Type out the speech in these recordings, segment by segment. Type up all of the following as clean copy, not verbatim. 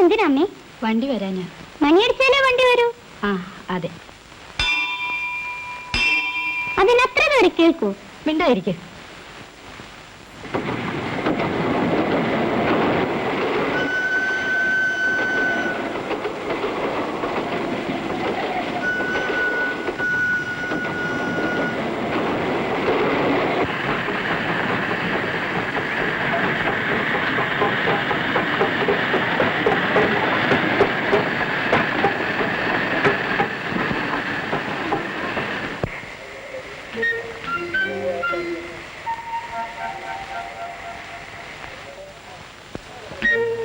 എന്തിനാമ്മേ? വണ്ടി വരാനാ. മണിയടിച്ചാലേ വണ്ടി വരൂ. ആ അതെ. അതിനത്ര പേര് കേൾക്കൂ. മിണ്ടായിരിക്കും.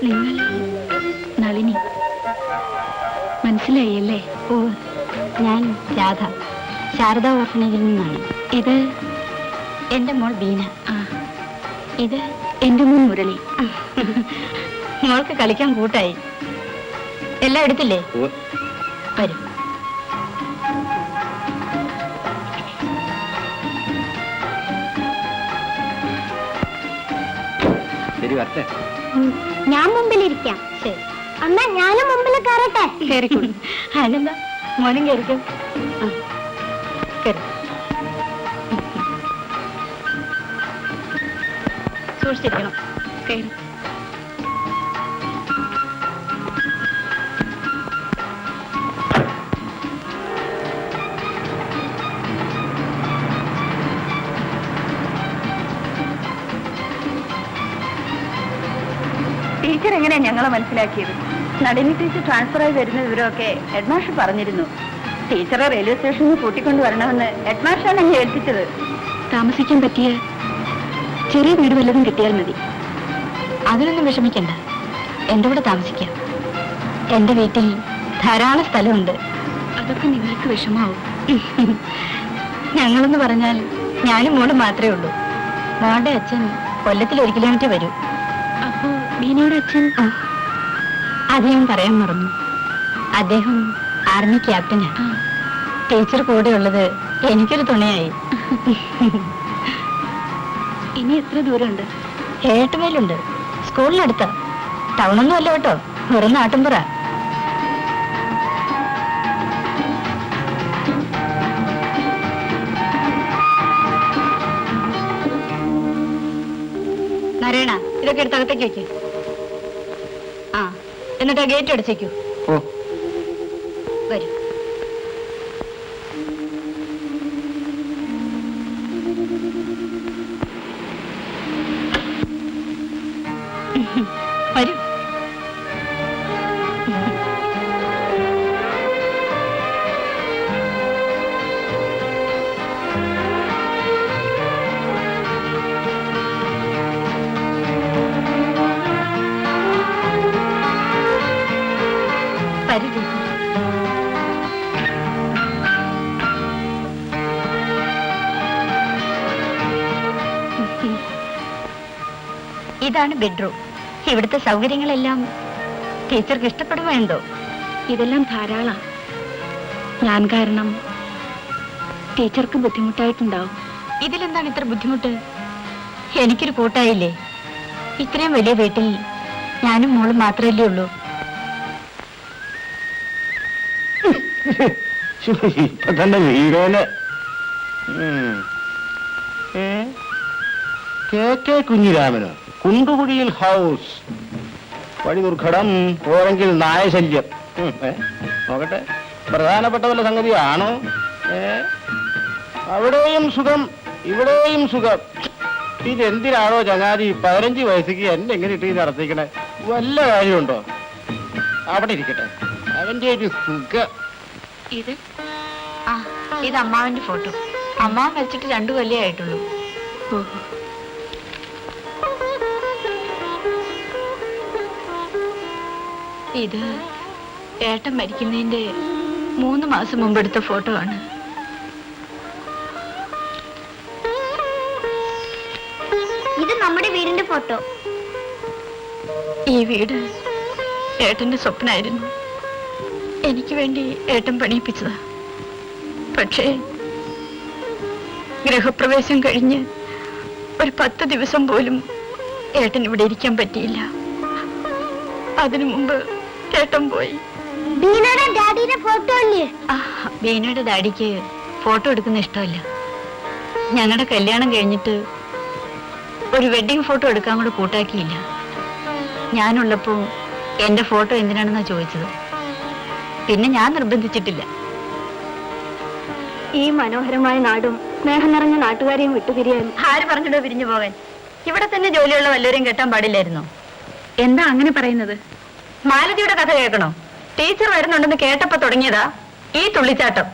നിങ്ങൾ നളിനി മനസ്സിലായല്ലേ? ഓ, ഞാൻ രാധ, ശാരദാ ഓർഫനേജിൽ നിന്നാണ്. ഇത് എന്റെ മോൾ ബീന. ആ, ഇത് എന്റെ മോൻ മുരളി. മോൾക്ക് കളിക്കാൻ കൂട്ടായി. എല്ലാം എടുത്തില്ലേ? വരും. ഞാൻ മുമ്പിലിരിക്കാം. ശരി, എന്നാ ഞാനും മുമ്പിൽ കയറട്ടെ. കയറിക്കോളൂ. അതിനെന്താ, മോനും കയറിക്കും. സൂക്ഷിച്ചിരിക്കണം. കയറി. ടീച്ചർ എങ്ങനെയാ ഞങ്ങളെ മനസ്സിലാക്കിയത്? നളിനി ടീച്ചർ ട്രാൻസ്ഫർ ആയി വരുന്ന വിവരമൊക്കെ ഹെഡ്മാസ്റ്റർ പറഞ്ഞിരുന്നു. ടീച്ചറെ റെയിൽവേ സ്റ്റേഷനിൽ കൂട്ടിക്കൊണ്ട് വരണമെന്ന് ഹെഡ്മാസ്റ്ററാണ് എന്നെ ഏൽപ്പിച്ചത്. താമസിക്കാൻ പറ്റിയ ചെറിയ വീട് വല്ലതും കിട്ടിയാൽ മതി. അതിനൊന്നും വിഷമിക്കണ്ട, എന്റെ കൂടെ താമസിക്കാം. എന്റെ വീട്ടിൽ ധാരാളം സ്ഥലമുണ്ട്. അതൊക്കെ നിങ്ങൾക്ക് വിഷമാവും. ഞങ്ങളെന്ന് പറഞ്ഞാൽ ഞാനും മോളും മാത്രമേ ഉള്ളൂ. മോളുടെ അച്ഛൻ കൊല്ലത്തിൽ 1 കിലോമീറ്റർ വരൂ. അപ്പോ ബീനയുടെ അച്ഛൻ? അത് ഞാൻ പറയാൻ മറന്നു. അദ്ദേഹം ആർമി ക്യാപ്റ്റനാ. ടീച്ചർ കൂടെ ഉള്ളത് എനിക്കൊരു തുണയായി. ഇനി എത്ര ദൂരമുണ്ട്? 7 മൈലുണ്ട്. സ്കൂളിനടുത്ത. ടൗണൊന്നും അല്ല കേട്ടോ, വെറും നാട്ടുംപുറ. നാരായണ, ഇതൊക്കെ എടുത്ത് അകത്തേക്ക് വെക്കൂ. ആ, എന്നിട്ട് ഗേറ്റ് അടച്ചേക്കൂ. വരൂ. വരൂ. വരൂ. ഇതാണ് ബെഡ്റൂം. ഇവിടുത്തെ സൗകര്യങ്ങളെല്ലാം ടീച്ചർക്ക് ഇഷ്ടപ്പെടുമോ എന്തോ? ഇതെല്ലാം ധാരാളം. ഞാൻ കാരണം ടീച്ചർക്ക് ബുദ്ധിമുട്ടായിട്ടുണ്ടാവും. ഇതിലെന്താണ് ഇത്ര ബുദ്ധിമുട്ട്? എനിക്കൊരു കൂട്ടായില്ലേ? ഇത്രയും വലിയ വീട്ടിൽ ഞാനും മോളും മാത്രമല്ലേ ഉള്ളൂ. ഇപ്പൊ തന്നെ വീടേന് കെ കുഞ്ഞിരാമനോ? കുണ്ടുകുഴിയിൽ ഹൗസ്, വഴി ദുർഘടം, പോരെങ്കിൽ നായശല്യം. നോക്കട്ടെ, പ്രധാനപ്പെട്ട വല്ല സംഗതിയാണോ? അവിടെയും സുഖം, ഇവിടെയും സുഖം. ഇതെന്തിനാണോ ചങ്ങാതി 15 വയസ്സിക്ക് എന്നെ എങ്ങനെ ഇട്ട് നടത്തിക്കണേ? വല്ല കാര്യമുണ്ടോ? അവിടെ ഇരിക്കട്ടെ, അവന്റെ ഒരു സുഖം. ഇത് അമ്മാവന്റെ ഫോട്ടോ. അമ്മാവൻ മരിച്ചിട്ട് 2 കൊല്ലമേ ആയിട്ടുള്ളൂ. ഇത് ഏട്ടൻ മരിക്കുന്നതിന്റെ 3 മാസം മുമ്പ് എടുത്ത ഫോട്ടോ ആണ്. ഇത് നമ്മുടെ വീടിന്റെ ഫോട്ടോ. ഈ വീട് ഏട്ടന്റെ സ്വപ്നമായിരുന്നു. എനിക്ക് വേണ്ടി ഏട്ടൻ പണിയിപ്പിച്ചതാ. പക്ഷേ ഗൃഹപ്രവേശം കഴിഞ്ഞ് ഒരു 10 ദിവസം പോലും ഏട്ടൻ ഇവിടെ ഇരിക്കാൻ പറ്റിയില്ല. അതിനു മുമ്പ് ചേട്ടൻ പോയി. ബീനയുടെ ഡാഡിയുടെ ഫോട്ടോ അല്ലേ? ബീനയുടെ ഡാഡിക്ക് ഫോട്ടോ എടുക്കുന്ന ഇഷ്ടമല്ല. ഞങ്ങളുടെ കല്യാണം കഴിഞ്ഞിട്ട് ഒരു വെഡിങ് ഫോട്ടോ എടുക്കാൻ കൂടെ കൂട്ടാക്കിയില്ല. ഞാനുള്ളപ്പോ എന്റെ ഫോട്ടോ എന്തിനാണെന്നാ ചോദിച്ചത്. പിന്നെ ഞാൻ നിർബന്ധിച്ചിട്ടില്ല. ഈ മനോഹരമായ നാടും സ്നേഹം നിറഞ്ഞ നാട്ടുകാരെയും വിട്ടുപിരിയാൻ ആര് പറഞ്ഞിട്ടോ പിരിഞ്ഞു പോകാൻ? ഇവിടെ തന്നെ ജോലിയുള്ള വല്ലവരെയും കെട്ടാൻ പാടില്ലായിരുന്നോ? എന്താ അങ്ങനെ പറയുന്നത്? മാലതിയുടെ കഥ കേൾക്കണോ? ടീച്ചർ വരുന്നുണ്ടെന്ന് കേട്ടപ്പോ തുടങ്ങിയതാ ഈ തുള്ളിച്ചാട്ടം.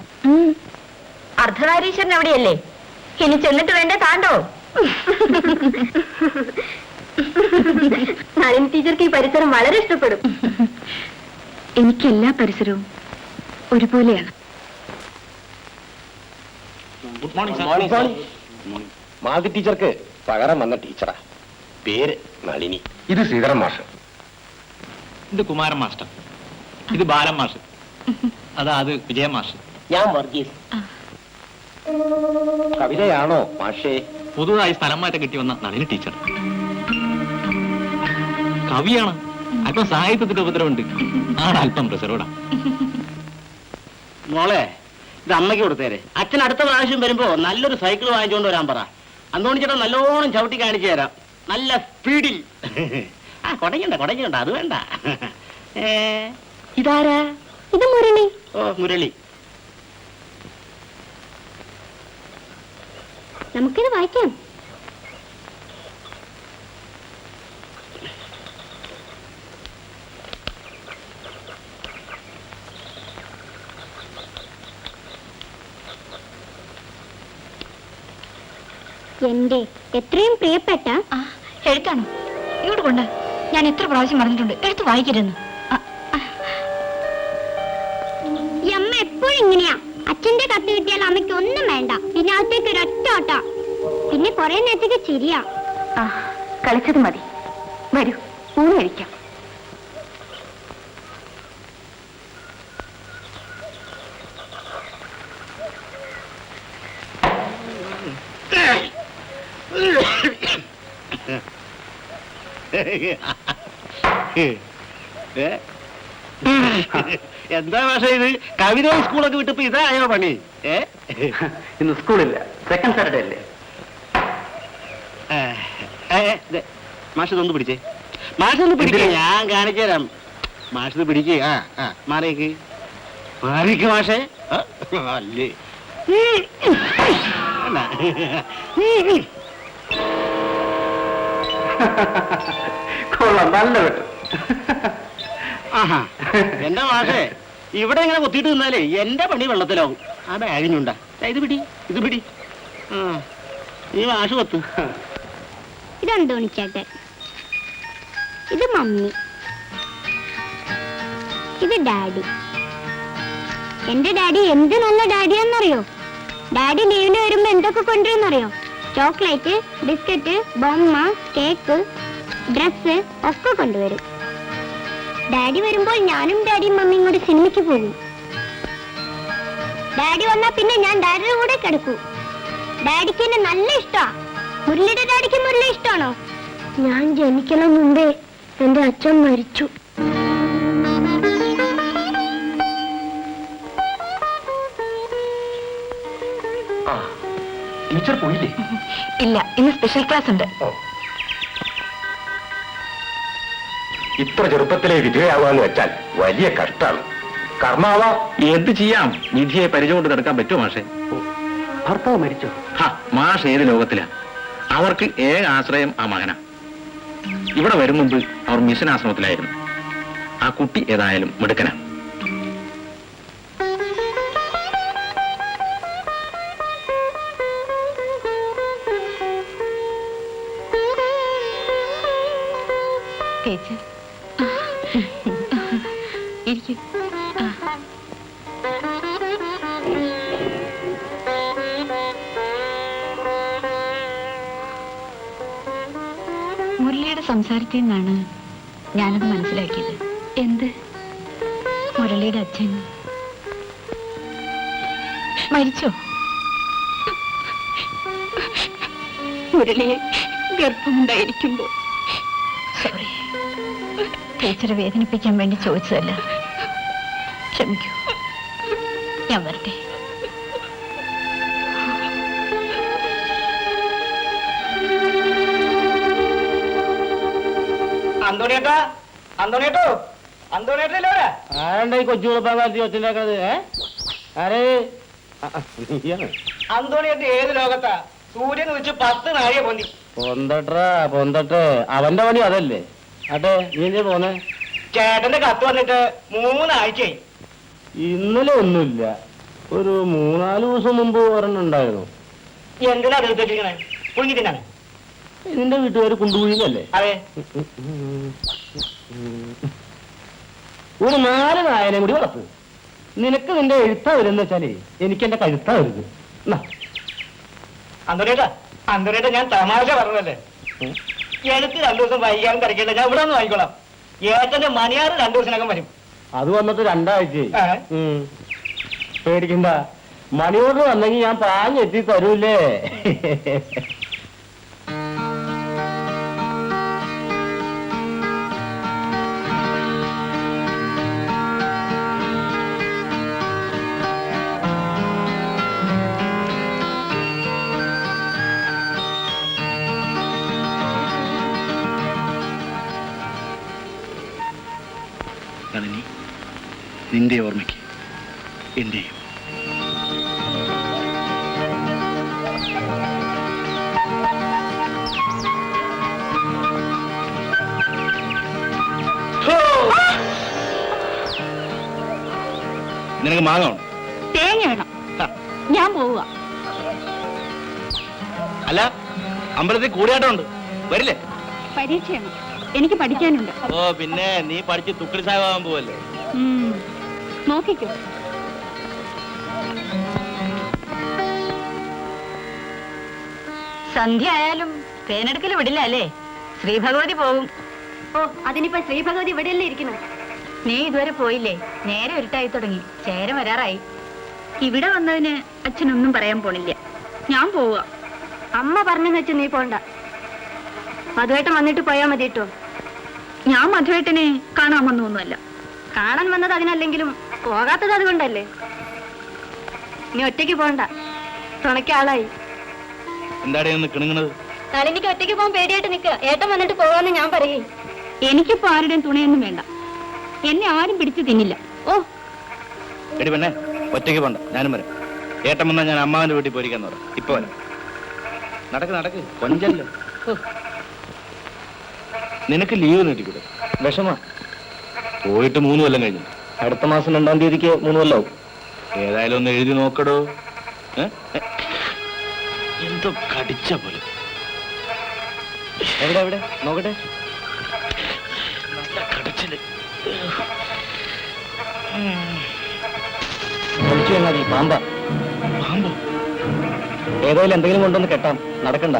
അർദ്ധനാരീശ്വരൻ എവിടെയല്ലേ? ഇനി ചെന്നിട്ട് വേണ്ടേ താണ്ടോ? നളിനി ടീച്ചർക്ക് ഈ പരിസരം വളരെ ഇഷ്ടപ്പെടും. എനിക്ക് എല്ലാ പരിസരവും ഒരുപോലെയാണ്. മാധി ടീച്ചർക്ക് പകരം വന്ന ടീച്ചറാ. പേര് നളിനി. ഇത് ശ്രീധരൻ മാഷ്. ഇത് കുമാരൻ മാസ്റ്റർ. ഇത് ബാലൻ മാഷ്. അത് വിജയ മാഷ്. ഞാൻ വർഗീസ്. കവിതയാണോ മാഷേ? പുതുതായി സ്ഥലം മാറ്റം കിട്ടി വന്ന നളിനി ടീച്ചർ കവിയാണ്. അല്പം സാഹിത്യത്തിന്റെ ഉപദ്രവമുണ്ട്. അല്പം റിസർവ്ഡാ. മോളെ, ഇത് അമ്മയ്ക്ക് കൊടുത്തേരെ. അച്ഛൻ അടുത്ത പ്രാവശ്യം വരുമ്പോ നല്ലൊരു സൈക്കിൾ വാങ്ങിച്ചുകൊണ്ട് വരാൻ പറ. അന്തോണി ചേട്ടൻ നല്ലോണം ചവിട്ടി കാണിച്ചു തരാം, നല്ല സ്പീഡിൽ. കൊടങ്ങണ്ട, അത് വേണ്ട. ഇതാരാ? ഇത് മുരളി. ഓ, മുരളി. നമുക്കിത് വായിക്കാം. എന്റെ എത്രയും പ്രിയപ്പെട്ട എഴുത്താണോ? ഇങ്ങോട്ട് കൊണ്ട്. ഞാൻ എത്ര പ്രാവശ്യം പറഞ്ഞിട്ടുണ്ട് എഴുത്ത് വായിക്കരുതെന്ന്. അമ്മ എപ്പോഴും ഇങ്ങനെയാ. അച്ഛന്റെ കത്ത് കിട്ടിയാൽ അമ്മയ്ക്ക് ഒന്നും വേണ്ട. പിന്നെ അകത്തേക്ക് ഒരൊറ്റ ഓട്ട. പിന്നെ കുറെ നേരത്തേക്ക് ചിരിയാ. കളിച്ചത് മതി. വരൂ, ഊണ് കഴിക്കാം. എന്താ പക്ഷേ ഇത്? കവിത സ്കൂളൊക്കെ വിട്ടപ്പോ ഇതായോ പണി? ഇന്ന് സ്കൂളില്ല, സെക്കൻഡ് സാറ്റർഡേ അല്ലേ? മാഷൊന്ന് പിടിച്ചേ. മാഷൊന്ന് പിടിക്കേ, ഞാൻ കാണിച്ചു തരാം. മാഷത് പിടിക്കേ. മാറിയേക്ക് മാഷേ. അല്ലേ കൊള്ളാം, നല്ല കേട്ടു. എന്റെ മാഷേ, ഇവിടെ ഇങ്ങനെ കുത്തിയിട്ട് നിന്നാലേ എന്റെ പണി വെള്ളത്തിലാവും. ആ ബാഗിനുണ്ടാ. ഇത് പിടി. ഈ മാഷ് കൊത്തു. ഇത് അന്തോണിച്ചേട്ടൻ, ഇത് മമ്മി, ഇത് ഡാഡി. എന്റെ ഡാഡി എന്ത് നല്ല ഡാഡിയാന്നറിയോ? ഡാഡി ലീവിന് വരുമ്പോ എന്തൊക്കെ കൊണ്ടുവരുന്നറിയോ? ചോക്ലേറ്റ്, ബിസ്ക്കറ്റ്, ബൊമ്മ, കേക്ക്, ഡ്രസ് ഒക്കെ കൊണ്ടുവരും. ഡാഡി വരുമ്പോൾ ഞാനും ഡാഡിയും മമ്മിയും കൂടി സിനിമയ്ക്ക് പോകും. ഡാഡി വന്നാ പിന്നെ ഞാൻ ഡാഡിയുടെ കൂടെ കിടക്കൂ. ഡാഡിക്ക് എന്നെ നല്ല ഇഷ്ടാ. മുരളിയുടെ ഡാഡിക്ക് മുരളി ഇഷ്ടമാണോ? ഞാൻ ജനിക്കണം മുമ്പേ എന്റെ അച്ഛൻ മരിച്ചു. ടീച്ചർ പോയില്ലേ? ഇല്ല, ഇന്ന് സ്പെഷ്യൽ ക്ലാസ് ഉണ്ട്. ഇത്ര ചെറുപ്പത്തിലെ വിധേയാവാന്ന് വെച്ചാൽ വലിയ കഷ്ടാണ്. കർമാവാ. എന്ത് ചെയ്യാം? നിധിയെ പരിചയം കൊണ്ട് നടക്കാൻ പറ്റുമോ മാഷെ? ഭർത്താവ് മരിച്ചോ? മാഷ് ഏത് ലോകത്തിലാ? അവർക്ക് ഏക ആശ്രയം ആ മകനാ. ഇവിടെ വരും മുമ്പ് അവർ മിഷൻ ആശ്രമത്തിലായിരുന്നു. ആ കുട്ടി ഏതായാലും മിടുക്കനാ. മുരളിയുടെ സംസാരത്തിൽ നിന്നാണ് ഞാനത് മനസ്സിലാക്കിയത്. എന്ത്? മുരളിയുടെ അച്ഛൻ മരിച്ചോ? മുരളിയെ ഗർഭമുണ്ടായിരിക്കുമ്പോൾ. സോറി. ടീച്ചറെ വേദനിപ്പിക്കാൻ വേണ്ടി ചോദിച്ചതല്ല. ക്ഷമിക്കൂ, ഞാൻ വരട്ടെ. അന്തോണിയേട്ടാ, അന്തോണിയേട്ടോ, അന്തോണിയേട്ടല്ലോ ആരണ്ട ഈ കൊച്ചു കുളപ്പാൻ കാലത്ത് ഒച്ചിണ്ടാക്കണത്? ആരേ? നീയാണ്. അന്തോണിയേട്ട് ഏത് ലോകത്താ? സൂര്യൻ വെച്ച് 10 നാഴിക പൊന്തി. പൊന്തട്ടെ, അവന്റെ പണി അതല്ലേ. അട്ടെ, നീ എന്തിനാ പോന്നെ? ചേട്ടന്റെ കത്ത് വന്നിട്ട് 3 ആഴ്ചയായി. ഇന്നലെ ഒന്നുമില്ല, ഒരു 3-4 ദിവസം മുമ്പ് ഒരെണ്ണം ഉണ്ടായിരുന്നു. എന്തിനാ അത് വെച്ചിരിക്കണേ? പുഴുങ്ങി തിന്നാണ്. നിന്റെ വീട്ടുകാർ കൊണ്ടുപോയില്ലേ? അതെ. ഒരു 4 നായനെ കൂടി വളർത്ത്. നിനക്ക് നിന്റെ എഴുത്താ വരുന്ന വെച്ചാലേ എനിക്ക് എന്റെ കഴുത്താ വരുന്നത്. അന്തോണിയേട്ടാ, ഞാൻ തമാശ പറഞ്ഞതല്ലേ. എനിക്ക് 2 ദിവസം വൈകാനും തിരക്കില്ല. ഞാൻ ഇവിടെ ഒന്ന് വാങ്ങിക്കോളാം. ഏട്ടന്റെ മണിയാറ് 2 ദിവസത്തിനകം വരും. അത് വന്നിട്ട് 2 ആഴ്ചയായി. പേടിക്കണ്ട, മണിയോട് വന്നെങ്കിൽ ഞാൻ പാഞ്ഞെത്തി തരൂല്ലേ. നളിനി, നിന്റെ ഓർമ്മയ്ക്ക് എന്റെയും. നിനക്ക് മാങ്ങ വേണം? തേങ്ങ വേണം. ഞാൻ പോവുക. അല്ല, അമ്പലത്തിൽ കൂടിയാട്ടമുണ്ട്, വരില്ലേ? പരീക്ഷയാണ്, എനിക്ക് പഠിക്കാനുണ്ട്. ഓ പിന്നെ, നീ പഠിച്ച് തുക്കടി സാഹിബാകാൻ പോവല്ലേ? നോക്കിക്കോ. സന്ധ്യ ആയാലും തേനെടുക്കൽ വിടില്ല അല്ലേ? ശ്രീഭഗവതി പോകും. ഓ, അതിനിപ്പോ ശ്രീഭഗവതി ഇവിടെയല്ലേ ഇരിക്കുന്നത്? നീ ഇതുവരെ പോയില്ലേ? നേരെ ഇരുട്ടായി തുടങ്ങി, ചേര വരാറായി. ഇവിടെ വന്നതിന് അച്ഛനൊന്നും പറയാൻ പോണില്ല. ഞാൻ പോവുക. അമ്മ പറഞ്ഞെന്ന് വെച്ച് നീ പോണ്ട. മധുവേട്ടൻ വന്നിട്ട് പോയാ മതി കേട്ടോ. ഞാൻ മധുവേട്ടനെ കാണാൻ വന്നൊന്നുമല്ല. കാണാൻ വന്നത് അതിനല്ലെങ്കിലും പോകാത്തത് അതുകൊണ്ടല്ലേ. നീ ഒറ്റയ്ക്ക് പോണ്ട, തുണയ്ക്ക് ആളായി. എന്താടേ ഒന്ന് കിണുങ്ങണത്? നളിനിക്ക് ഒറ്റയ്ക്ക് പോകാൻ പേടിയായിട്ട് നിൽക്കുക. ഏട്ടൻ വന്നിട്ട് പോകാന്ന് ഞാൻ പറയേ. എനിക്കിപ്പോ ആരുടെയും തുണയൊന്നും വേണ്ട. എന്നെ ആരും പിടിച്ചു തിന്നില്ല. ഓ, എടി പെണ്ണെ, ഒറ്റയ്ക്ക് പോണ്ട, ഞാനും വരാം. ഏട്ടൻ വന്നാൽ ഞാൻ അമ്മാവന്റെ വീട്ടിൽ പോയിരിക്കാന്ന് പറയാം. ഇപ്പൊ വരാം. നടക്ക് കൊഞ്ചല്ലോ. നിനക്ക് ലീവ് നീട്ടിക്കൂടെ? വിഷമ പോയിട്ട് 3 കൊല്ലം കഴിഞ്ഞു. അടുത്ത മാസം 2-ാം തീയതിക്ക് 3 കൊല്ലാവും. ഏതായാലും ഒന്ന് എഴുതി നോക്കടോ. എന്തോ കടിച്ച പോലെ. എവിടെ നോക്കട്ടെ. നല്ല കടിച്ചില്. പാമ്പ. പാമ്പോ? ഏതായാലും എന്തെങ്കിലും കൊണ്ടൊന്ന് കെട്ടാം. നടക്കണ്ട.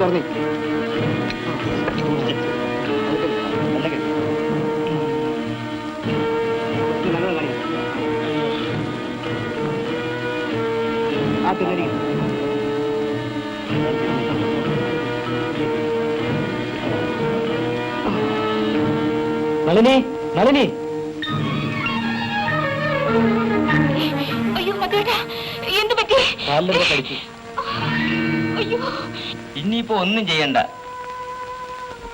തുറന്നേ. നളിനി, നളിനി. അയ്യോ മധുവേട്ടാ, എന്ത് പറ്റി? കാലിലൊക്കെ കടിച്ചു. അയ്യോ, ഇനിയിപ്പോ ഒന്നും ചെയ്യണ്ട.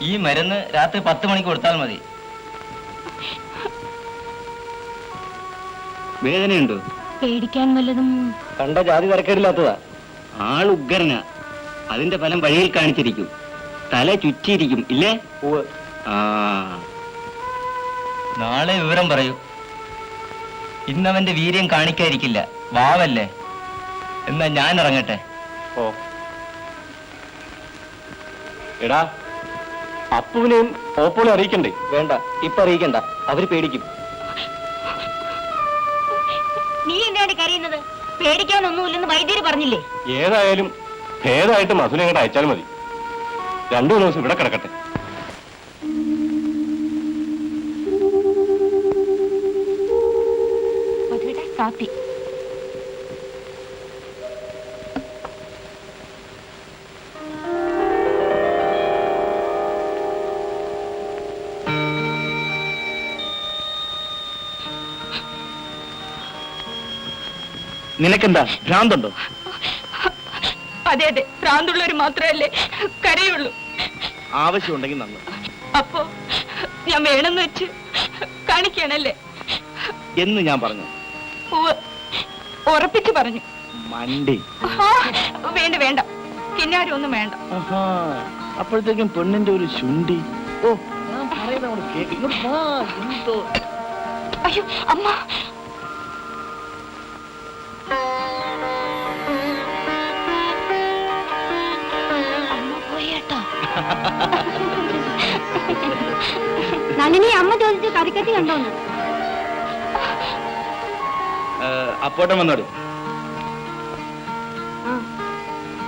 ഈ മരുന്ന് രാത്രി 10 മണിക്ക് കൊടുത്താൽ മതി. വേദനയുണ്ടോ? പേടിക്കാൻ വല്ലതും? കണ്ട ജാതി തിരക്കേടില്ലാത്തതാ. ആൾ ഉഗ്രനാ. അതിന്റെ ഫലം വഴിയിൽ കാണിച്ചിരിക്കും. തല ചുറ്റിയിരിക്കും ഇല്ലേ? ആ, നാളെ വിവരം പറയൂ. ഇന്നവന്റെ വീര്യം കാണിക്കാതിരിക്കില്ല. വാവല്ലേ? എന്നാ ഞാൻ ഇറങ്ങട്ടെ. ഓ എടാ, അപ്പുവിനെയും ഓപ്പോളെ അറിയിക്കണ്ടേ? വേണ്ട, ഇപ്പൊ അറിയിക്കണ്ട. അവര് പേടിക്കും. നീ എന്താണ് കരയുന്നത്? പേടിക്കാനൊന്നുമില്ലെന്ന് വൈദ്യര് പറഞ്ഞില്ലേ? ഏതായാലും ഭേദമായിട്ട് മസുനെ അങ്ങോട്ട് അയച്ചാൽ മതി. 2 ദിവസം ഇവിടെ കിടക്കട്ടെ. കാപ്പി. നിനക്കെന്താ ഭ്രാന്തുണ്ടോ? അതെ അതെ, ഭ്രാന്തുള്ളവർ മാത്രമല്ലേ കരയുള്ളൂ. ആവശ്യമുണ്ടെങ്കിൽ നന്ന്. അപ്പോ ഞാൻ വേണമെന്ന് വെച്ച് കാണിക്കണല്ലേ എന്ന് ഞാൻ പറഞ്ഞു. ഉറപ്പിച്ചു പറഞ്ഞു. മണ്ടി. വേണ്ട വേണ്ട, കിന്നാരും ഒന്നും വേണ്ട. അപ്പോഴത്തേക്കും പെണ്ണിന്റെ ഒരു ശുണ്ടി. ഓ, ഞാൻ പറയുന്ന കേക്ക്. അയ്യോ അമ്മ. നളിനി അമ്മ ചോദിച്ച കരിക്കത്തി കണ്ടോന്ന്. അപ്പോട്ടം വന്നോട്.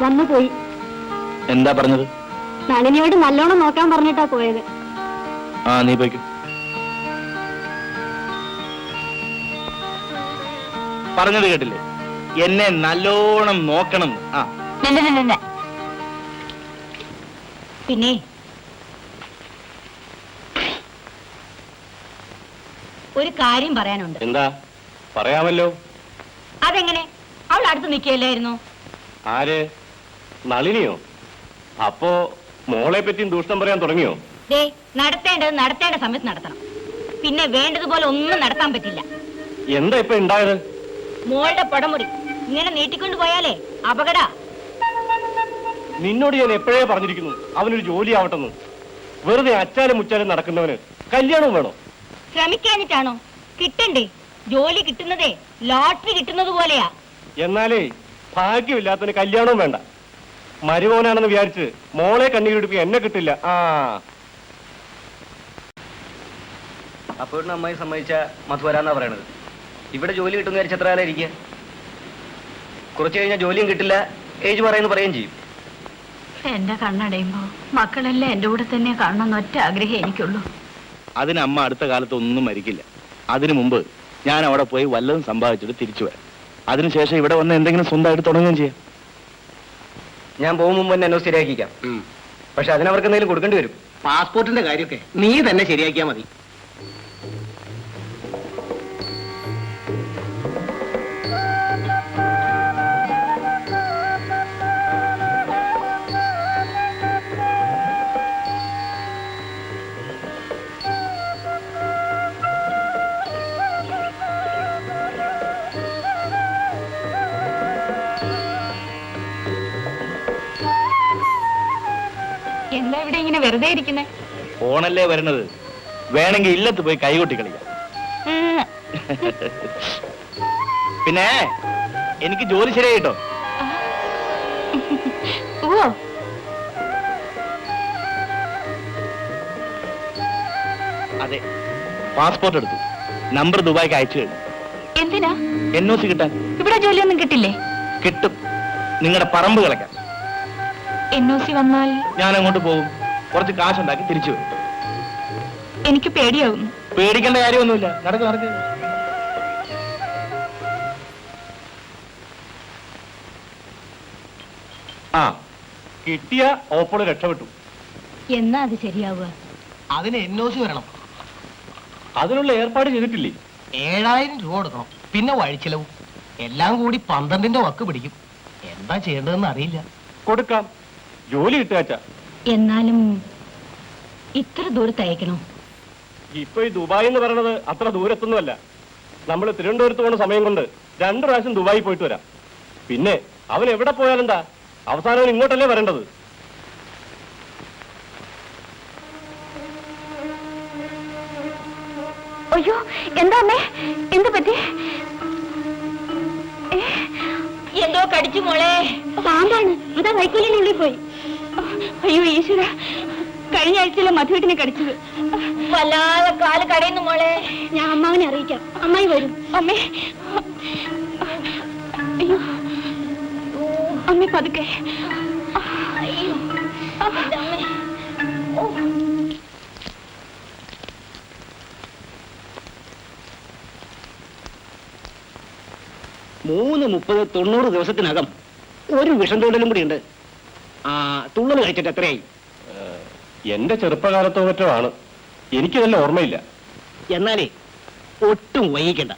വന്നു പോയി. എന്താ പറഞ്ഞത്? നളിനിയോട് നല്ലോണം നോക്കാൻ പറഞ്ഞിട്ടാ പോയത്. ആ, നീ പോയിക്കോ. പറഞ്ഞത് കേട്ടില്ലേ? എന്നെ നല്ലോണം നോക്കണം. ആ, പിന്നെ ഒരു കാര്യം പറയാനുണ്ട്. എന്താ? പറയാമല്ലോ. അതെങ്ങനെ? അവൾ അടുത്ത് നിൽക്കുകയല്ലായിരുന്നു? ആര്? നളിനിയോ? അപ്പോ മോളെ പറ്റിയും ദൂഷണം പറയാൻ തുടങ്ങിയോ? ദേ, നടത്തേണ്ടത് നടത്തേണ്ട സമയത്ത് നടത്തണം. പിന്നെ വേണ്ടതുപോലെ ഒന്നും നടത്താൻ പറ്റില്ല. എന്താ ഇപ്പൊ ഉണ്ടായത്? മോളുടെ പടമുറി ഇങ്ങനെ നീട്ടിക്കൊണ്ടു പോയാലേ അപകട. നിന്നോട് ഞാൻ എപ്പോഴേ പറഞ്ഞിരിക്കുന്നു അവനൊരു ജോലി ആവട്ടെന്ന്. വെറുതെ അച്ചാലും മുച്ചാലും നടക്കുന്നവന് കല്യാണവും വേണോ? ശ്രമിക്കാനിട്ടാണോ? കിട്ടണ്ടേ? ജോലി കിട്ടുന്നതേ ലോട്ടറി കിട്ടുന്നത് പോലെയാ. എന്നാലേ ഭാഗ്യമില്ലാത്തവന് കല്യാണവും വേണ്ട. മരുമോനാണെന്ന് വിചാരിച്ച് മോളെ കണ്ണീരെടുപ്പി എന്നെ കിട്ടില്ല. ആ, അപ്പോഴും അമ്മായി സമ്മതിച്ച മധു വരാന്നാ പറയണത്. ഇവിടെ ജോലി കിട്ടുന്ന വിചാരിച്ച എത്ര കാലം ഇരിക്കുക? കുറച്ച് കഴിഞ്ഞാൽ ജോലിയും കിട്ടില്ല, ഏജ് പറയുന്നു പറയുകയും ചെയ്യും. എന്റെ കണ്ണടയുമ്പോ മക്കളെല്ലാം എന്റെ കൂടെ തന്നെ കാണണമെന്ന് ഒറ്റ ആഗ്രഹം എനിക്കുള്ളൂ. അതിന് അമ്മ അടുത്ത കാലത്ത് ഒന്നും മരിക്കില്ല. അതിനു മുമ്പ് ഞാൻ അവിടെ പോയി വല്ലതും സമ്പാദിച്ചിട്ട് തിരിച്ചു വരാം. അതിനുശേഷം ഇവിടെ വന്ന് എന്തെങ്കിലും സ്വന്തമായിട്ട് തുടങ്ങുകയും ചെയ്യാം. ഞാൻ പോകും മുമ്പ് തന്നെ എന്നോ ശരിയാക്കിക്കാം. പക്ഷെ അതിനവർക്ക് എന്തെങ്കിലും കൊടുക്കേണ്ടി വരും. പാസ്പോർട്ടിന്റെ കാര്യമൊക്കെ നീ തന്നെ ശരിയാക്കിയാ മതി. എന്താ ഇവിടെ ഇങ്ങനെ വെറുതെ ഇരിക്കുന്നേ? ഫോണല്ലേ വരണത്, വേണമെങ്കിൽ ഇല്ലത്ത് പോയി കൈകൊട്ടി കളിക്കാം. പിന്നെ എനിക്ക് ജോലി ശരിയായിട്ടോ. ഓ, അതെ, പാസ്പോർട്ട് എടുത്തു. നമ്പർ ദുബായിക്ക് അയച്ചു കഴിഞ്ഞു. എന്തിനാ? NOC കിട്ടാൻ. ഇവിടെ ജോലിയൊന്നും കിട്ടില്ലേ? കിട്ടും. നിങ്ങളുടെ പറമ്പ് കളക്കാം. NOC വന്നാൽ ഞാൻ അങ്ങോട്ട് പോകും, കുറച്ച് കാശുണ്ടാക്കി തിരിച്ചു വരും. എനിക്ക് പേടിയാവുന്നു. പേടിക്കേണ്ട കാര്യമൊന്നുമില്ല. നടക്ക് നടക്ക്. ആ, കിട്ടിയ ഓപ്പോള് രക്ഷപ്പെട്ടു. എന്നാ അത് ശരിയാവുക? അതിന് NOC വരണം. അതിനുള്ള ഏർപ്പാട് ചെയ്തിട്ടില്ലേ? 7000 രൂപ കൊടുക്കണം, പിന്നെ വഴിച്ചിലവും എല്ലാം കൂടി 12ന്റെ വക്ക് പിടിക്കും. എന്താ ചെയ്യേണ്ടതെന്ന് അറിയില്ല. കൊടുക്കാം, ജോലി കിട്ടുക. എന്നാലും ഇത്ര ദൂരത്ത് അയക്കണോ? ഇപ്പൊ ഈ ദുബായ് എന്ന് പറയണത് അത്ര ദൂരത്തൊന്നുമല്ല. നമ്മൾ തിരുവനന്തപുരത്ത് പോകുന്ന സമയം കൊണ്ട് 2 പ്രാവശ്യം ദുബായി പോയിട്ട് വരാം. പിന്നെ അവൻ എവിടെ പോയാലെന്താ, അവസാനം അവൻ ഇങ്ങോട്ടല്ലേ വരേണ്ടത്. അയ്യോ, എന്താ അമ്മേ? എന്ത് പറ്റി? എന്തോ കടിച്ചു മോളെ. പാമ്പാണ്, അതാ വൈക്കോലിനുള്ളിൽ പോയി. അയ്യോ ഈശ്വര, കഴിഞ്ഞ ആഴ്ചയിലെ മധുവിട്ടിനെ കടിച്ചത്. വല്ലാതെ കാല് കടയുന്നു മോളെ. ഞാൻ അമ്മാവനെ അറിയിക്കാം. അമ്മായി വരും. അമ്മേ, അയ്യോ അമ്മേ, പതുക്കെ. അയ്യോ, എന്റെ അമ്മേ. ഓ, 330-90 ദിവസത്തിനകം ഒരു വിഷം തൊഴിലും കൂടി ഉണ്ട്. തുള്ളൽ കഴിച്ചിട്ട് എത്രയായി? എന്റെ ചെറുപ്പകാലത്തോ മറ്റോ ആണ്, എനിക്ക് നല്ല ഓർമ്മയില്ല. എന്നാലേ ഒട്ടും വൈകിക്കണ്ട.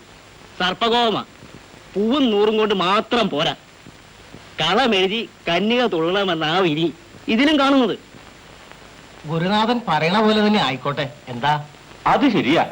സർപ്പകോപമ പൂവും നൂറും കൊണ്ട് മാത്രം പോരാ. കളമെഴുതി കന്യക തുള്ളണമെന്നാ വിധി ഇതിലും കാണുന്നത്. ഗുരുനാഥൻ പറയണ പോലെ തന്നെ ആയിക്കോട്ടെ. എന്താ? അത് ശരിയാ.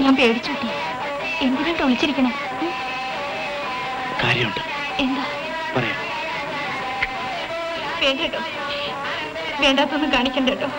ഞാൻ പേടിച്ചോട്ടെ. എന്തിനായിട്ട് ഒളിച്ചിരിക്കണേ? കാര്യമുണ്ട്. എന്താ? പറയാം. വേണ്ട കേട്ടോ, വേണ്ടാത്തൊന്നും കാണിക്കണ്ട കേട്ടോ.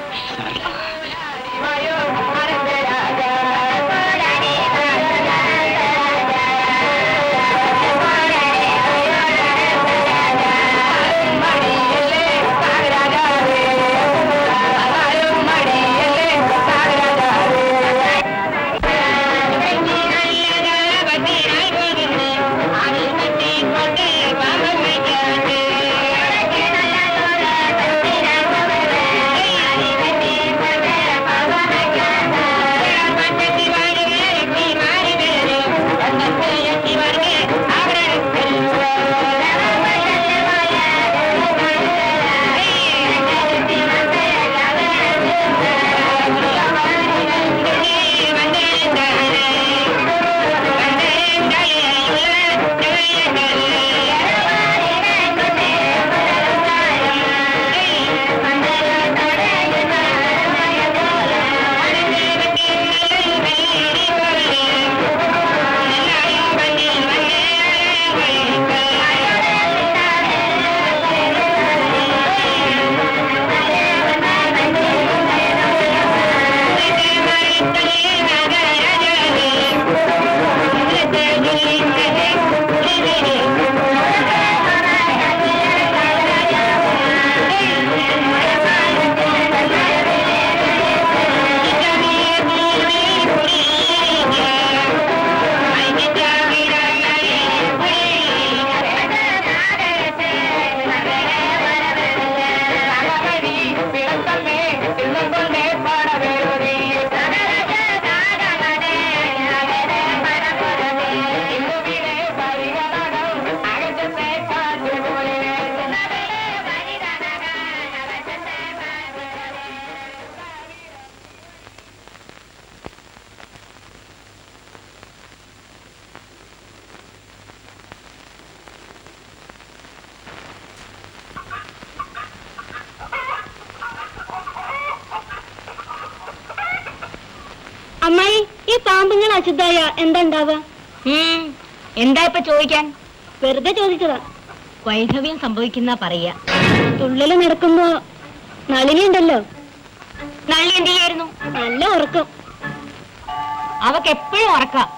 പാമ്പുങ്ങൾ അശുദ്ധായ എന്താ ഉണ്ടാവുക? എന്താ ഇപ്പൊ ചോദിക്കാൻ? വെറുതെ ചോദിച്ചതാ. വൈധവ്യം സംഭവിക്കുന്ന പറയാ. തുള്ളല് നടക്കുമ്പോ നളിനി ഉണ്ടല്ലോ, നള്ളി എന്ത് ചെയ്യായിരുന്നു? നല്ല ഉറക്കം. അവക്ക് എപ്പോഴും ഉറക്കാം.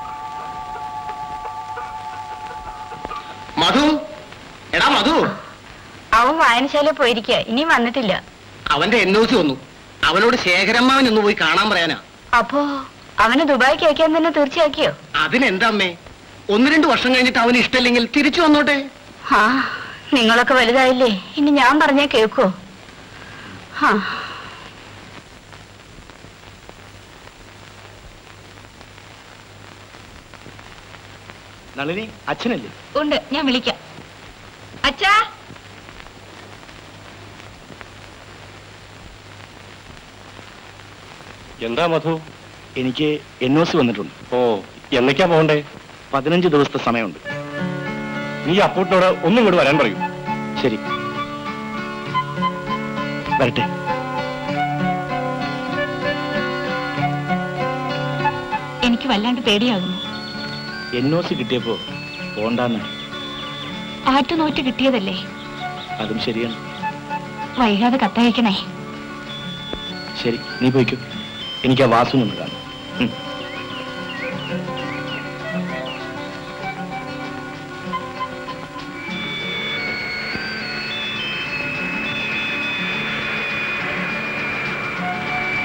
മധു, എടാ മധു, അവൻ വായനശാല പോയിരിക്കുക, ഇനിയും വന്നിട്ടില്ല. അവന്റെ NOC വന്നു. അവനോട് ശേഖരമ്മാവൻ ഒന്ന് പോയി കാണാൻ പറയാനാ. അപ്പോ അവന് ദുബായിക്ക് അയക്കാൻ തന്നെ തീർച്ചയാക്കിയോ? അതിനെന്താ അമ്മേ, 1-2 വർഷം കഴിഞ്ഞിട്ട് അവന് ഇഷ്ടമില്ലെങ്കിൽ തിരിച്ചു വന്നോട്ടെ. ആ, നിങ്ങളൊക്കെ വലുതായില്ലേ, ഇനി ഞാൻ പറഞ്ഞാ കേൾക്കോ? നളിനി അച്ഛനല്ലേ? ഉണ്ട്, ഞാൻ വിളിക്കാം. അച്ഛാ, എന്താ മധു? എനിക്ക് NOC വന്നിട്ടുണ്ട്. ഓ, എന്നൊക്കെയാ പോകണ്ടേ? 15 ദിവസത്തെ സമയമുണ്ട്. നീ അപ്പൂട്ടിനോട് ഒന്നും ഇങ്ങോട്ട് വരാൻ പറയൂ. ശരി, വരട്ടെ. എനിക്ക് വല്ലാണ്ട് പേടിയാകുന്നു. NOC കിട്ടിയപ്പോ പോണ്ടാന്ന്. ആറ്റുനോറ്റ് കിട്ടിയതല്ലേ, അതും ശരിയാണ്. വൈകാതെ കത്തയക്കണേ. ശരി, നീ പോയിക്കോ. എനിക്ക് ആ വാസു നിന്ന് കാണാം.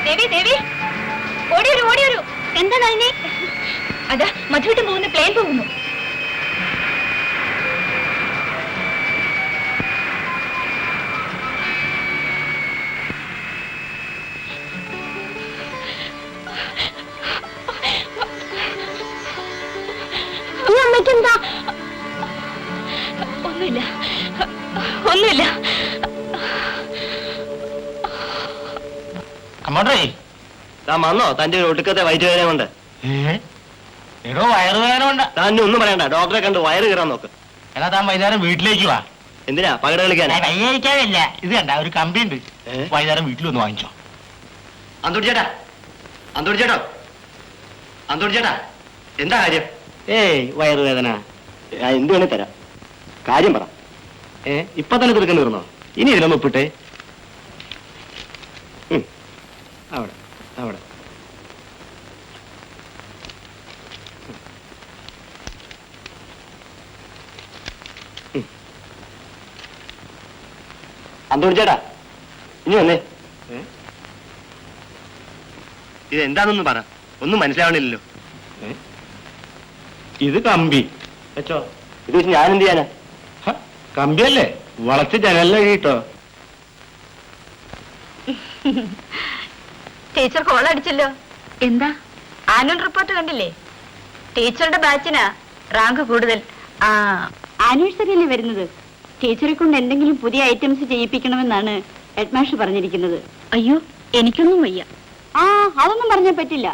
ദേവി, ദേവി, ഓടിയൊരു ഓടിയൊരു. എന്താ നളിനി? അതാ മധുവിട്ട് പോകുന്ന പ്ലെയിൻ പോകുന്നു. അമ്മയ്ക്കെന്താ? ഒന്നുമില്ല, ഒന്നുമില്ല. അമ്മോട്ടേ, താൻ വന്നോ? തന്റെ ഒരു ഒടുക്കത്തെ വയറ്റുവേദന കൊണ്ട്. എടോ വയറുവേദന കൊണ്ട്. താൻ ഒന്നും പറയണ്ട, ഡോക്ടറെ കണ്ട് വയറ് കയറാൻ നോക്ക്. എടാ, താൻ വൈകുന്നേരം വീട്ടിലേക്ക് വാ. എന്തിനാ പകട കളിക്കാനാ? കയ്യഴിക്കാനില്ല, ഇത് കണ്ട ഒരു കമ്പി ഉണ്ട്. ഏ? വൈകുന്നേരം വീട്ടിൽ ഒന്ന് വാങ്ങിച്ചോ. അന്തോടി ചേട്ടാ, അന്തോടി ചേട്ടോ, അന്തോടി ചേട്ടാ, എന്താ കാര്യം? ഏയ്, വയറുവേദന. എന്ത് വേണേ തരാം, കാര്യം പറ. ഇപ്പൊ തന്നെ തീർക്കാൻ തീർന്നോ? ഇനി ഇതിലൊന്ന് ഒപ്പിട്ടെ. അവിടെ അവിടെ. അന്തോടി ചേട്ടാ, ഇനി വന്നേ. ഇത് എന്താണെന്ന് പറ, ഒന്നും മനസ്സിലാവണില്ലല്ലോ. ഇത് കമ്പി വെച്ചോ. ഇത് വെച്ച് ഞാൻ എന്ത് ചെയ്യാനാ? കമ്പിയല്ലേ, വളച്ച് ജനലിൽ കേട്ടോ. ടീച്ചർ കോൾ അടിച്ചല്ലോ. എന്താ? ആനുവൽ റിപ്പോർട്ട് കണ്ടില്ലേ? ടീച്ചറുടെ ബാച്ചിനാ റാങ്ക് കൂടുതൽ. ആനിവേഴ്സറി അല്ലേ വരുന്നത്. ടീച്ചറെ കൊണ്ട് എന്തെങ്കിലും പുതിയ ഐറ്റംസ് ചെയ്യിപ്പിക്കണമെന്നാണ് ഹെഡ്മാസ്റ്റർ പറഞ്ഞിരിക്കുന്നത്. അയ്യോ, എനിക്കൊന്നും വയ്യ. അതൊന്നും പറഞ്ഞാൽ പറ്റില്ല.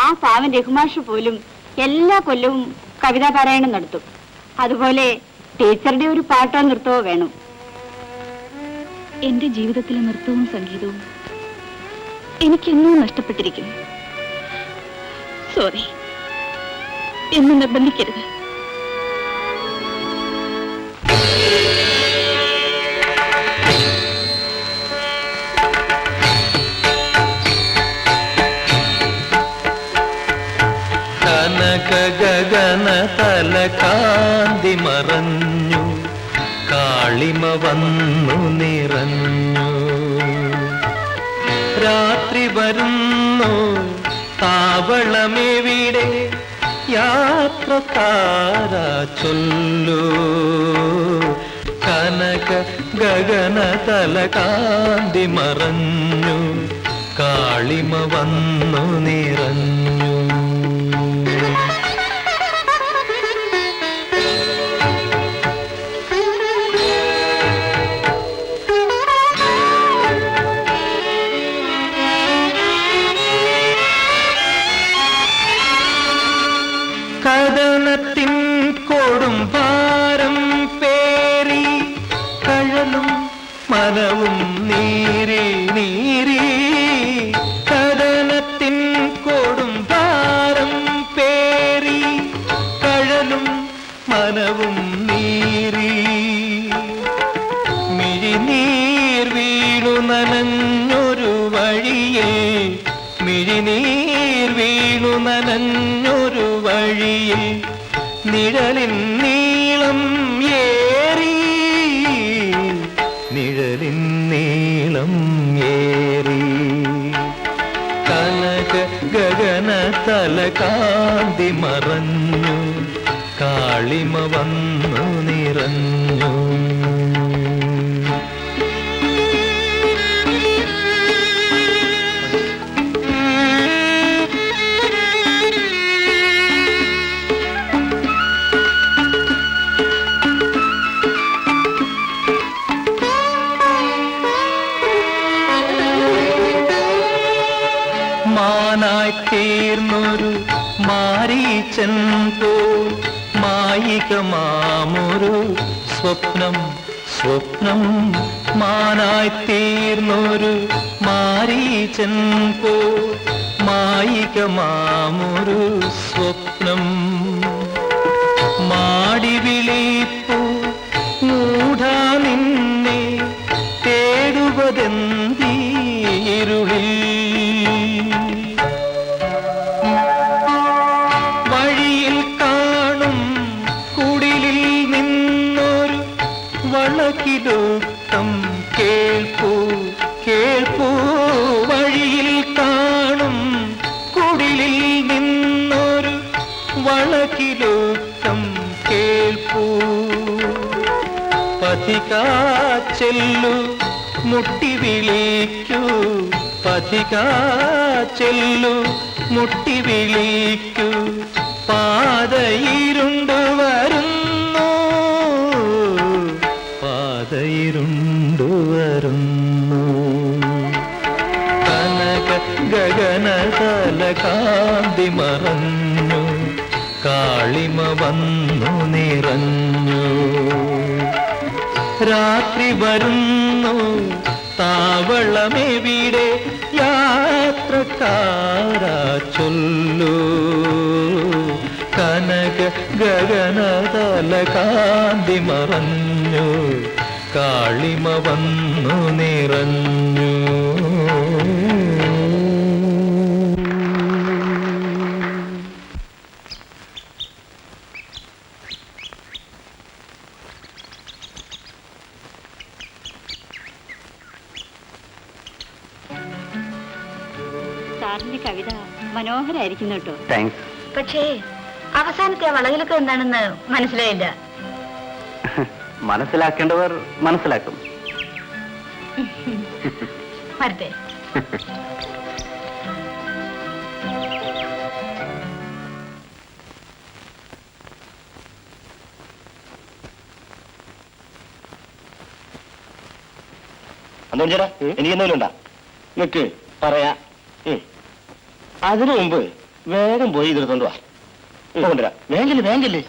ആ പാവൻ രഘുമാഷ് പോലും എല്ലാ കൊല്ലവും കവിതാ പാരായണം നടത്തും. അതുപോലെ ടീച്ചറുടെ ഒരു പാട്ടോ നൃത്തമോ വേണം. എന്റെ ജീവിതത്തിലെ നൃത്തവും സംഗീതവും എനിക്കെന്നും നഷ്ടപ്പെട്ടിരിക്കുന്നു. സോറി, എന്നെ നിർബന്ധിക്കരുത്. ഗഗന തല കാന്തി മറഞ്ഞു, കാളിമ വന്നു നിറഞ്ഞു. രാത്രി വരുന്നു താവളമെവിടെ, യാത്രക്കാര ചൊല്ലു. കനക ഗഗന തല കാന്തി മറഞ്ഞു, കാളിമ വന്നു നിറഞ്ഞു. കഥനത്തിൻ കൊടും ഭാരം പേറി, കഴലും മനവും നീരി നീരി. കഥനത്തിൻ കൊടും ഭാരം മനവും നീറി മിഴിനീർ വീണു നനഞ്ഞൊരു വഴിയിൽ മിഴിനീർ വീണു നനഞ്ഞൊരു വഴിയിൽ നിഴലിൻ നീളം ഏറി നിഴലിൻ നീളം ഏറി കനക ഗഗന തല കാന്തി മറഞ്ഞു കാളിമ വന്നു നിറഞ്ഞു മാനായി തീർന്നൊരു മാരീച്ചൻ പോൽ മായികമാമൊരു സ്വപ്നം സ്വപ്നം മാനായി തീർന്നൊരു മാരീച്ചൻ പോൽ മായികമാമൊരു സ്വപ്നം മാടി വിളിപ്പൂ മൂഢാ നിന്നെ തേടുവതെന്തീരുളിൽ വഴിയിൽ കാണും കുടിലിൽ നിന്നൊരു വളക്കിലുക്തം കേൾപ്പൂ കേൾപ്പൂ വഴിയിൽ കാണും കുടിലിൽ നിന്നൊരു വളക്കിലുക്തം കേൾപ്പൂ പഥികാ ചെല്ലു മുട്ടി വിളിക്കൂ പഥികാ ചെല്ലു മുട്ടി വിളിക്കൂ പാതയിരുണ്ടു വരുന്നു പാതയിരുണ്ടു വരുന്നു കനക ഗഗന തല കാന്തി മറഞ്ഞു കാളിമ വന്നു നിറഞ്ഞു രാത്രി വരുന്നു താവളമെവിടെ യാത്രക്കാരാ ചൊല്ലൂ കനക ഗഗന തല കാന്തി മറഞ്ഞു കാളിമ വന്നു നിറഞ്ഞു സാറിന്റെ കവിത മനോഹരായിരിക്കുന്നു കേട്ടോ. താങ്ക്സ്. പക്ഷേ അവസാനത്തെ വളവിലൊക്കെ എന്താണെന്ന് മനസ്സിലായില്ല. മനസ്സിലാക്കേണ്ടവർ മനസ്സിലാക്കും. വരട്ടെ. ചേട്ടാ എനിക്ക് എന്തെങ്കിലും ഉണ്ടാ നിക്ക് പറയാ. അതിനു മുമ്പ് വേഗം പോയി ഇതെടുത്തോണ്ട് വാ. കൊണ്ടുവരാ. വേഗല്ലേ വേഗല്ലേ.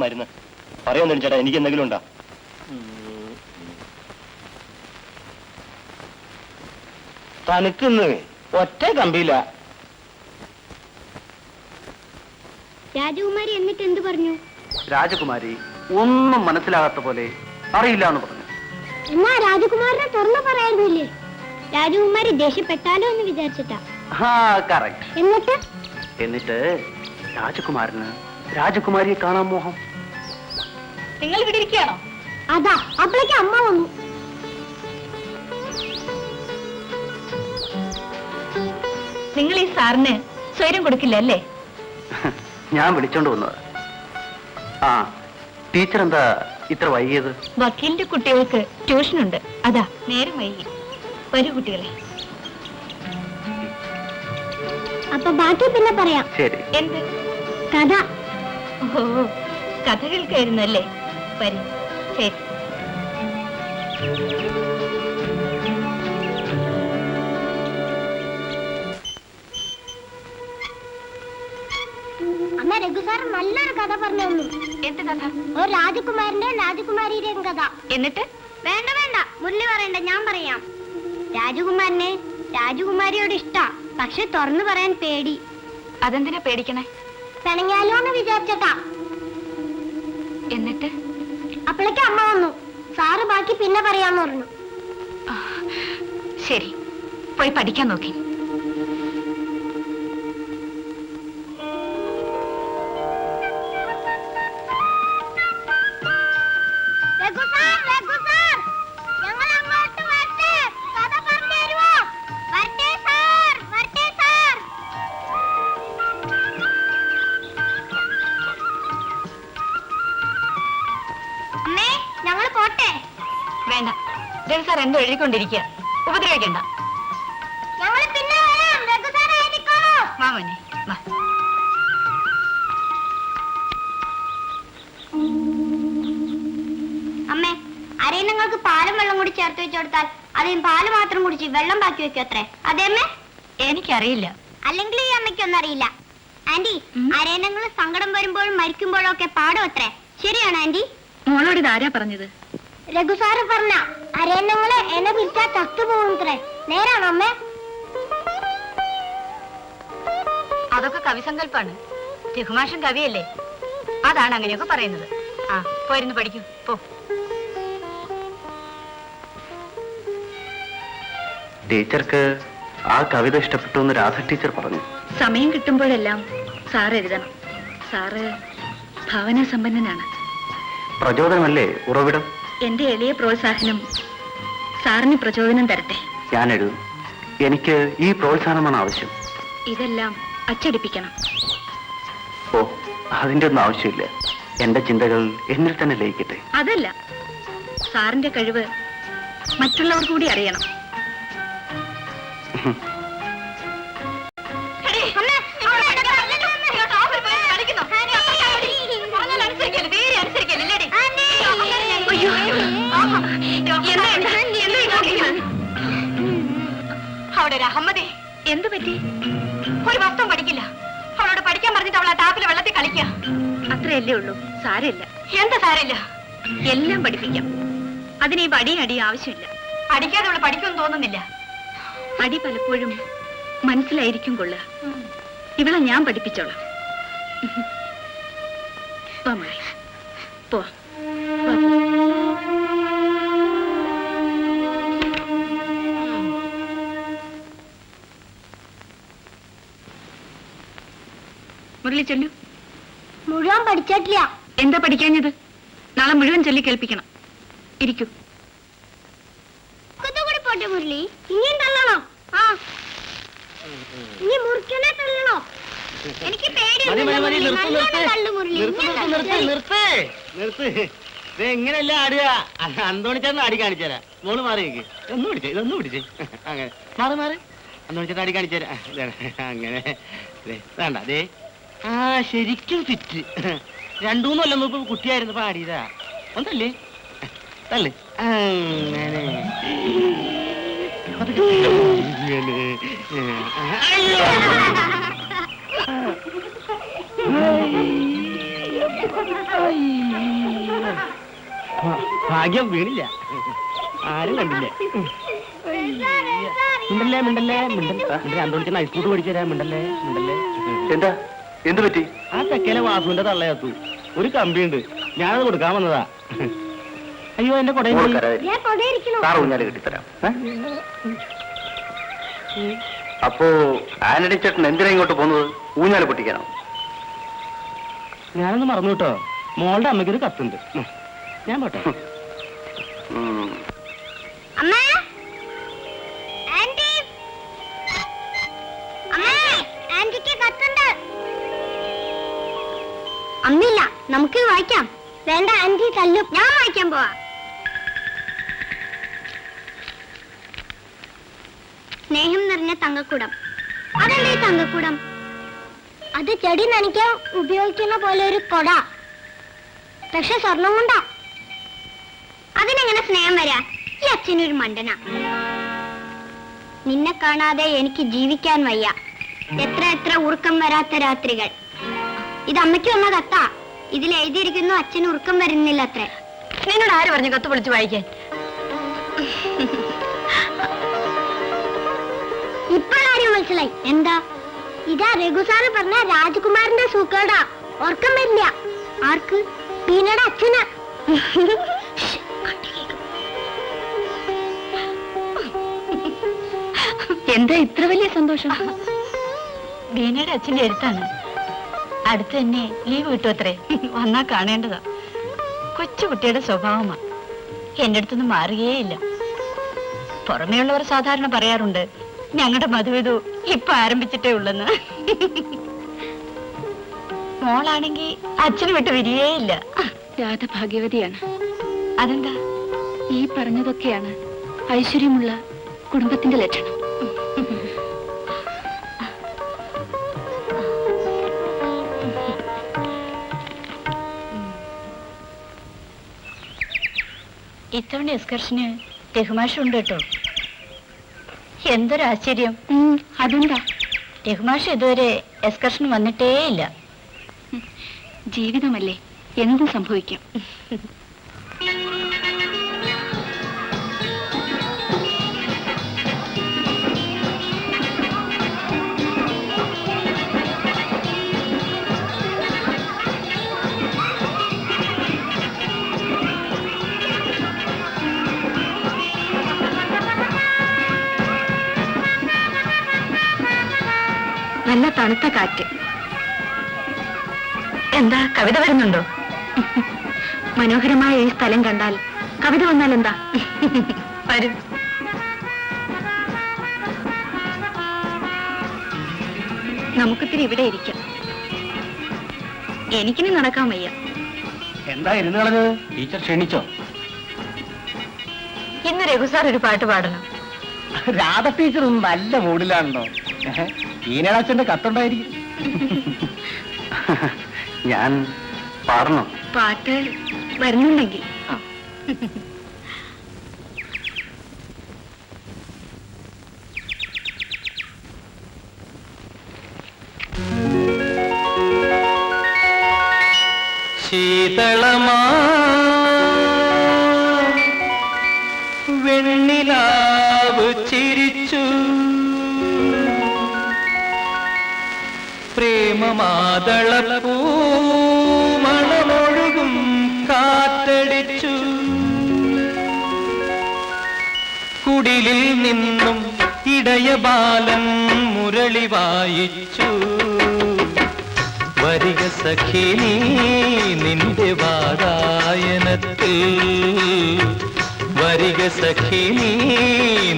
മരുന്ന് പറയാൻ ചേട്ടാ എനിക്ക് എന്തെങ്കിലും ഉണ്ടാ? തനിക്കിന്ന് ഒറ്റ കമ്പിയില്ല. രാജകുമാരി എന്നിട്ട് എന്ത് പറഞ്ഞു? രാജകുമാരി ഒന്നും മനസ്സിലാകാത്ത പോലെ അറിയില്ല എന്ന് പറഞ്ഞു. എന്നാ രാജകുമാരനെ തുറന്നു പറയായിരുന്നില്ലേ? രാജകുമാരി ദേഷ്യപ്പെട്ടാലോ എന്ന് വിചാരിച്ചിട്ടാ. എന്നിട്ട് രാജകുമാരന് രാജകുമാരിയെ കാണാൻ മോഹം. നിങ്ങൾ ഇവിടെ ഇരിക്കുകയാണോ? അതാ അപ്പോഴേക്ക് അമ്മ വന്നു. നിങ്ങൾ ഈ സാറിന് സ്വൈരം കൊടുക്കില്ല അല്ലേ? ഞാൻ വിളിച്ചോണ്ട് വന്നത്. ആ ടീച്ചർ എന്താ ഇത്ര വൈകിയത്? വക്കീലിന്റെ കുട്ടികൾക്ക് ട്യൂഷനുണ്ട്, അതാ നേരം വൈകി. വരൂ കുട്ടികളെ. അപ്പൊ ബാക്കി പിന്നെ പറയാം. ശരി. എന്ത് കഥ? ഓ കഥ കേൾക്കായിരുന്നു അല്ലേ? വരൂ. ശരി. അമ്മ രഘു സാർ നല്ലൊരു കഥ പറഞ്ഞു തന്നു. എന്ത് കഥ? ഒരു രാജകുമാരന്റെ രാജകുമാരിയുടെയും കഥ. എന്നിട്ട്? വേണ്ട വേണ്ട, മുരളി പറയണ്ട, ഞാൻ പറയാം. രാജകുമാരനെ രാജകുമാരിയോട് ഇഷ്ടാ, പക്ഷെ തുറന്നു പറയാൻ പേടി. അതെന്തിനാ പേടിക്കണേ? പിണങ്ങിയാലോ എന്ന് വിചാരിച്ചട്ടാ. എന്നിട്ട്? അപ്പോഴേക്ക് അമ്മ വന്നു. സാറ് ബാക്കി പിന്നെ പറയാന്ന് പറഞ്ഞു. ശരി, പോയി പഠിക്കാൻ നോക്കി. രഘു സാർ, രഘു സാർ, ഞങ്ങൾ അങ്ങോട്ട് വരട്ടെ, കഥ പറഞ്ഞു തരുമോ? വരട്ടെ സാർ, വരട്ടെ സാർ. അമ്മേ, ഞങ്ങൾ പോട്ടെ. വേണ്ട, രഘു സാർ എന്തോ എഴുതിക്കൊണ്ടിരിക്കുക, ഉപദ്രവിക്കണ്ട. ഞങ്ങൾ പിന്നെ വരാം. രഘു സാർ ആയിരിക്കോളൂ. വാ മോനെ, വാ. അമ്മേ, അരയിൽ നിങ്ങൾക്ക് പാലും വെള്ളം കൂടി ചേർത്ത് വെച്ച് കൊടുത്താൽ അതിന് പാല് മാത്രം കുടിച്ച് വെള്ളം ബാക്കി വെക്കും അത്രേ. അതേ അമ്മേ? എനിക്കറിയില്ല. അല്ലെങ്കിൽ ഈ അമ്മയ്ക്കൊന്നും അറിയില്ല. ആന്റി, അരയണങ്ങൾ സങ്കടം വരുമ്പോഴും മരിക്കുമ്പോഴും ഒക്കെ പാടും അത്രേ. ശരിയാണ് ആന്റി? മോളോട് ഇതാരാ പറഞ്ഞത്? രഘു സാറ് പറഞ്ഞ അരയണങ്ങളെ എന്നെ പിടിച്ചാൽ ചത്തുപോകുന്നത്രേ. നേരാണോ അമ്മേ? അതൊക്കെ കവിസങ്കല്പാണ്. രഘുമാഷൻ കവിയല്ലേ, അതാണ് അങ്ങനെയൊക്കെ പറയുന്നത്. ആ, പോയിരുന്നു പഠിക്കൂ, പോ. ടീച്ചർക്ക് ആ കവിത ഇഷ്ടപ്പെട്ടു എന്ന് രാധ ടീച്ചർ പറഞ്ഞു. സമയം കിട്ടുമ്പോഴെല്ലാം സാർ എഴുതണം. സാറ് ഭാവനാ സമ്പന്നനാണ്. പ്രചോദനമല്ലേ ഉറവിടം? എന്റെ എളിയ പ്രോത്സാഹനം സാറിന് പ്രചോദനം തരട്ടെ. ഞാൻ എഴുതും. എനിക്ക് ഈ പ്രോത്സാഹനമാണ് ആവശ്യം. ഇതെല്ലാം അച്ചടിപ്പിക്കണം. ഓ, അതിന്റെ ഒന്നും ആവശ്യമില്ല. എന്റെ ചിന്തകൾ എന്നിൽ തന്നെ ലയിക്കട്ടെ. അതല്ല, സാറിന്റെ കഴിവ് മറ്റുള്ളവർ കൂടി അറിയണം. അവിടെ ഒരു അഹമ്മദേ, എന്തു പറ്റി? ഒരു വസ്തു പഠിക്കില്ല. അവളോട് പഠിക്കാൻ പറഞ്ഞിട്ട് അവൾ ആ ടാപ്പിലെ വെള്ളത്തിൽ കളിക്കുക. അത്രയല്ലേ ഉള്ളൂ, സാരമില്ല. എന്താ സാരമില്ല? എല്ലാം പഠിപ്പിക്കാം. അതിന് ഈ വടിയും അടിയും ആവശ്യമില്ല. അടിക്കാതെ അവള് പഠിക്കുമെന്ന് തോന്നുന്നില്ല. അടി പലപ്പോഴും മനസ്സിലായിരിക്കും കൊള്ളുക. ഇവളെ ഞാൻ പഠിപ്പിച്ചോളാം. പോ മോളെ, പോ. മുരളി ചൊല്ലു. മുഴുവൻ പഠിച്ചിട്ടില്ല. എന്താ പഠിക്കാഞ്ഞത്? നാളെ മുഴുവൻ ചൊല്ലി കേൾപ്പിക്കണം. ഇരിക്കൂ. കൂടി പോട്ടെ മുരളി. ഇനിയും തള്ളണോ? ആ, ഇനി മുറിക്കണേ തള്ളണോ? എനിക്ക് എങ്ങനെയല്ല ആടുക? അന്തോണിച്ചേട്ടൻ അടി കാണിച്ചുതരാം. മോള് മാറിയേക്ക്. ഒന്ന് പിടിച്ചേ, ഇതൊന്നും പിടിച്ചേ. അങ്ങനെ മാറി മാറി. അന്തോണിച്ചേട്ടൻ അടി കാണിച്ചുതരാം. അങ്ങനെ വേണ്ട. അതേ, ആ ശരിക്കും ഫിറ്റ്. 2-3 കൊല്ലം മുമ്പ് കുട്ടിയായിരുന്നു പാടിയതാ. ഒന്നല്ലേ തല്ലേ? അങ്ങനെ ഭാഗ്യം വീണില്ല. ആരും കണ്ടില്ലേ? മിണ്ടല്ലേ മിണ്ടല്ലേ മിണ്ടല്ലേ. അന്തോണിച്ച് നൈസ്കൂട്ട് പഠിച്ചു തരാം. മിണ്ടല്ലേ മിണ്ടല്ലേ. എന്താ, എന്ത് പറ്റി? ആ തെക്കേലെ വാസുവിന്റെ തള്ളയത്തു ഒരു കമ്പിയുണ്ട്. ഞാനത് കൊടുക്കാൻ വന്നതാ. അയ്യോ, എന്റെ കൊടയിൽ സാർ ഊഞ്ഞാല് കെട്ടിത്തരാം. അപ്പോ ആനടി ചേട്ടൻ എന്തിനാ ഇങ്ങോട്ട് പോകുന്നത്? ഊഞ്ഞാല് പൊട്ടിക്കാനോ? ഞാനൊന്ന് മറന്നു കേട്ടോ. മോളുടെ അമ്മയ്ക്ക് ഒരു കത്തുണ്ട്. ഞാൻ പോട്ടെ. അമ്മേ, ആന്റി, അമ്മേ, ആന്റിക്ക് കത്തുണ്ട്. അമ്മില്ല, നമുക്ക് വായിക്കാം. വേണ്ട, ആന്റി തല്ലും. ഞാൻ വായിക്കാൻ പോവാ. സ്നേഹം നിറഞ്ഞ തങ്കക്കുടം. അതല്ലേ തങ്കക്കുടം? അത് ചെടി നനയ്ക്കാൻ ഉപയോഗിക്കുന്ന പോലെ ഒരു കൊട. പക്ഷെ സ്വർണം കൊണ്ടാ. അതിനെങ്ങനെ സ്നേഹം വരാ? ഈ അച്ഛനൊരു മണ്ടന. നിന്നെ കാണാതെ എനിക്ക് ജീവിക്കാൻ വയ്യ. എത്ര എത്ര ഉറക്കം വരാത്ത രാത്രികൾ. ഇത് അമ്മയ്ക്ക് വന്ന കത്താ. ഇതിൽ എഴുതിയിരിക്കുന്നു അച്ഛന് ഉറക്കം വരുന്നില്ല അത്രേ. നിന്നോട് ആര് പറഞ്ഞു കത്ത് വിളിച്ച് വായിക്കാൻ? ഇപ്പോഴാരും മനസ്സിലായി. എന്താ? ഇതാ രഘുസാറ് പറഞ്ഞ രാജകുമാരന്റെ സൂക്കേടാ. ഉറക്കം വരില്ല. ആർക്ക്? ബീനയുടെ അച്ഛന്. എന്താ ഇത്ര വലിയ സന്തോഷം? ബീനയുടെ അച്ഛന്റെ എഴുത്താണ്. അടുത്ത് തന്നെ ലീവ് കിട്ടുമത്രേ. വന്നാ കാണേണ്ടതാ. കൊച്ചുകുട്ടിയുടെ സ്വഭാവമാ. എന്റെ അടുത്തൊന്നും മാറുകയേയില്ല. പുറമേയുള്ളവർ സാധാരണ പറയാറുണ്ട് ഞങ്ങളുടെ മധുവിധു ഇപ്പൊ ആരംഭിച്ചിട്ടേ ഉള്ളെന്ന്. മോളാണെങ്കി അച്ഛന് വിട്ട് വരികയേയില്ല. രാധ ഭാഗ്യവതിയാണ്. അതെന്താ? ഈ പറഞ്ഞതൊക്കെയാണ് ഐശ്വര്യമുള്ള കുടുംബത്തിന്റെ ലക്ഷണം. ഇത്തവണ എക്സ്കർഷന് രഘുമാഷുണ്ട് കേട്ടോ. എന്തൊരു ആശ്ചര്യം. അതെന്താ? രഘുമാഷ് ഇതുവരെ എക്സ്കർഷന് വന്നിട്ടേ ഇല്ല. ജീവിതമല്ലേ, എന്തും സംഭവിക്കാം. നല്ല തണുത്ത കാറ്റ്. എന്താ, കവിത വരുന്നുണ്ടോ? മനോഹരമായ ഈ സ്ഥലം കണ്ടാൽ കവിത വന്നാൽ എന്താ? വരും. നമുക്കിത്തിരി ഇവിടെ ഇരിക്കാം. എനിക്കിനി നടക്കാൻ വയ്യ. എന്താ ഇരുന്ന് കളഞ്ഞത്? ടീച്ചർ ക്ഷണിച്ചോ? ഇന്ന് രഘുസാർ ഒരു പാട്ട് പാടണം. രാധ ടീച്ചർ നല്ല മൂഡിലാണല്ലോ. ഈനടച്ചന്റെ കത്തുണ്ടായിരിക്കും. ഞാൻ പാടണോ? പാട്ട് വരുന്നുണ്ടെങ്കിൽ. ശീതളമാ വെണ്ണിലാവ് ചിരിച്ചു, പ്രേമമാതളപ്പൂ മണമൊഴുകും കാറ്റടിച്ചു, കുടിലിൽ നിന്നും ഇടയബാലൻ മുരളി വായിച്ചു. വരിക സഖി നീ നിന്റെ വാതായനത്തിൽ, വരിക സഖി നീ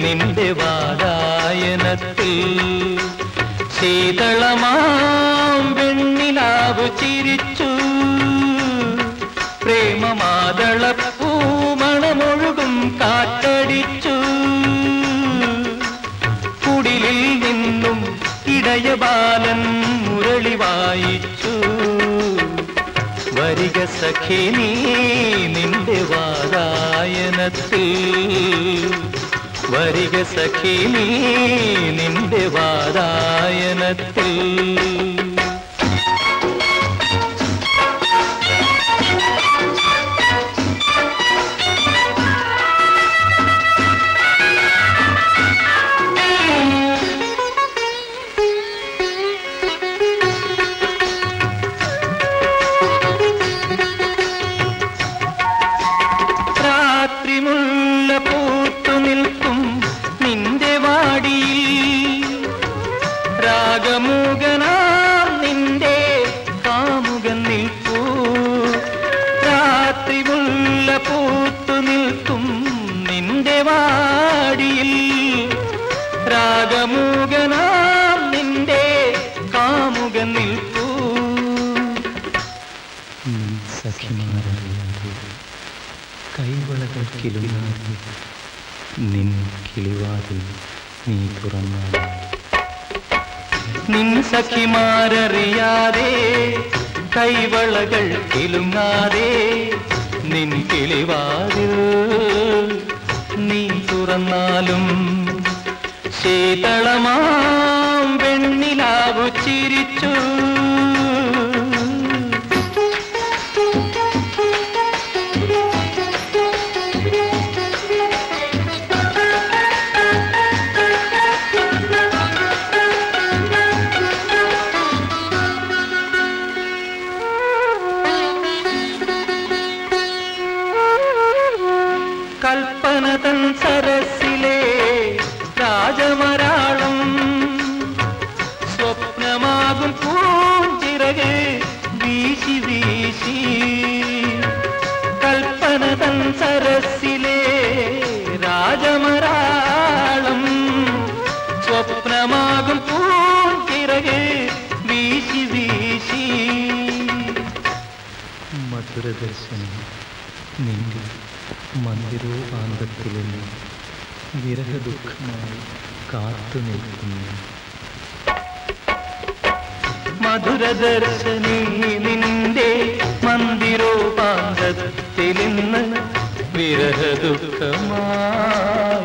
നിന്റെ വാതായനത്തിൽ. ശീതളമാം വെണ്ണിലാവ് ചിരിച്ചു, പ്രേമമാതളപ്പൂ മണമൊഴുകും കാറ്റടിച്ചു, കുടിലിൽ നിന്നും ഇടയബാലൻ മുരളി വായിച്ചു. വരിക സഖി നീ നിന്റെ വാതായനത്തിൽ, വരിക സഖി നീ നിന്റെ വാതായനത്തിൽ. കൈവളകൾക്കിലുങ്ങാതെ നിൻ കിളിവാതിൽ നീ തുറന്നാൽ, നിൻ സഖിമാരറിയാതെ കൈവളകൾ കിലുങ്ങാതെ നിൻ കിളിവാതിൽ നീ തുറന്നാലും, ശീതളമാം വെണ്ണിലാവു ചിരിച്ചു, വീശി വീശി കൽപ്പന തൻ സരസിലെ രാജമരാളം സ്വപ്നമാകും പൂഞ്ചിറകെ വീശി വീശി മധുരദർശനം നിന്റെ മന്ദിരോപാന്തത്തിലെന്ന് വിരഹദുഃഖമായി കാത്തു നിൽക്കുന്നു. മധുരദർശനി നിന്റെ മന്ദിരോപാന്തത്തിലിന്ന് വിരഹദുഃഖമായി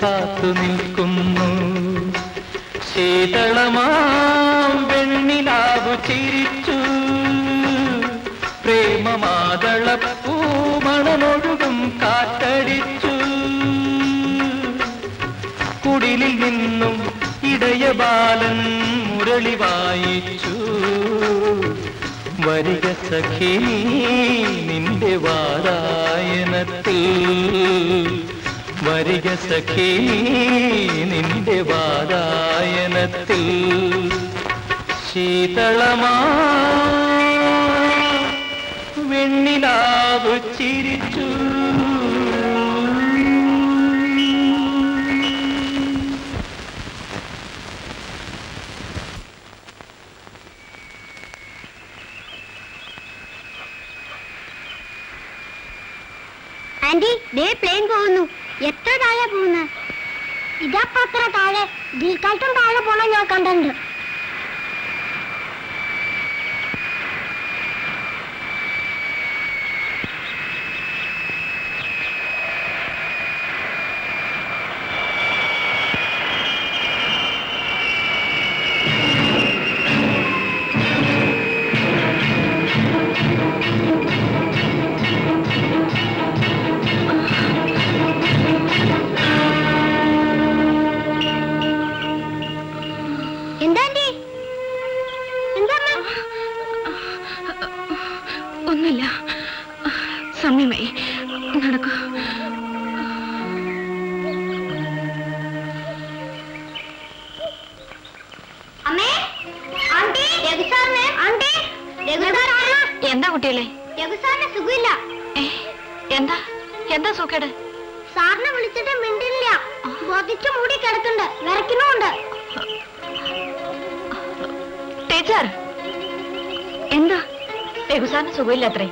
കാത്തു നിൽക്കുന്നു. ശീതളമാം വെണ്ണിലാവു ചിരിച്ചു പ്രേമമാതളപ്പൂമണമൊഴുകും കാറ്റടിച്ചു. കുടിലിൽ നിന്നും ഇടയബാലൻ മുരളി വായിച്ചു. വരിക സഖി നിന്റെ വാരായനത്തിൽ, വരിക സഖി നിന്റെ വാരായനത്തിൽ. ശീതളമാ വെണ്ണിലാവു ചിരിച്ചു. ആന്റി, ദേ പ്ലെയിൻ പോകുന്നു. എത്ര താഴെ പോകുന്നത്? ഇതപ്പോ അത്ര താഴെ, ഇതിൽക്കാലത്തും താഴെ പോണ ഞാൻ കണ്ടിട്ടുണ്ട്. ഒന്നുമില്ല, സമയമായി, നടക്കൂ. എന്താ കുട്ടികളെ? സുഖമില്ല. എന്താ എന്താ സുഖേട്? സാറിനെ വിളിച്ചിട്ട് മിണ്ടില്ല. ബോധിച്ചു മൂടി കിടക്കുന്നുണ്ട്, വിറയ്ക്കുന്നുണ്ട്. ടീച്ചർ, എന്താ? രഘുസാറിന് സുഖമില്ലത്രേ.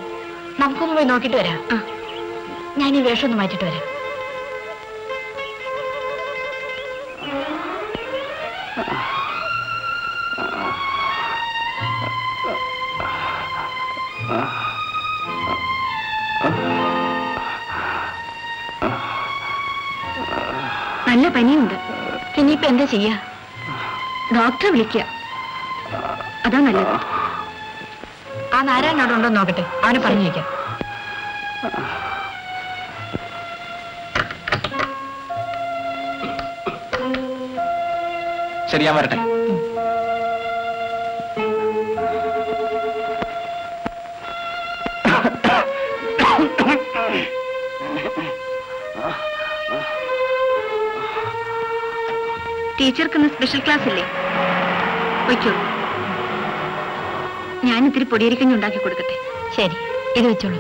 നമുക്കൊന്ന് പോയി നോക്കിട്ട് വരാം. ഞാൻ ഈ വേഷം ഒന്ന് മാറ്റിട്ട് വരാം. നല്ല പനിയുണ്ട്. ഇനിയിപ്പോ എന്താ ചെയ്യാ? ഡോക്ടറെ വിളിക്കുക, അതാ നല്ലത്. ആ നാരായണനോട് ഉണ്ടോ നോക്കട്ടെ, അവനെ പറഞ്ഞു വയ്ക്കാം. ശരി, ഞാൻ വരട്ടെ. ടീച്ചർക്ക് ഇന്ന് സ്പെഷ്യൽ ക്ലാസ് ഇല്ലേ? വയ്ക്കോ, ഞാൻ ഇത്തിരി പൊടിയരിക്കഞ്ഞി ഉണ്ടാക്കി കൊടുക്കട്ടെ. ശരി, ഇത് വെച്ചോളൂ.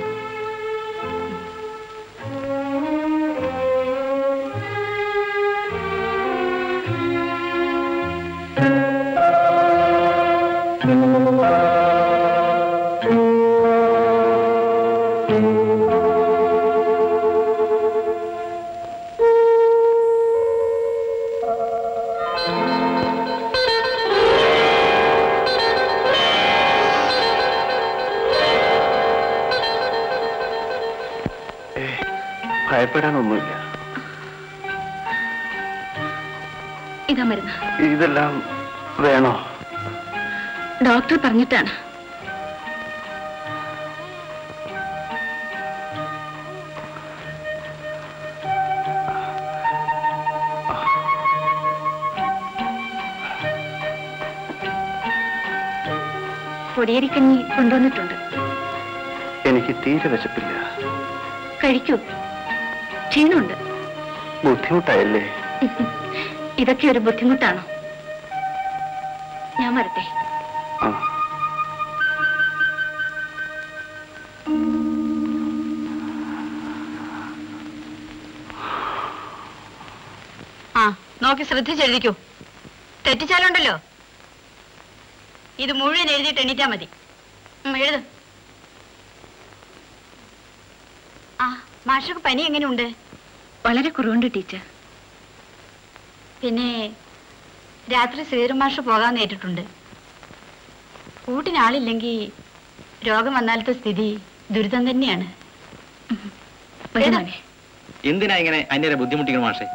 ഭയപ്പെടാനൊന്നുമില്ല. ഇതാ മരുന്ന്. ഇതെല്ലാം വേണോ? ഡോക്ടർ പറഞ്ഞിട്ടാണ്. പൊടിയരിക്കഞ്ഞി കൊണ്ടുവന്നിട്ടുണ്ട്. എനിക്ക് തീരെ വിശപ്പില്ല. കഴിക്കൂ, ക്ഷീണമുണ്ട്. ബുദ്ധിമുട്ടായല്ലേ? ഇതൊക്കെ ഒരു ബുദ്ധിമുട്ടാണോ? ഞാൻ വരട്ടെ. നോക്കി ശ്രദ്ധിച്ചെഴുതിക്കൂ. തെറ്റിച്ചാലുണ്ടല്ലോ ഇത് മുഴുവൻ എഴുതിയിട്ട് എണീറ്റാ മതി. എഴുത്. ആ, മാഷക്ക് പനി എങ്ങനെയുണ്ട്? വളരെ കുറവുണ്ട് ടീച്ചർ. പിന്നെ രാത്രി ശ്രീധരൻ മാഷ് പോകാൻ നേരിട്ടുണ്ട്. കൂട്ടിനാളില്ലെങ്കിൽ രോഗം വന്നാലത്തെ സ്ഥിതി ദുരിതം തന്നെയാണ്. എന്തിനാ ഇങ്ങനെ അന്യരെ ബുദ്ധിമുട്ടിക്കണം മാഷെ?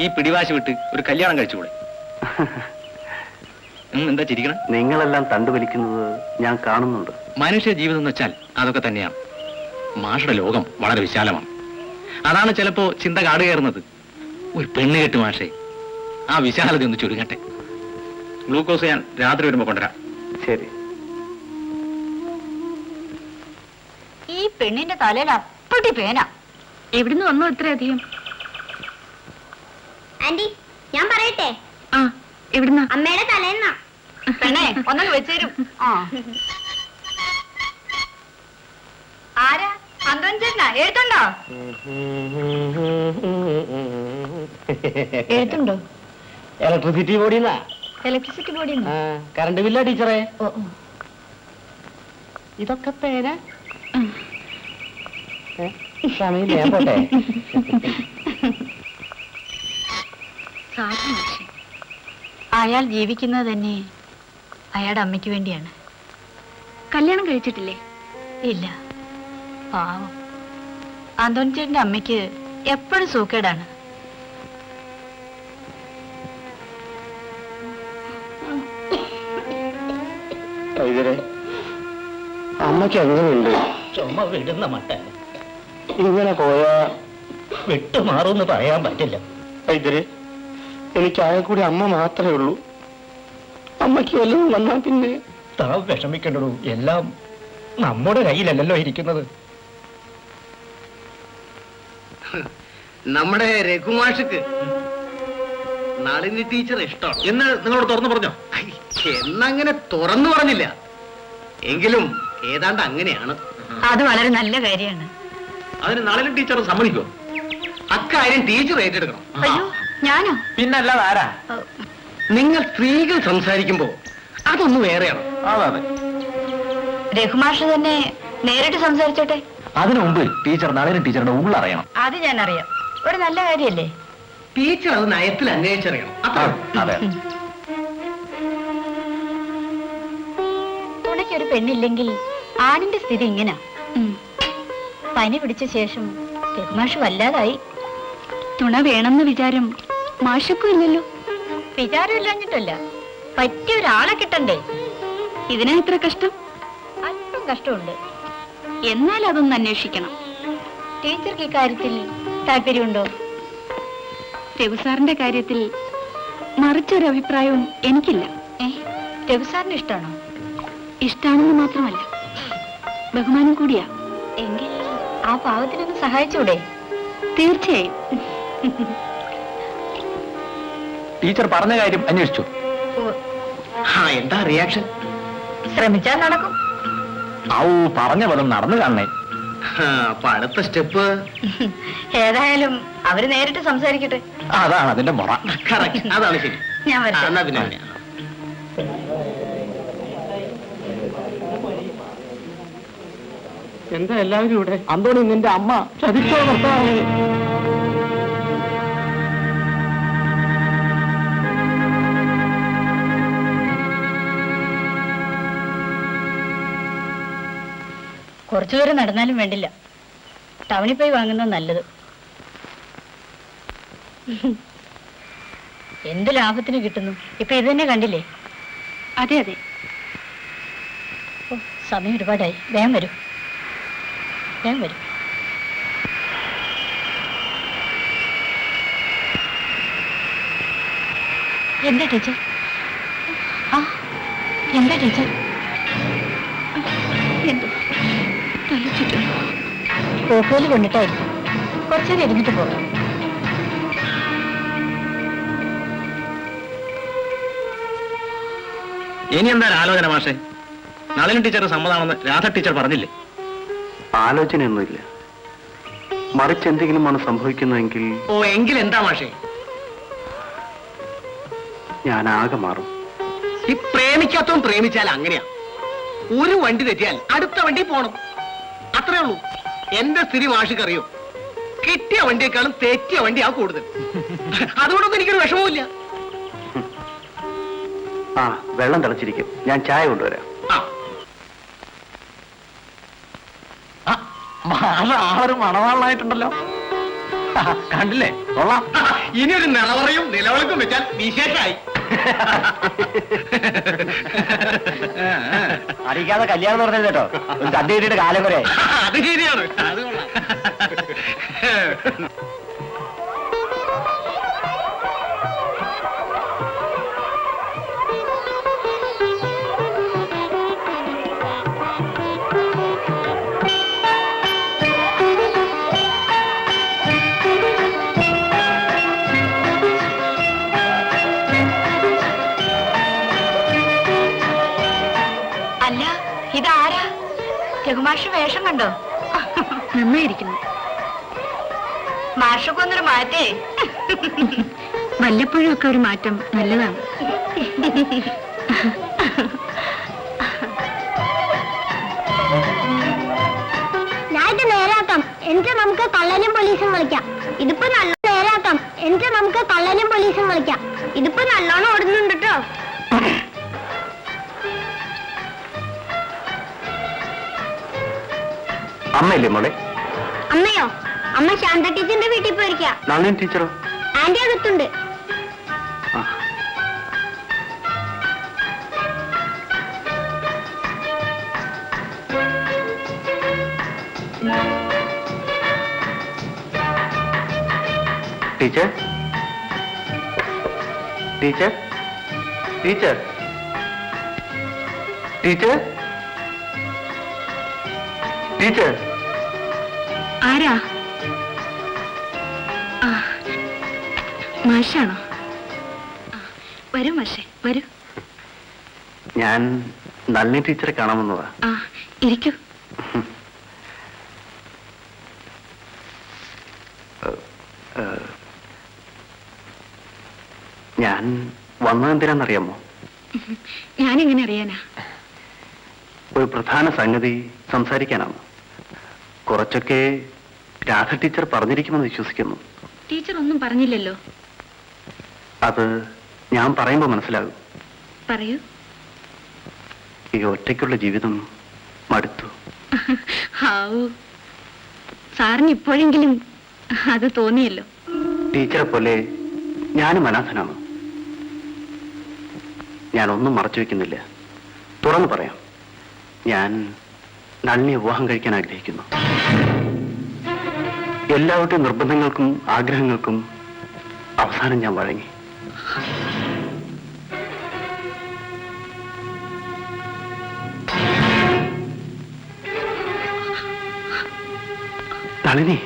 ഈ പിടിവാശി വിട്ട് ഒരു കല്യാണം കഴിച്ചുകൂടെ? എന്താ ചിരിക്കണം? നിങ്ങളെല്ലാം തണ്ടുവലിക്കുന്നത് ഞാൻ കാണുന്നുണ്ട്. മനുഷ്യ ജീവിതം എന്ന് വെച്ചാൽ അതൊക്കെ തന്നെയാണ്. മാഷയുടെ ലോകം വളരെ വിശാലമാണ്. അതാണ് ചിലപ്പോ ചിന്ത കാട് കയറുന്നത്. ഒരു പെണ്ണ് കെട്ട് മാഷെ, ആ വിശാലത ഒന്ന് ചുരുങ്ങട്ടെ. ഗ്ലൂക്കോസ് ഞാൻ രാത്രി വരുമ്പോ കൊണ്ടുവരാം. ശരി. ഈ പെണ്ണിന്റെ തലയിൽ അപ്പട്ടി പേന. എവിടുന്ന് വന്നു ഇത്രയധികം? ആന്റി, ഞാൻ പറയട്ടെ? ആ, എവിടുന്ന? അമ്മയുടെ തലേന്നാ. പെണ്ണെ ഒന്നങ്ങ് വെച്ചേരും. ആരാ? അന്തോൻ ചേട്ടനാ? എഴുത്തുണ്ടോ? എഴുത്തുണ്ടോ? ഇലക്ട്രിസിറ്റി ബോർഡിന്നാ. ഇലക്ട്രിസിറ്റി ബോർഡിൽ കറണ്ട് ബില്ലാ ടീച്ചറെ? ഇതൊക്കെ പേന. സമയം ഞാൻ പോട്ടെ. അയാൾ ജീവിക്കുന്നത് തന്നെ അയാളുടെ അമ്മയ്ക്ക് വേണ്ടിയാണ്. കല്യാണം കഴിച്ചിട്ടില്ലേ? ഇല്ല, പാവം. അന്തോണി ചേട്ടന്റെ അമ്മയ്ക്ക് എപ്പോഴും സൂക്കേടാണ്. അമ്മയ്ക്ക് എങ്ങനെയുണ്ട്? ചുമ വിടുന്ന മട്ട. ഇങ്ങനെ പോയാ വിട്ടുമാറുമെന്ന് പറയാൻ പറ്റില്ല. വൈദ്യരെ, എനിക്കാകെ കൂടി അമ്മ മാത്രമേ ഉള്ളൂ. അമ്മയ്ക്ക് വല്ലതും വന്നാ പിന്നെ? താൻ വിഷമിക്കണ്ടു. എല്ലാം നമ്മുടെ കയ്യിലല്ലല്ലോ ഇരിക്കുന്നത്. നമ്മുടെ രഘുമാഷക്ക് നളിനി ടീച്ചർ ഇഷ്ടം എന്ന് നിങ്ങളോട് തുറന്നു പറഞ്ഞോ? എന്നങ്ങനെ തുറന്നു പറഞ്ഞില്ല, എങ്കിലും ഏതാണ്ട് അങ്ങനെയാണ്. അത് വളരെ നല്ല കാര്യമാണ്. അതിന് നളിനി ടീച്ചർ സമ്മതിക്കോ? അക്കാര്യം ടീച്ചർ ഏറ്റെടുക്കണം. അയ്യോ, ഞാനോ? പിന്നല്ലാതെ ആരാ? നിങ്ങൾ സ്ത്രീകൾ സംസാരിക്കുമ്പോ അതൊന്ന് വേറെയാണ്. അതെ, രഘുമാഷ് തന്നെ നേരിട്ട് സംസാരിച്ചോട്ടെ. അതിനു മുമ്പ് ടീച്ചർ നളിനി ടീച്ചറുടെ ഉള്ളറിയണം. അത് ഞാൻ അറിയാം. ഒരു നല്ല കാര്യല്ലേ? ടീച്ചർ അത് നയത്തിൽ അന്വേഷിച്ചറിയണം. അതെ. തുണയ്ക്കൊരു പെണ്ണില്ലെങ്കിൽ ആണിന്റെ സ്ഥിതി ഇങ്ങനെ. പനി പിടിച്ച ശേഷം രഘുമാഷ് വല്ലാതായി. തുണ വേണമെന്ന വിചാരം മാഷക്കും ഇല്ലല്ലോ. വിചാരം ഇല്ലാഞ്ഞിട്ടല്ല, പറ്റിയ ഒരാളെ കിട്ടണ്ടേ. ഇതിനാ ഇത്ര കഷ്ടം? അല്പം കഷ്ടമുണ്ട്. എന്നാൽ അതൊന്ന് അന്വേഷിക്കണം. ടീച്ചർക്ക് ഇക്കാര്യത്തിൽ താല്പര്യമുണ്ടോ? രഘുസാറിന്റെ കാര്യത്തിൽ മറിച്ചൊരു അഭിപ്രായവും എനിക്കില്ല. രഘുസാറിന് ഇഷ്ടമാണോ? ഇഷ്ടാണെന്ന് മാത്രമല്ല, ബഹുമാനം കൂടിയാ. എങ്കിൽ ആ പാവത്തിനൊന്ന് സഹായിച്ചൂടെ? തീർച്ചയായും. ടീച്ചർ പറഞ്ഞ കാര്യം അന്വേഷിച്ചു. എന്താ റിയാക്ഷൻ? ശ്രമിച്ചാൽ നടക്കും. പറഞ്ഞ പോലെ നടന്നു കാണണേ. അപ്പൊ അടുത്ത സ്റ്റെപ്പ്? ഏതായാലും അവര് നേരിട്ട് സംസാരിക്കട്ടെ. അതാണ് അതിന്റെ മുറ. കറക്റ്റ്, അതാണ് ശരി. ഞാൻ വരാം. എന്നാ പിന്നെ എന്താ എല്ലാവരും ഇവിടെ? അന്തോണി, നിന്റെ അമ്മ ചതിച്ചോ നിർത്താവേ? കുറച്ചുപേര് നടന്നാലും വേണ്ടില്ല, ടൗണിൽ പോയി വാങ്ങുന്നത് നല്ലത്. എന്ത് ലാഭത്തിന് കിട്ടുന്നു. ഇപ്പൊ ഇത് തന്നെ കണ്ടില്ലേ? അതെ അതെ. സമയം ഒരുപാടായി. വേഗം വരൂ, വേഗം വരൂ. എന്താ ടീച്ചർ? എന്താ ടീച്ചർ? എന്തോ തലച്ചുറ്റും. കോക്കോല് കൊണ്ടിട്ടായിരിക്കും. കുറച്ചേരം ഇരുന്നിട്ട് പോകാം. ഇനി എന്താ ആലോചന മാഷെ? നളിനി ടീച്ചർ സമ്മതമാണെന്ന് രാധ ടീച്ചർ പറഞ്ഞില്ലേ? ആലോചനയൊന്നുമില്ല, മറിച്ച് എന്തെങ്കിലുമാണ് സംഭവിക്കുന്നതെങ്കിൽ. ഓ, എങ്കിൽ എന്താ മാഷേ? ഞാൻ ആകെ മാറും. ഈ പ്രേമിക്കാത്തവൻ പ്രേമിച്ചാൽ അങ്ങനെയാ. ഒരു വണ്ടി തെറ്റിയാൽ അടുത്ത വണ്ടി പോണം, അത്രേ ഉള്ളൂ. എന്റെ സ്ഥിതി മാഷിക്കറിയോ? കിട്ടിയ വണ്ടിയേക്കാളും തെറ്റിയ വണ്ടിയാ കൂടുതൽ. അതുകൊണ്ടൊന്നും എനിക്കൊരു വിഷമവുമില്ല. ആ, വെള്ളം തിളച്ചിരിക്കും, ഞാൻ ചായ കൊണ്ടുവരാം. ആളൊരു മണവാളായിട്ടുണ്ടല്ലോ, കണ്ടില്ലേ? കൊള്ളാം. ഇനി ഒരു നിലവറയും നിലവിളക്കും വെച്ചാൽ വിശേഷമായി. അറിയിക്കാതെ കല്യാണം പറഞ്ഞത് കേട്ടോ, ഒരു തട്ടി കിട്ടിയിട്ട് കാലം വരെ. അത് ശരിയാണ്, അത് കൊള്ളാം. അല്ല, ഇതാരാ? രഘുമാഷ് വേഷം കണ്ടോ? നന്നായിരിക്കുന്നു. മാഷൊക്കെ ഒന്നൊരു മാറ്റേ. വല്ലപ്പോഴും ഒക്കെ ഒരു മാറ്റം നല്ലതാണ്. ഞാൻ ഇത് നേരാക്കാം, എന്നിട്ട് നമുക്ക് കള്ളനും പോലീസും കളിക്കാം. ഇതിപ്പോ നല്ല നേരാക്കാം, എന്നിട്ട് നമുക്ക് കള്ളനും പോലീസും കളിക്കാം. ഇതിപ്പോ നല്ലോണം ഓടുന്നുണ്ട് കേട്ടോ. അമ്മയില്ലേ മോളെ? അമ്മയോ? അമ്മ ശാന്ത ടീച്ചറിന്റെ വീട്ടിൽ പോയിരിക്കാം. നളിനി ടീച്ചറോ? ആന്റി അകത്തുണ്ട്. Teacher, teacher, teacher, teacher, teacher. ആരാ? മാഷാണോ? വരൂ മാഷേ, വരൂ. ഞാൻ നളിനി ടീച്ചറെ കാണാമെന്നതാ. ആ, ഇരിക്കൂ. ഞാൻ വന്നതെന്തിനാന്നറിയാമോ? ഞാനെങ്ങനെ അറിയാനാ? ഒരു പ്രധാന സംഗതി സംസാരിക്കാനാണ്. കുറച്ചൊക്കെ രാധ ടീച്ചർ പറഞ്ഞിരിക്കുമെന്ന് വിശ്വസിക്കുന്നു. ടീച്ചർ ഒന്നും പറഞ്ഞില്ലല്ലോ. അത് ഞാൻ പറയുമ്പോ മനസ്സിലാകും. പറയൂ. ഈ ഒറ്റയ്ക്കുള്ള ജീവിതം മടുത്തു. ഹാവൂ, സാറിന് ഇപ്പോഴെങ്കിലും അത് തോന്നിയല്ലോ. ടീച്ചറെ പോലെ ഞാനും അനാഥനാണ്. ഞാനൊന്നും മറച്ചു വെക്കുന്നില്ല, തുറന്നു പറയാം. ഞാൻ നളിനിയെ വിവാഹം കഴിക്കാൻ ആഗ്രഹിക്കുന്നു. എല്ലാവരുടെയും നിർബന്ധങ്ങൾക്കും ആഗ്രഹങ്ങൾക്കും അവസാനം ഞാൻ വഴങ്ങി. നളിനി,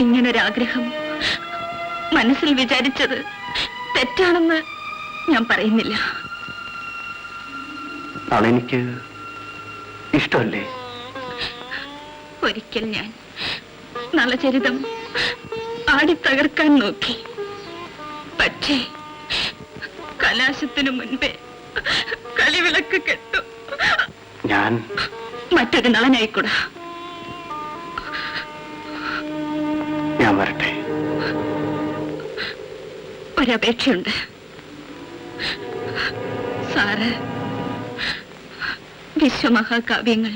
ഇങ്ങനൊരാഗ്രഹം മനസ്സിൽ വിചാരിച്ചത് തെറ്റാണെന്ന് ഞാൻ പറയുന്നില്ല. നളിനിക്ക് ഇഷ്ടമല്ലേ? ഒരിക്കൽ ഞാൻ നളചരിതം ആടിത്തകർക്കാൻ നോക്കി. പക്ഷേ കലാശത്തിനു മുൻപേ കളിവിളക്ക് കെട്ടു. ഞാൻ മറ്റൊരു നളനായിക്കൂടാ. ഞാൻ വരട്ടെ. ഒരപേക്ഷയുണ്ട്. സാറ് വിശ്വമഹാകാവ്യങ്ങൾ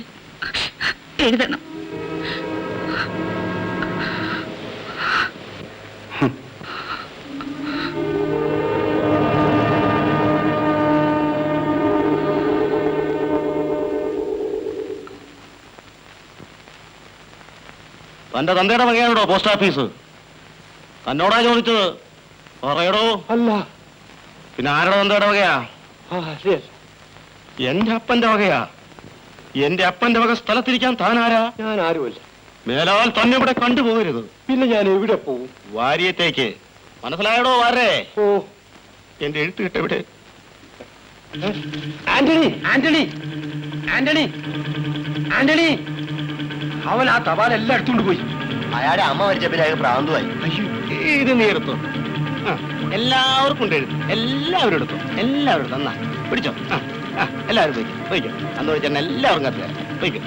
എഴുതണം. തന്റെ തന്തയുടെ വകയാണോ പോസ്റ്റ് ഓഫീസ്? തന്നോടാ ചോദിച്ചത്. പറയടോ. അല്ല. പിന്നെ ആരുടെ തന്തയുടെ വകയാ? എന്റെ അപ്പന്റെ വകയാ. എന്റെ അപ്പന്റെ വക സ്ഥലത്തിരിക്കാൻ താനാരാ? ഞാൻ ആരുമല്ല. മേലാൽ തന്നെ ഇവിടെ കണ്ടുപോകരുത്. പിന്നെ ഞാൻ എവിടെ പോവും? വാര്യത്തേക്ക്. മനസ്സിലായടോ? വാരേ. ഓ, എന്റെ എഴുത്ത് കിട്ടെവിടെ? ആന്റണി, ആന്റണി, ആന്റണി, ആന്റണി. അവൻ ആ തപാലെല്ലാം എടുത്തുകൊണ്ട് പോയി. അയാളുടെ അമ്മ മരിച്ച പിന്നെ അയാൾ പ്രാന്തുമായി. ഇത് നീർത്തു. എല്ലാവർക്കും ഉണ്ട് എഴുത്ത്. എല്ലാവരും എടുക്കും. എല്ലാവരും എടുക്കും. എന്നാ പിടിച്ചോ. എല്ലാവരും പോയിക്കും. പോയിക്കോ. അന്ന് ചേട്ടൻ എല്ലാവർക്കും കത്ത് തരാം. പോയിക്കോ.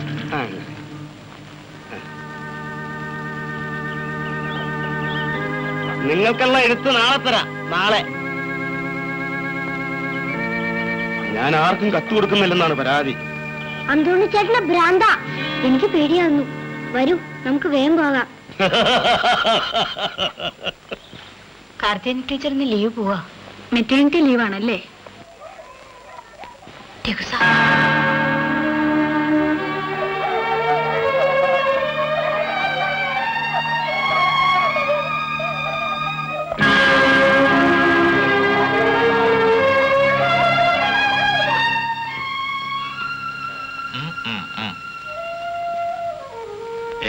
നിങ്ങൾക്കുള്ള എഴുത്ത് നാളെ തരാം. നാളെ. ഞാൻ ആർക്കും കത്ത് കൊടുക്കുന്നില്ലെന്നാണ് പരാതി. അന്തോണി ചേട്ടന് ഭ്രാന്ത. എനിക്ക് പേടിയാവുന്നു. വരൂ, നമുക്ക് വേഗം പോകാം. കാർത്തികൻ ടീച്ചറിന് ലീവ് പോവാ. മെറ്റേണിറ്റി ലീവാണല്ലേ?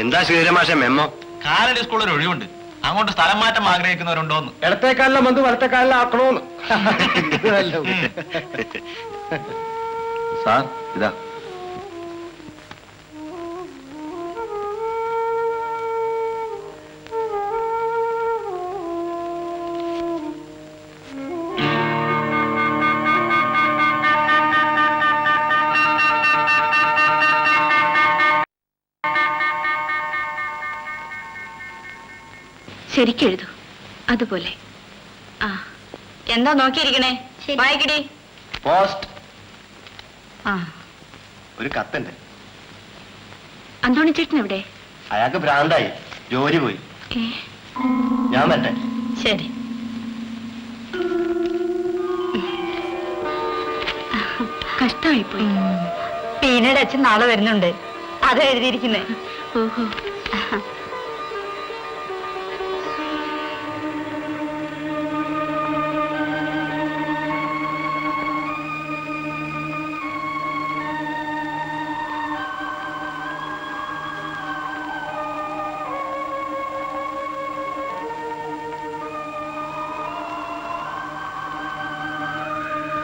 എന്താ ശ്രീരമാഷ മെമ്മോ? കാലടി സ്കൂളിൽ ഒഴിവുണ്ട്, അങ്ങോട്ട് സ്ഥലം മാറ്റം ആഗ്രഹിക്കുന്നവരുണ്ടോന്ന്. ഇടത്തേക്കാലിലെ ബന്ധു വലത്തേക്കാലിലെ ആക്കണോന്ന്. സാർ ഇതാ. ശരിക്കെഴുതൂ, അതുപോലെ. ആ, എന്താ നോക്കിയിരിക്കണേ? വായിക്കടി. പോസ്റ്റ്. ആ, ഒരു കത്തുണ്ട്. അന്തോണി ചേട്ടൻ എവിടെ? അയാൾക്ക് ഭ്രാന്തായി, ജോലി പോയി. ഞാൻ വരട്ടെ. ശരി. കഷ്ടമായിപ്പോയി. പീനയുടെ അച്ഛൻ നാളെ വരുന്നുണ്ട്. അത് എഴുതിയിരിക്കുന്നേ. ഓഹോ.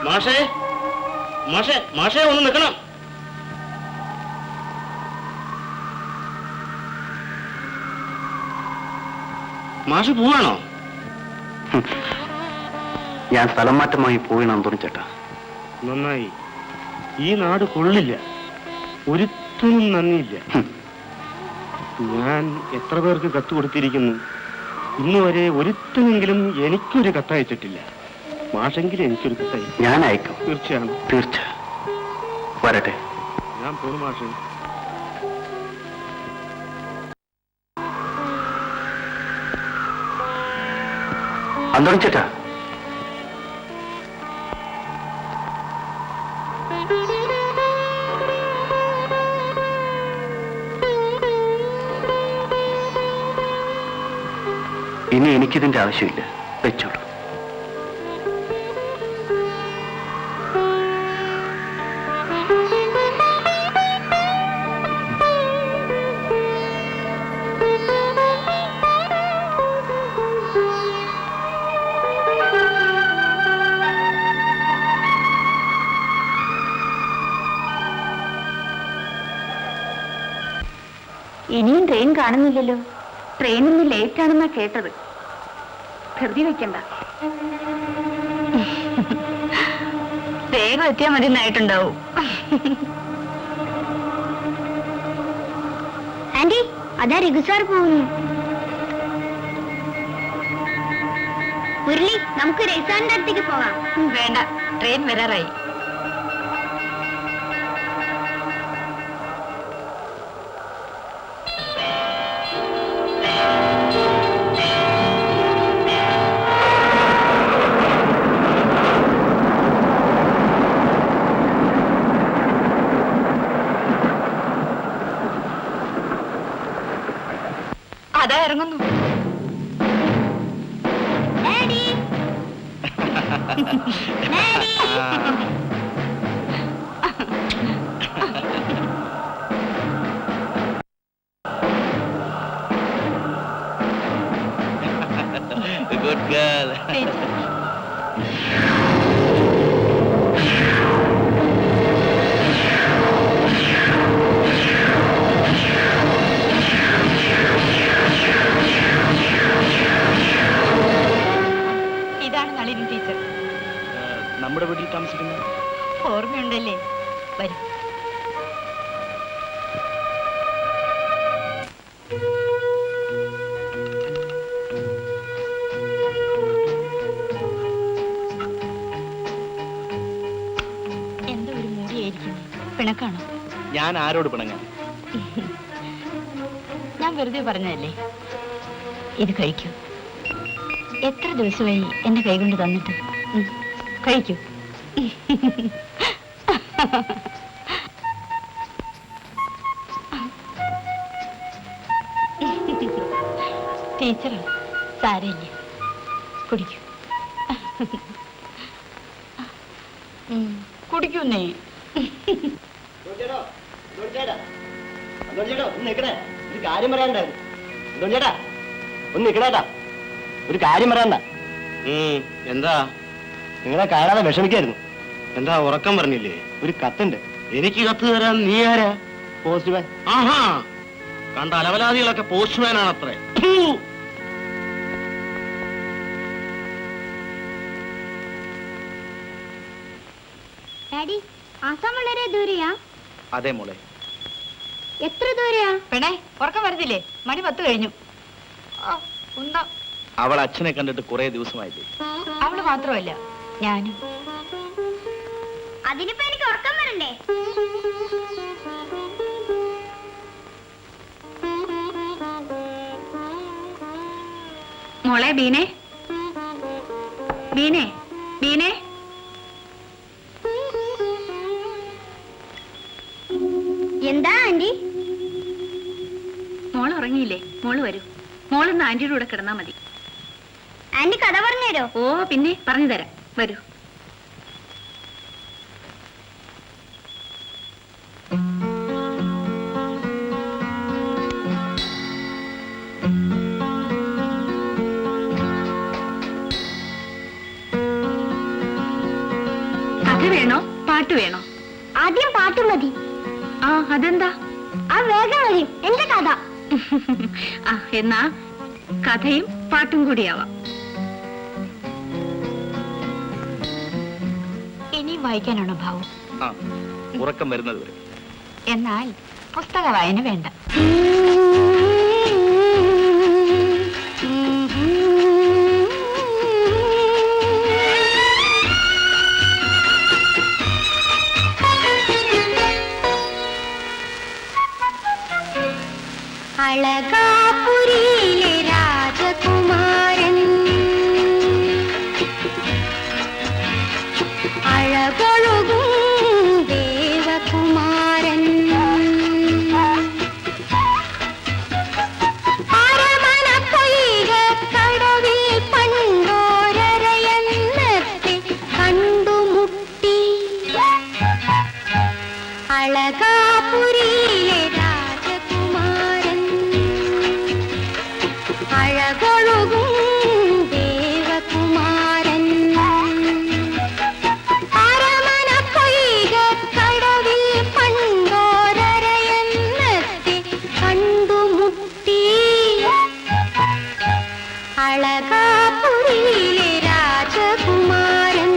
മാഷേ, മാഷേ, മാഷേ ഒന്ന് നിൽക്കണം. മാഷ് പോവാണോ? ഞാൻ സ്ഥലം മാറ്റമായി പോയിണം തോന്നിച്ചേട്ടാ. നന്നായി. ഈ നാട് കൊള്ളില്ല. ഒരുത്തിനും നന്ദിയില്ല. ഞാൻ എത്ര പേർക്ക് കത്ത് കൊടുത്തിരിക്കുന്നു. ഇന്ന് വരെ ഒരുത്തിനെങ്കിലും എനിക്കൊരു കത്തയച്ചിട്ടില്ല. മാഷെങ്കിലും എനിക്കൊരു കത്തയച്ചു. ഞാൻ അയക്കും. തീർച്ചയാണ്. തീർച്ച. വരട്ടെ. ഞാൻ പോണു മാഷേ. അന്തോണിച്ചേട്ടാ, ഇനി എനിക്കിതിന്റെ ആവശ്യമില്ല. വെച്ചോളൂ. ഇനിയും ട്രെയിൻ കാണുന്നില്ലല്ലോ. ട്രെയിൻ ഇന്ന് ലേറ്റ് ആണെന്നാ കേട്ടത്. ധൃതി വെക്കണ്ട. വേഗം എത്തിയാൽ മതി എന്നായിട്ടുണ്ടാവും. ആന്റി, അതാ രഘുസാർ പോകുന്നു. മുരളി, നമുക്ക് രഘുസാറിന്റെ അടുത്തേക്ക് പോകാം. വേണ്ട, ട്രെയിൻ വരാറായി. അതാ ഇറങ്ങുന്നു. Daddy, daddy. Good girl. വരൂ. എന്താ ഒരു മൂടിയായിരിക്കുന്നു? പിണക്കാണോ? ഞാൻ ആരോട് പിണങ്ങാൻ? ഞാൻ വെറുതെ പറഞ്ഞതല്ലേ. ഇത് കഴിക്കൂ. എത്ര ദിവസമായി എന്റെ കൈകൊണ്ട് തന്നിട്ട്. കഴിക്കൂ. ടീച്ചർ സാരയില്ല, കുടിക്കൂ. കുടിക്കൂന്നേ. ഒരു കാര്യം പറയാനുണ്ടായിരുന്നു. ചേട്ടാ ഒന്ന് നിക്കണേട്ടാ, ഒരു കാര്യം പറയാണ്ട. എന്താ? നിങ്ങളെ കാണാതെ വിഷമിക്കായിരുന്നു. എന്താ ഉറക്കം പറഞ്ഞില്ലേ? ഒരു കത്തുണ്ട്. എനിക്ക് കത്ത് തരാൻ നീ ആരാ? പോസ്റ്റ്മാൻ. ആഹാ, കണ്ട അലവലാദികളൊക്കെ പോസ്റ്റ്മാനാണ് അത്രേ. ഡാഡി, ആസാം വളരെ ദൂരെയാ? അതെ മോളെ. എത്ര ദൂരെയാ? പെണേ, ഉറക്കം വരുന്നില്ലേ? മണി 10 കഴിഞ്ഞു. അവൾ അച്ഛനെ കണ്ടിട്ട് കുറെ ദിവസമായില്ലേ? അവള് മാത്രമല്ല, ഞാനും. അതിനിപ്പോ എനിക്ക് ഉറക്കം വരണ്ടേ? മോളെ ബീനെ, ബീനെ, ബീനെ. എന്താ ആന്റി? മോൾ ഉറങ്ങിയില്ലേ? മോള് വരൂ. മോളൊന്ന് ആന്റിയുടെ കൂടെ കിടന്നാ മതി. ആന്റി കഥ പറഞ്ഞുതരോ? ഓ പിന്നെ പറഞ്ഞു തരാം. വരൂ. കഥ വേണോ പാട്ട് വേണോ? ആദ്യം പാട്ട് മതി. ആ, അതെന്താ? ആ വേഗം വരും എന്റെ കഥ. ആ, എന്നാ കഥയും പാട്ടും കൂടിയാവാം. ഇനി വായിക്കാനാണോ ഭാവം? ആ, ഉറക്കം വരുന്നത് വരെ. എന്നാൽ പുസ്തക വായന വേണ്ട. അളകാപുരിയിലെ രാജകുമാരൻ അഴകൊഴുകും ദേവകുമാരൻ അരമന പൊയ്കക്കടവിൽ പണ്ടോരരയന്നത്തെ കണ്ടുമുട്ടി. അളകാപുരിയിലെ അഴകൊഴുകും ദേവകുമാരൻ അരമന പൊയ്കക്കടവിൽ പണ്ടോരരയന്നത്തെ കണ്ടുമുട്ടി. അളകാപുരിയിലെ രാജകുമാരൻ.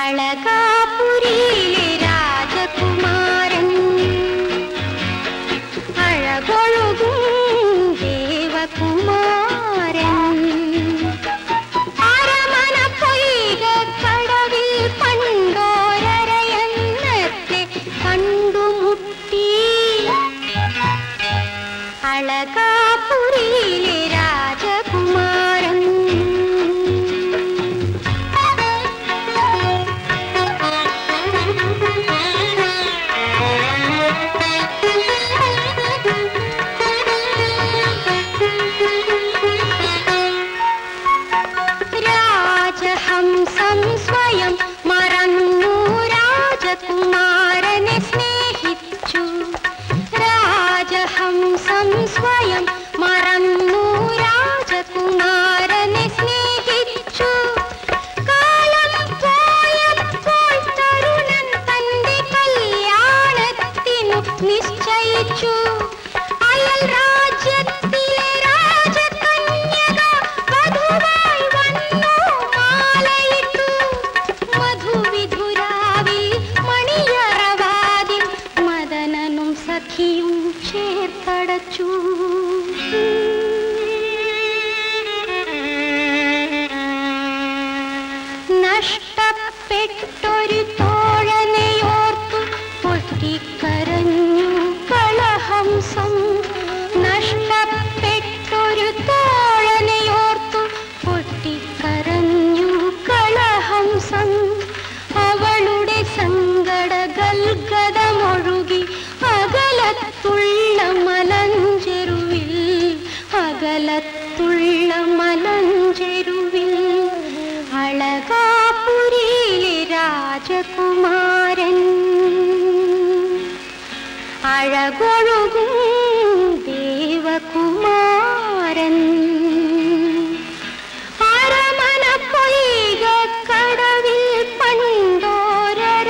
അളകാപുരിയിലെ രാജകുമാരൻ അഴകൊഴുകും ദേവകുമാരൻ അരമന പൊയ്കക്കടവിൽ പണ്ടോരരയന്നത്തെ കണ്ടുമുട്ടി. അളകാപുരിയിലെ രാജകുമാരൻ. പ്രായം മറന്നു രാജകുമാരനെ സ്നേഹിച്ചു. കാലം പോയപ്പോൾ തരുണൻ തന്റെ കല്യാണത്തിനു നിശ്ചയിച്ചു. അയൽ രാജ്യത്തിലെ രാജകന്യക വധുവായി വന്നു മാലയിട്ടു. മധുവിധുരാവിൽ മണിയറവാതിൽ മദനനും സഖിയും ചേർത്തടച്ചു. നഷ്ടപ്പെട്ടൊരു തോഴനെയോർത്തു പൊട്ടിക്കരഞ്ഞു കളഹംസം. നഷ്ടപ്പെട്ടൊരു തോഴനെയോർത്തു പൊട്ടിക്കരഞ്ഞു കളഹംസം. അവളുടെ സങ്കട ഗൽഗതമൊഴുകി അകലത്തുള്ള മലഞ്ചെരുവിൽ, അകലത്തുള്ള മലഞ്ചെരുവിൽ അളകാപുരിയിലെ രാജകുമാരൻ, അഴകൊഴുകും ദേവകുമാരൻ. അരമന പൊയ്കക്കടവിൽ പണ്ടോരരയന്നത്തെ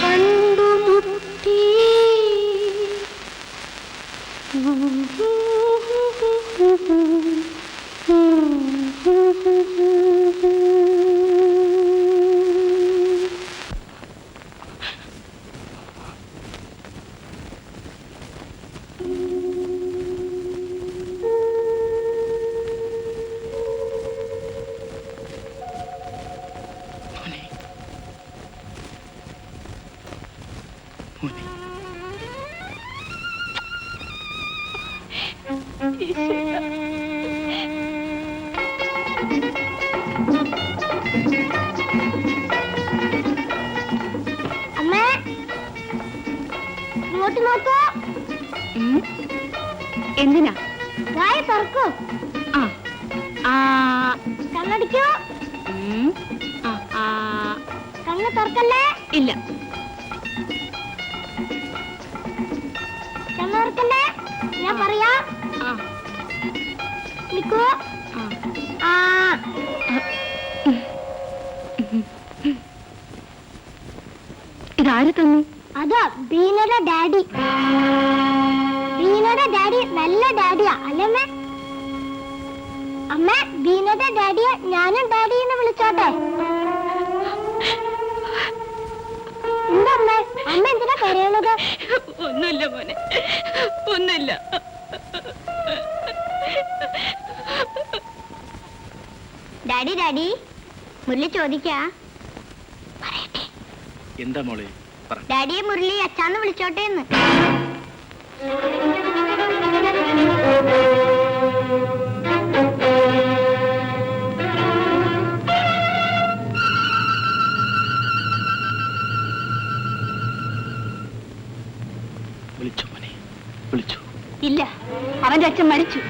കണ്ടുമുട്ടി. അമ്മേ, ഇങ്ങോട്ട് നോക്കൂ. എന്തിനാ? വായ തുറക്കൂ. കണ്ണടിക്കൂ. കണ്ണ് തുറക്കല്ലേ? ഇല്ല. കണ്ണ് തുറക്കല്ലേ? ഞാൻ പറയാ. നിൽക്കൂ. ഇതാര് തന്നു? അതാ ബീനയുടെ ഡാഡി. ബീനയുടെ ഡാഡി നല്ല ഡാഡിയാ അല്ലേ? അമ്മ, ബീനയുടെ ഡാഡിയെ ഞാനും ഡാഡി എന്ന് വിളിച്ചോട്ടെ? എന്താ അമ്മ? അമ്മ എന്തിനാ കരയണത്? ഒന്നുമില്ല മോനെ, ഒന്നുമില്ല. ഡാഡി, ഡാഡി, മുരളി ചോദിക്കാ. എന്താ മോളെ? ഡാഡിയെ മുരളി അച്ഛാന്ന് വിളിച്ചോട്ടെ എന്ന്. വിളിച്ചു മോനെ, വിളിച്ചു. ഇല്ല, അവന്റെ അച്ഛൻ മരിച്ചു.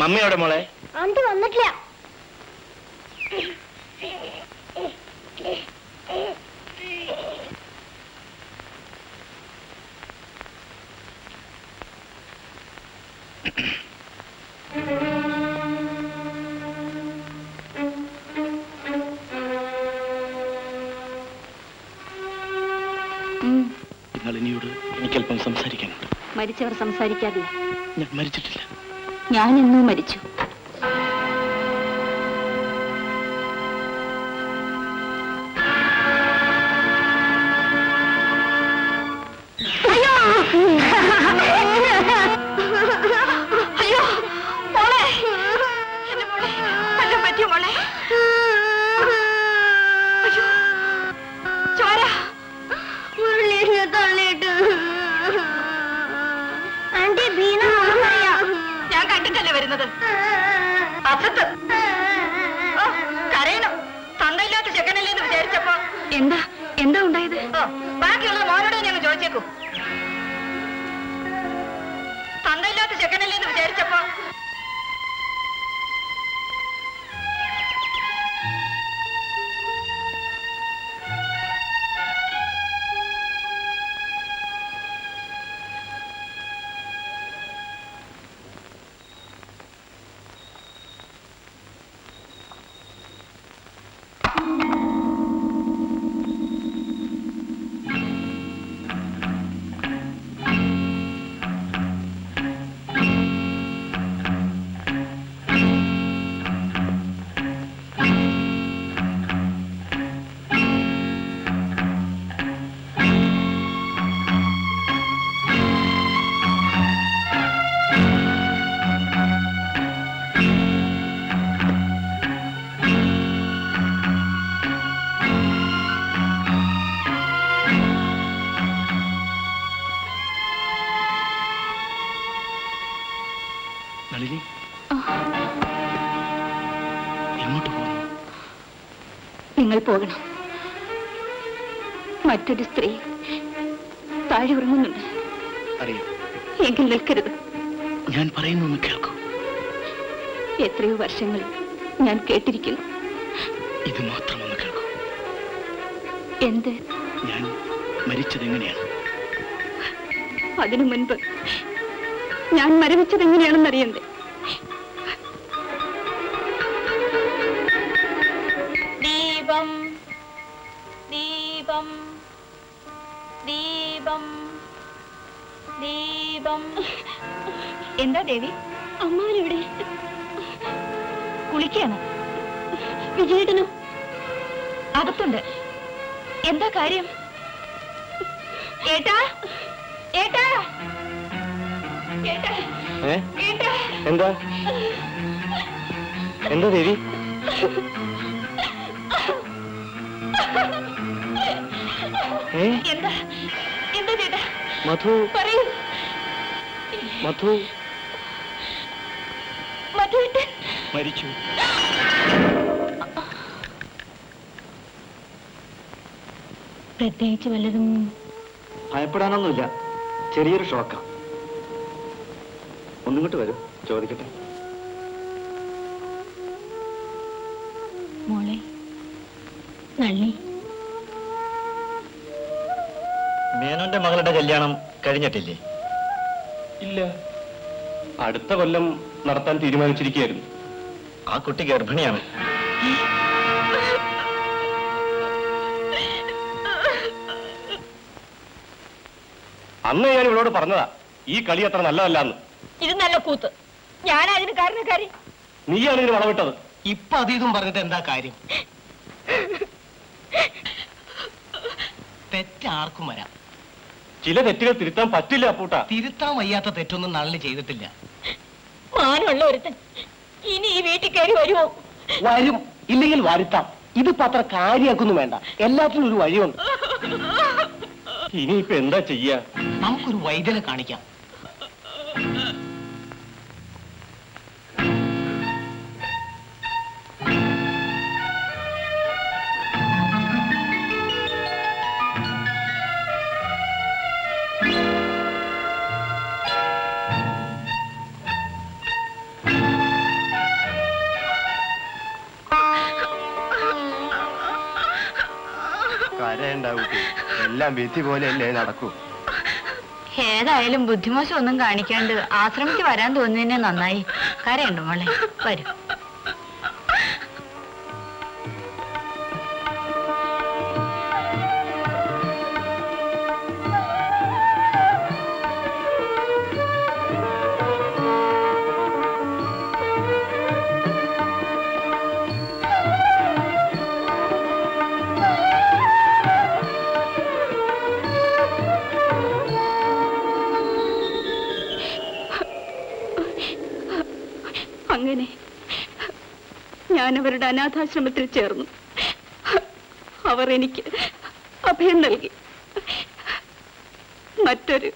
മമ്മിയോടെ മോളെ? ആന്റി വന്നിട്ടില്ല. നളിനിയോട് എനിക്കല്പം സംസാരിക്കാനുണ്ട്. മരിച്ചവർ സംസാരിക്കാതെ. ഞാൻ മരിച്ചിട്ടില്ല. ഞാൻ എന്നോ മരിച്ചു. അയ്യോ മോളെ, വല്ലതും പറ്റിയോ മോളെ? അയ്യോ ചോര. മുരളീനെ തള്ളിയിട്ട്. ആന്റി, ബീന പറയാ. ഞാൻ കണ്ടിട്ടല്ലേ വരുന്നത്. അസത്ത് കരയണം. തന്തയില്ലാത്ത ചെക്കനല്ലേ എന്ന് വിചാരിച്ചപ്പോ എന്താ എന്താ ഉണ്ടായത്? ബാക്കിയുള്ളത് മോനോട് ഞാൻ ചോദിച്ചേക്കൂ. തന്തയില്ലാത്ത ചെക്കനല്ലേന്ന് വിചാരിച്ചപ്പോ നളിനി എങ്ങോട്ട് പോകുന്നു? നിങ്ങൾ പോകണം. മറ്റൊരു സ്ത്രീ താഴെ ഉറങ്ങുന്നുണ്ട്. അറിയാം. എങ്കിൽ നിൽക്കരുത്. ഞാൻ പറയുന്നു കേൾക്കൂ. എത്രയോ വർഷങ്ങൾ ഞാൻ കേട്ടിരിക്കുന്നു. ഇത് മാത്രമൊന്ന് കേൾക്കൂ. എന്ത്? ഞാൻ മരിച്ചത് എങ്ങനെയാണ്? അതിനു മുൻപ് ഞാൻ മരവിച്ചത് എങ്ങനെയാണെന്നറിയണ്ടേ? ദീപം ദീപം ദീപം ദീപം. എന്താ ദേവി? അമ്മാവനിവിടെ കുളിക്കാണ്. വിജയേട്ടനോ? അകത്തുണ്ട്. എന്താ കാര്യം? ഏട്ടാ ഏട്ടാ ഏട്ടാ ഏട്ടാ. എന്താ എന്താ ദേവി? എന്താ എന്താ ചേട്ടാ? മധു പറയൂ. മധു മധുവേട്ടൻ മരിച്ചു. പ്രത്യേകിച്ച് വല്ലതും? ഭയപ്പെടാനൊന്നുമില്ല, ചെറിയൊരു ഷോക്കാ. ഒന്നിങ്ങോട്ട് വരും, ചോദിക്കട്ടെ. മോളെ നള്ളി, മേനോന്റെ മകളുടെ കല്യാണം കഴിഞ്ഞിട്ടില്ലേ? ഇല്ല, അടുത്ത കൊല്ലം നടത്താൻ തീരുമാനിച്ചിരിക്കുകയായിരുന്നു. ആ കുട്ടി ഗർഭിണിയാണ്. അന്ന് ഞാൻ ഇവളോട് പറഞ്ഞതാ ഈ കളി അത്ര നല്ലതല്ലാന്ന്. ഇത് നല്ല കൂത്ത്. ഞാനാ അതിന് കാരണക്കാരി. നീയാണ് ഇതിന് വളവിട്ടത്. ഇപ്പൊ അതീതും പറഞ്ഞിട്ട് എന്താ കാര്യം? തെറ്റാർക്കും വരാം. ചില തെറ്റുകൾ തിരുത്താൻ പറ്റില്ല അപ്പൂട്ട. തിരുത്താൻ വയ്യാത്ത തെറ്റൊന്നും നളിനി ചെയ്തിട്ടില്ല. മാനുള്ള ഒരുത്തൻ ഇനി ഈ വീട്ടിൽ കയറി വരുമോ? വരും, ഇല്ലെങ്കിൽ വരുത്താം. ഇതിപ്പോ അത്ര കാര്യമാക്കൊന്നും വേണ്ട, എല്ലാത്തിനും ഒരു വഴിയുണ്ട്. ഇനിയിപ്പോ എന്താ ചെയ്യാ? നമുക്കൊരു വൈദ്യനെ കാണിക്കാം. കരയുണ്ടാവും, എല്ലാം വിധി പോലെയല്ലേ നടക്കൂ. ഏതായാലും ബുദ്ധിമോശം ഒന്നും കാണിക്കാണ്ട് ആശ്രമിക്ക് വരാൻ തോന്നുന്നതന്നെ നന്നായി. കരയുണ്ടോ മോളെ? വരൂ. അങ്ങനെ ഞാൻ അവരുടെ അനാഥാശ്രമത്തിൽ ചേർന്നു. അവർ എനിക്ക് അഭയം നൽകി. മറ്റൊരു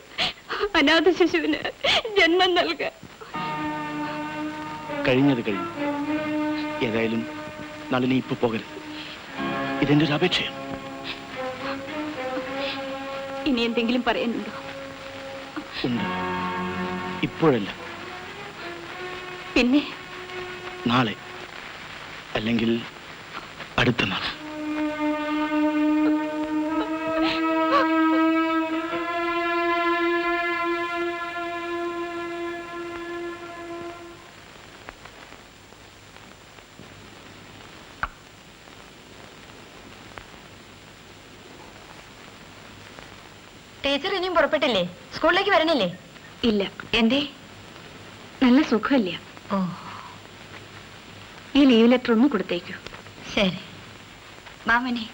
അനാഥ ശിശുവിന് ജന്മം നൽകാൻ. കഴിഞ്ഞത് കഴിഞ്ഞു. ഏതായാലും നളിനി ഇപ്പൊ പോകരുത്. ഇതെന്റെ ഒരു അപേക്ഷയാണ്. ഇനി എന്തെങ്കിലും പറയാനുണ്ടോ? ഉണ്ട്. ഇപ്പോഴല്ല, പിന്നെ നാളെ, അല്ലെങ്കിൽ അടുത്ത നാൾ. ടീച്ചർ ഇനിയും പുറപ്പെട്ടില്ലേ? സ്കൂളിലേക്ക് വരണില്ലേ? ഇല്ല. എന്തേ? നല്ല സുഖമില്ല. ഓ ഈ ലീവ് ലെറ്റർ ഒന്ന് കൊടുത്തേക്കൂ. ശരി മാമനെ,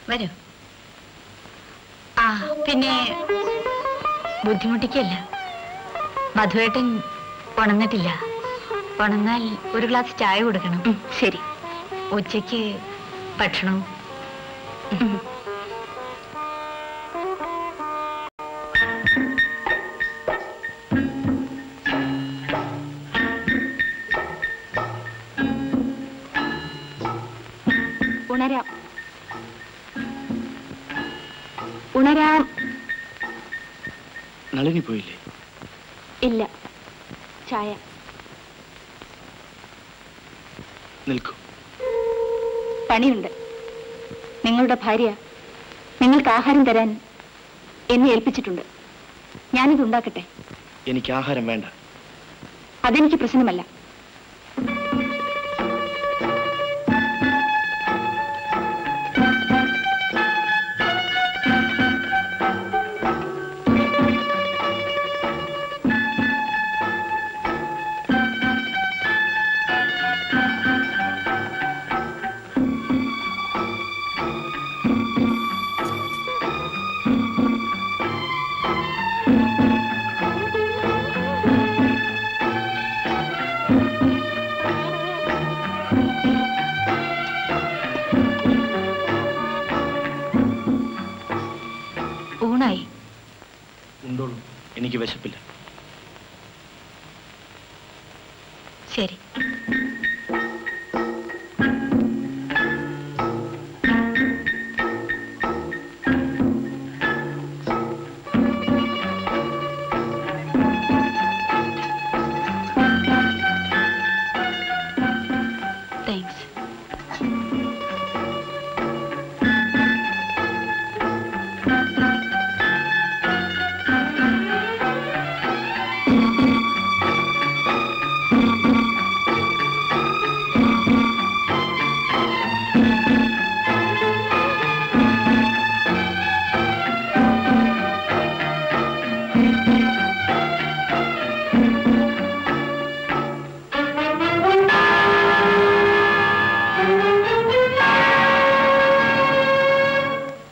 വരൂ. ആ പിന്നെ ബുദ്ധിമുട്ടിക്കല്ല, മധുവേട്ടൻ ഉണർന്നിട്ടില്ല. ഉണർന്നാൽ ഒരു ഗ്ലാസ് ചായ കൊടുക്കണം. ശരി. ഉച്ചയ്ക്ക് ഭക്ഷണവും. ഉണരാം, ഉണരാം. നളിനി പോയില്ലേ? ഇല്ല. ചായ. നിൽക്കൂ. പണിയുണ്ട്. നിങ്ങളുടെ ഭാര്യ നിങ്ങൾക്ക് ആഹാരം തരാൻ എന്നെ ഏൽപ്പിച്ചിട്ടുണ്ട്. ഞാനിത് ഉണ്ടാക്കട്ടെ. എനിക്ക് ആഹാരം വേണ്ട. അതെനിക്ക് പ്രശ്നമല്ല. ഊണായി? ഉണ്ടോളൂ, എനിക്ക് വിശപ്പില്ല. ശരി. താങ്ക്സ്.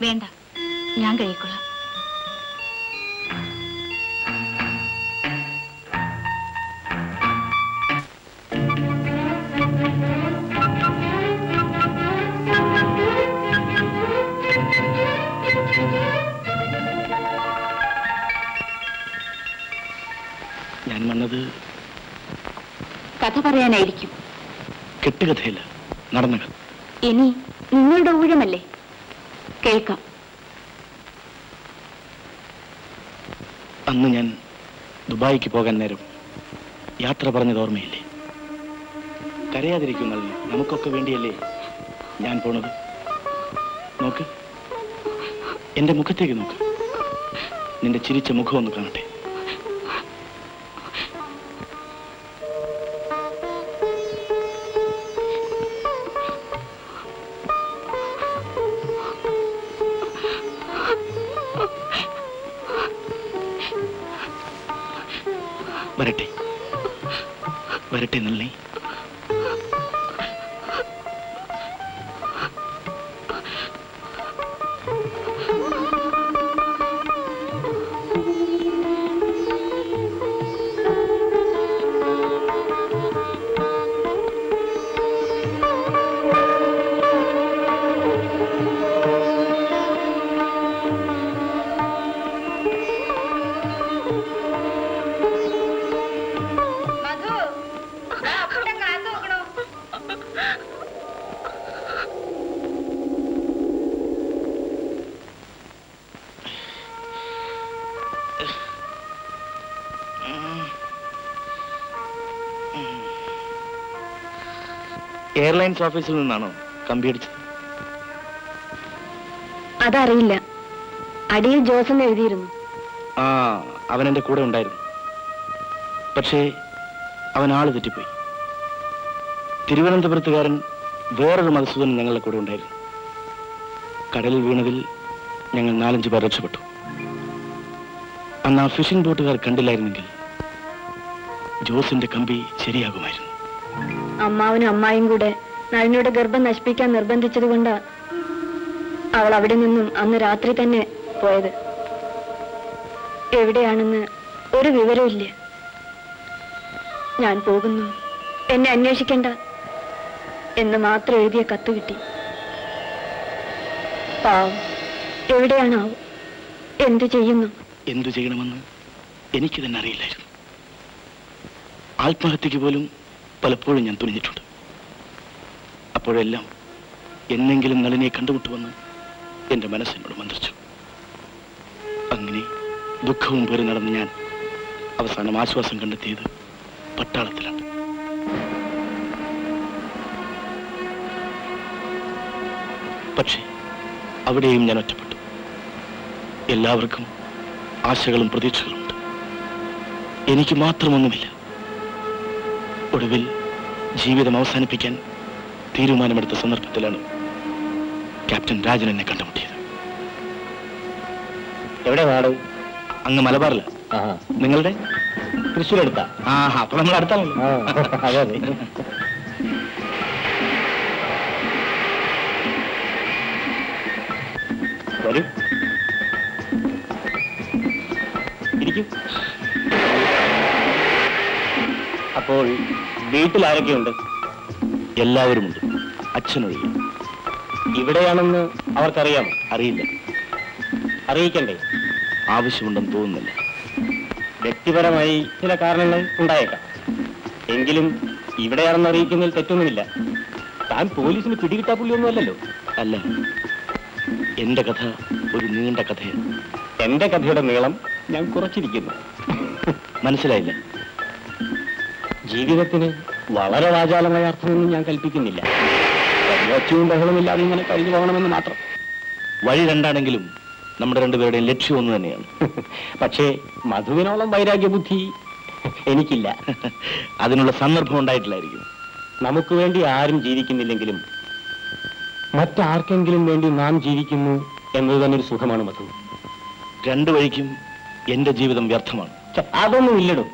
വേണ്ട, ഞാൻ കഴിക്കൊള്ളാം. ഞാൻ വന്നത് കഥ പറയാനായിരിക്കും. കെട്ടുകഥയല്ല, നടന്ന കഥ. ഇനി നിങ്ങളുടെ ഊഴമല്ലേ, കേൾക്കാം. അന്ന് ഞാൻ ദുബായിക്ക് പോകാൻ നേരം യാത്ര പറഞ്ഞത് ഓർമ്മയില്ലേ? കരയാതിരിക്കുന്നതിന് നമുക്കൊക്കെ വേണ്ടിയല്ലേ ഞാൻ പോണത്. നോക്ക്, എന്റെ മുഖത്തേക്ക് നോക്ക്. നിന്റെ ചിരിച്ച മുഖം ഒന്ന് കാണട്ടെ. വരട്ടെ, വരട്ടെ നളിനി. മധു, എയർലൈൻസ് ഓഫീസിൽ നിന്നാണോ കമ്പി അടിച്ചത്? അതറിയില്ല. അടിയിൽ ജോസ് എന്ന് എഴുതിയിരുന്നു. ആ, അവൻ എന്റെ കൂടെ ഉണ്ടായിരുന്നു. പക്ഷേ അവൻ ആള് തെറ്റിപ്പോയി. തിരുവനന്തപുരത്തുകാരൻ വേറൊരു മധുസൂദൻ ഞങ്ങളുടെ കൂടെ ഉണ്ടായിരുന്നു. കടലിൽ വീണതിൽ ഞങ്ങൾ 4-5 പേർ രക്ഷപ്പെട്ടു. അന്ന് ആ ഫിഷിംഗ് ബോട്ടുകാർ കണ്ടില്ലായിരുന്നെങ്കിൽ ജോസിന്റെ കമ്പി ശരിയാകുമായിരുന്നു. അമ്മാവനും അമ്മായും കൂടെ നളിനിയുടെ ഗർഭം നശിപ്പിക്കാൻ നിർബന്ധിച്ചത് കൊണ്ടാ അവൾ അവിടെ നിന്നും അന്ന് രാത്രി തന്നെ പോയത്. എവിടെയാണെന്ന് ഒരു വിവരമില്ല. ഞാൻ പോകുന്നു, എന്നെ അന്വേഷിക്കണ്ട എന്ന് മാത്രം എഴുതിയ കത്ത് കിട്ടി. പാവം, എവിടെയാണാവോ, എന്തു ചെയ്യുന്നു? എന്തു ചെയ്യണമെന്ന് എനിക്ക് തന്നെ അറിയില്ലായിരുന്നു. ആത്മഹത്യക്ക് പോലും പലപ്പോഴും ഞാൻ തുനിഞ്ഞിട്ടുണ്ട്. അപ്പോഴെല്ലാം എന്നെങ്കിലും നളിനെ കണ്ടുമുട്ടുമെന്ന് എന്റെ മനസ്സിനോട് മന്ത്രിച്ചു. അങ്ങനെ ദുഃഖവും പേറി നടന്ന് ഞാൻ അവസാനം ആശ്വാസം കണ്ടെത്തിയത് പട്ടാളത്തിലാണ്. പക്ഷേ അവിടെയും ഞാൻ ഒറ്റപ്പെട്ടു. എല്ലാവർക്കും ആശകളും പ്രതീക്ഷകളുമുണ്ട്. എനിക്ക് മാത്രമൊന്നുമില്ല. ഒടുവിൽ ജീവിതം അവസാനിപ്പിക്കാൻ തീരുമാനമെടുത്ത സന്ദർഭത്തിലാണ് ക്യാപ്റ്റൻ രാജൻ എന്നെ കണ്ടുമുട്ടിയത്. എവിടെ നാട്? അങ്ങ് മലബാറില. നിങ്ങളുടെ തൃശ്ശൂർ അടുത്താ? ആ, അപ്പൊ നമ്മൾ അടുത്താണല്ലോ. അതെ അതെ. വരൂ, ഇരിക്കും. അപ്പോൾ വീട്ടിൽ ആരൊക്കെയുണ്ട്? എല്ലാവരുമുണ്ട്, അച്ഛനൊഴികെ. ഇവിടെയാണെന്ന് അവർക്കറിയാമോ? അറിയില്ല. അറിയിക്കണ്ടേ? ആവശ്യമുണ്ടെന്ന് തോന്നുന്നില്ല. വ്യക്തിപരമായി ചില കാരണങ്ങൾ ഉണ്ടായേക്കാം. എങ്കിലും ഇവിടെയാണെന്ന് അറിയിക്കുന്നതിൽ തെറ്റൊന്നുമില്ല. താൻ പോലീസിന് പിടികിട്ടാ പുള്ളിയൊന്നുമല്ലല്ലോ. അല്ല, എന്റെ കഥ ഒരു നീണ്ട കഥയാണ്. എന്റെ കഥയുടെ നീളം ഞാൻ കുറച്ചിരിക്കുന്നു. മനസ്സിലായില്ല. ജീവിതത്തിന് വളരെ വാചാലമായ അർത്ഥമൊന്നും ഞാൻ കൽപ്പിക്കുന്നില്ല. ഒച്ചയും ബഹളമില്ലാതെ ഇങ്ങനെ കഴിഞ്ഞു പോകണമെന്ന് മാത്രം. വഴി രണ്ടാണെങ്കിലും നമ്മുടെ രണ്ടുപേരുടെയും ലക്ഷ്യം ഒന്ന് തന്നെയാണ്. പക്ഷേ മധുവിനോളം വൈരാഗ്യ ബുദ്ധി എനിക്കില്ല. അതിനുള്ള സന്ദർഭം ഉണ്ടായിട്ടില്ലായിരിക്കും. നമുക്ക് വേണ്ടി ആരും ജീവിക്കുന്നില്ലെങ്കിലും മറ്റാർക്കെങ്കിലും വേണ്ടി നാം ജീവിക്കുന്നു എന്നത് തന്നെ ഒരു സുഖമാണ് മധു. രണ്ടു വഴിക്കും എന്റെ ജീവിതം വ്യർത്ഥമാണ്. അതൊന്നും ഇല്ലടും.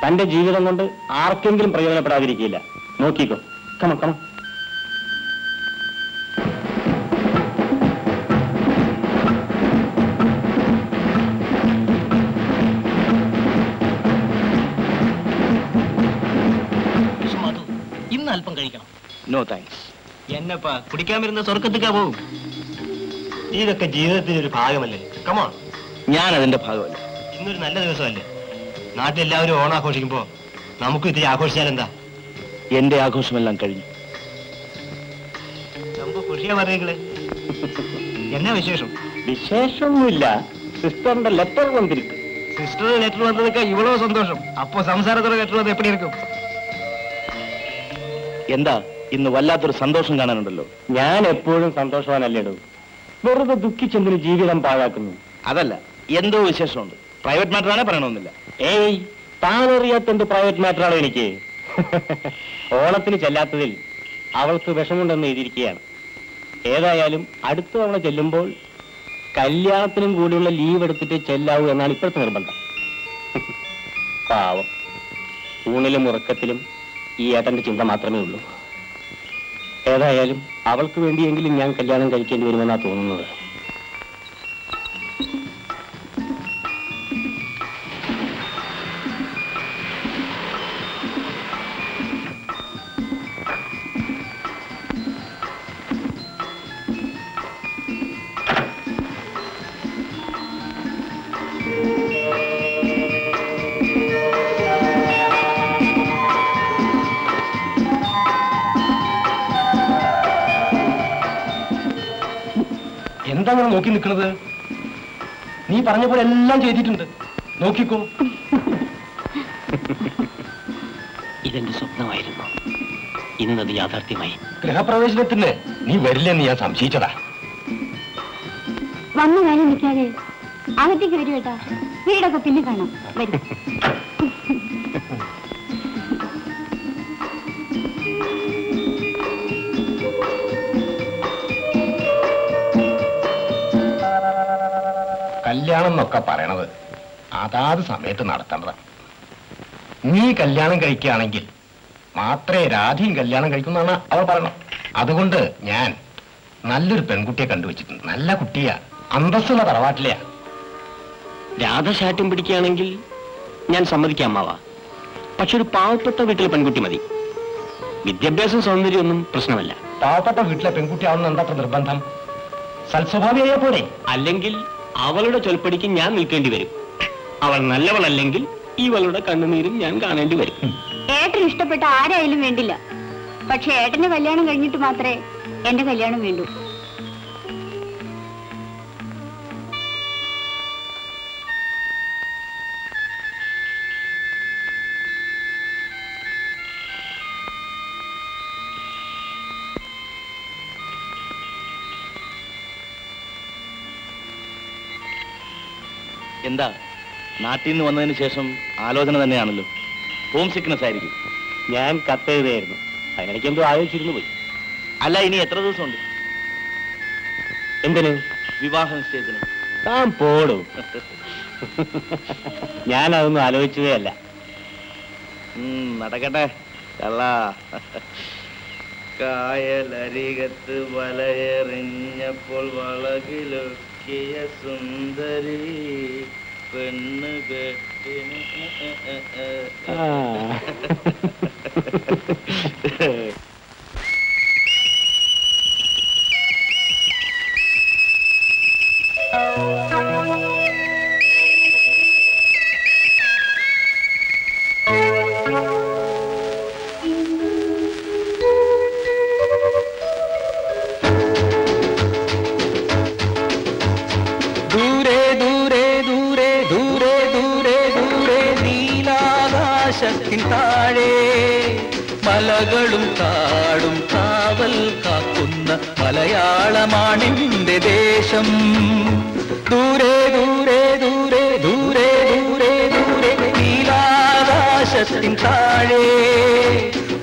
തന്റെ ജീവിതം കൊണ്ട് ആർക്കെങ്കിലും പ്രയോജനപ്പെടാതിരിക്കില്ല. നോക്കിക്കോ. കമ കമ. ഇന്ന് അല്പം കഴിക്കണം. No thanks. എന്നപ്പാ കുടിക്കാൻ വരുന്ന സ്വർഗത്തേക്കാ പോകും. ഇതൊക്കെ ജീവിതത്തിന്റെ ഒരു ഭാഗമല്ലേ. കമോൺ. ഞാൻ അതിന്റെ ഭാഗമല്ല. ഇന്നൊരു നല്ല ദിവസമല്ലേ. നാട്ടിലെല്ലാവരും ഓണാഘോഷിക്കുമ്പോ നമുക്ക് ഇത്തിരി ആഘോഷിച്ചാൽ എന്താ? എന്റെ ആഘോഷമെല്ലാം കഴിഞ്ഞു. നമുക്ക് ഖുഷിയാ പറയുകളെ. എന്നാ വിശേഷം? വിശേഷമൊന്നുമില്ല. സിസ്റ്ററിന്റെ ലെറ്റർ വന്നിരിക്കും. സിസ്റ്ററുടെ ലെറ്റർ വന്നതൊക്കെ ഇവളോ സന്തോഷം. അപ്പോ സംസാരത്തോടെ ലെറ്റർ വന്നത് എപ്പടി ഇരിക്കും? എന്താ ഇന്ന് വല്ലാത്തൊരു സന്തോഷം കാണാനുണ്ടല്ലോ. ഞാൻ എപ്പോഴും സന്തോഷവാനല്ലേടൂ. വെറുതെ ദുഃഖിച്ചെന്തിന് ജീവിതം പാഴാക്കുന്നു? അതല്ല, എന്തോ വിശേഷമുണ്ട്. പ്രൈവറ്റ് മാറ്ററാണെ പറയണമെന്നില്ല. ഏയ്, താനറിയാത്തെന്ത് പ്രൈവറ്റ് മാറ്ററാണോ എനിക്ക്? ഓണത്തിന് ചെല്ലാത്തതിൽ അവൾക്ക് വിഷമുണ്ടെന്ന് എഴുതിയിരിക്കുകയാണ്. ഏതായാലും അടുത്ത തവണ ചെല്ലുമ്പോൾ കല്യാണത്തിനും കൂടിയുള്ള ലീവ് എടുത്തിട്ട് ചെല്ലാവൂ എന്നാണ് ഇപ്പോഴത്തെ നിർബന്ധം. പാവം, ഊണിലും ഉറക്കത്തിലും ഈ ഏട്ടന്റെ ചിന്ത മാത്രമേ ഉള്ളൂ. ഏതായാലും അവൾക്ക് വേണ്ടിയെങ്കിലും ഞാൻ കല്യാണം കഴിക്കേണ്ടി വരുമെന്നാണ് തോന്നുന്നത്. എന്താ ഞാൻ നോക്കി നിൽക്കുന്നത്? നീ പറഞ്ഞ പോലെ എല്ലാം ചെയ്തിട്ടുണ്ട്. നോക്കിക്കോ. ഇതെന്റെ സ്വപ്നമായിരുന്നു. ഇന്നത് യാഥാർത്ഥ്യമായി. ഗൃഹപ്രവേശനത്തിന് നീ വരില്ലെന്ന് ഞാൻ സംശയിച്ചതാ. വന്ന കാര്യം നിൽക്കാതെ അകത്തേക്ക് വരൂ കേട്ടാ. വീടൊക്കെ പിന്നെ കാണാം. വരും. കല്യാണം എന്നൊക്കെ പറയണത് അതാത് സമയത്ത് നടത്തേണ്ടതാ. നീ കല്യാണം കഴിക്കുകയാണെങ്കിൽ മാത്രമേ രാധയും കല്യാണം കഴിക്കുന്നതാണ് അവൾ പറയണം. അതുകൊണ്ട് ഞാൻ നല്ലൊരു പെൺകുട്ടിയെ കണ്ടുവച്ചിട്ടുണ്ട്. നല്ല കുട്ടിയാ, അന്തസ്സുള്ള തറവാട്ടിലെയാ. രാധ ശാഠ്യം പിടിക്കുകയാണെങ്കിൽ ഞാൻ സമ്മതിക്കാം അമ്മാവ. പക്ഷെ ഒരു പാവപ്പെട്ട വീട്ടിലെ പെൺകുട്ടി മതി. വിദ്യാഭ്യാസം സൗന്ദര്യമൊന്നും പ്രശ്നമല്ല. പാവപ്പെട്ട വീട്ടിലെ പെൺകുട്ടിയാവുന്ന എന്താ നിർബന്ധം? സൽസ്വഭാവിയായ പോലെ. അല്ലെങ്കിൽ അവളുടെ ചൊൽപ്പടിക്ക് ഞാൻ നിൽക്കേണ്ടി വരും. അവൾ നല്ലവളല്ലെങ്കിൽ ഇവളുടെ കണ്ണുനീരും ഞാൻ കാണേണ്ടി വരും. ഏട്ടന് ഇഷ്ടപ്പെട്ട ആരായാലും വേണ്ടില്ല. പക്ഷെ ഏട്ടന്റെ കല്യാണം കഴിഞ്ഞിട്ട് മാത്രമേ എന്റെ കല്യാണം വേണ്ടൂ. എന്താ, നാട്ടിൽ നിന്ന് വന്നതിന് ശേഷം ആലോചന തന്നെയാണല്ലോ. ഹോം സിക്നസ് ആയിരിക്കും. ഞാൻ കത്തെഴുതായിരുന്നു. അതിനിടയ്ക്ക് എന്തോ ആലോചിച്ചിരുന്നു പോയി. അല്ല, ഇനി എത്ര ദിവസമുണ്ട്? എന്തിന്? വിവാഹ നിശ്ചയത്തിന്. താൻ പോടും. ഞാനതൊന്നും ആലോചിച്ചതേ അല്ല. നടക്കട്ടെ കള്ള. കായലരികത്ത് വലയെറിഞ്ഞപ്പോൾ വളകിലൊക്കിയ സുന്ദരി പെണ്ണ് കെട്ടിന്. താഴെ മലകളും കാടും കാവൽ കാക്കുന്ന മലയാളമാണെന്റെ ദേശം. ദൂരെ ദൂരെ ദൂരെ ദൂരെ ദൂരെ ദൂരെ നീലാകാശത്തിൻ താഴെ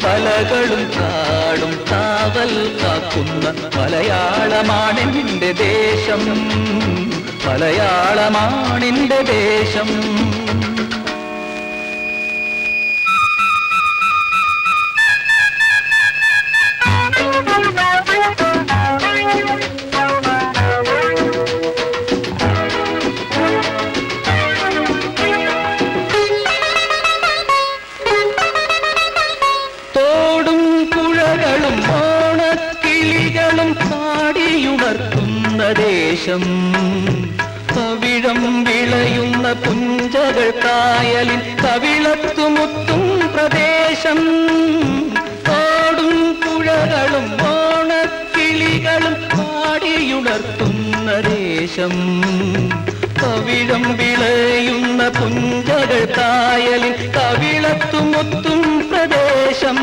മലകളും കാടും കാവൽ കാക്കുന്ന മലയാളമാണെന്റെ ദേശം. മലയാളമാണെന്റെ ദേശം. ദേശം പവിഴം വിളയുന്ന പുഞ്ചകൾ കായലിൽ കവിളത്തുമുത്തും പ്രദേശം. തോടും പുഴകളും ഓണക്കിളികളും പാടിയുണർത്തുന്ന ദേശം. പവിഴം വിളയുന്ന പുഞ്ചകൾ കായലിൽ കവിളത്തുമുത്തും പ്രദേശം.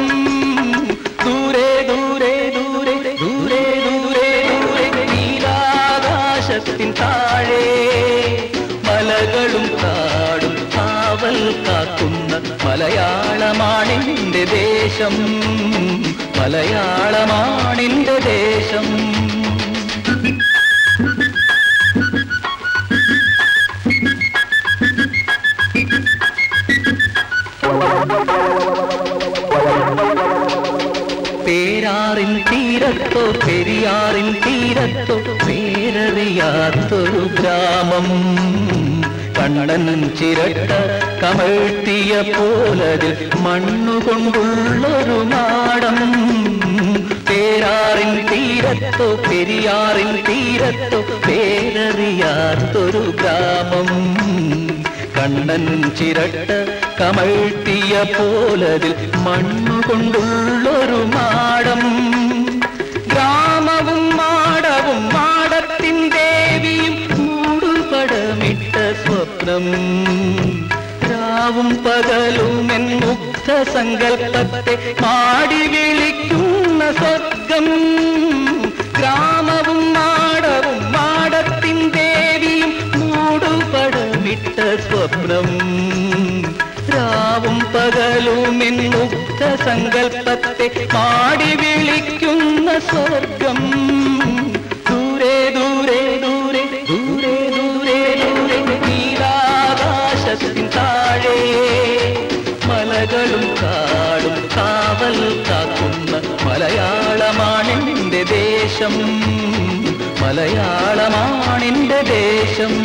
ദൂരെ ദൂരെ ദൂരെ ദൂരെ ദൂരെ ദൂരെ നീലാകാശത്തിൻ താഴെ മലകളും കാടും കാവൽ കാക്കുന്ന മലയാളമാണെന്റെ ദേശം. മലയാളമാണെന്റെ ദേശം. പേരാറിൻ തീരത്തോ പെരിയാറിൻ തീരത്തോ പേരറിയാത്തൊരു ഗ്രാമം. കണ്ണൻ ചിരട്ട കമഴ്ത്തിയ പോലതിൽ മണ്ണുകൊണ്ടുള്ളൊരു നാടം. പേരാറിൻ തീരത്തോ പെരിയാറിൻ തീരത്തോ പേരറിയാത്തൊരു ഗ്രാമം. കണ്ണൻ ചിരട്ട കമഴ്ത്തിയ പോലതിൽ മണ്ണുകൊണ്ടുള്ളൊരു മാടം. ഗ്രാമവും മാടവും മാടത്തിൻ ദേവിയും മൂടുപടമിട്ട സ്വപ്നം. രാവും പകലും എൻ മുഗ്ധസങ്കൽപ്പത്തെ പാടി വിളിക്കുന്ന സ്വർഗം. ഗ്രാമവും മാടവും മാടത്തിൻ ദേവിയും മൂടുപടമിട്ട സ്വപ്നം. രാവും പകലുമെൻ മുഗ്ധസങ്കൽപ്പത്തെ പാടി വിളിക്കുന്ന സ്വർഗം. ദൂരെ ദൂരെ ദൂരെ ദൂരെ ദൂരെ ദൂരെ നീലാകാശത്തിൻ താഴെ മലകളും കാടും കാവൽ കാക്കുന്ന മലയാളമാണെന്റെ ദേശം. മലയാളമാണെന്റെ ദേശം.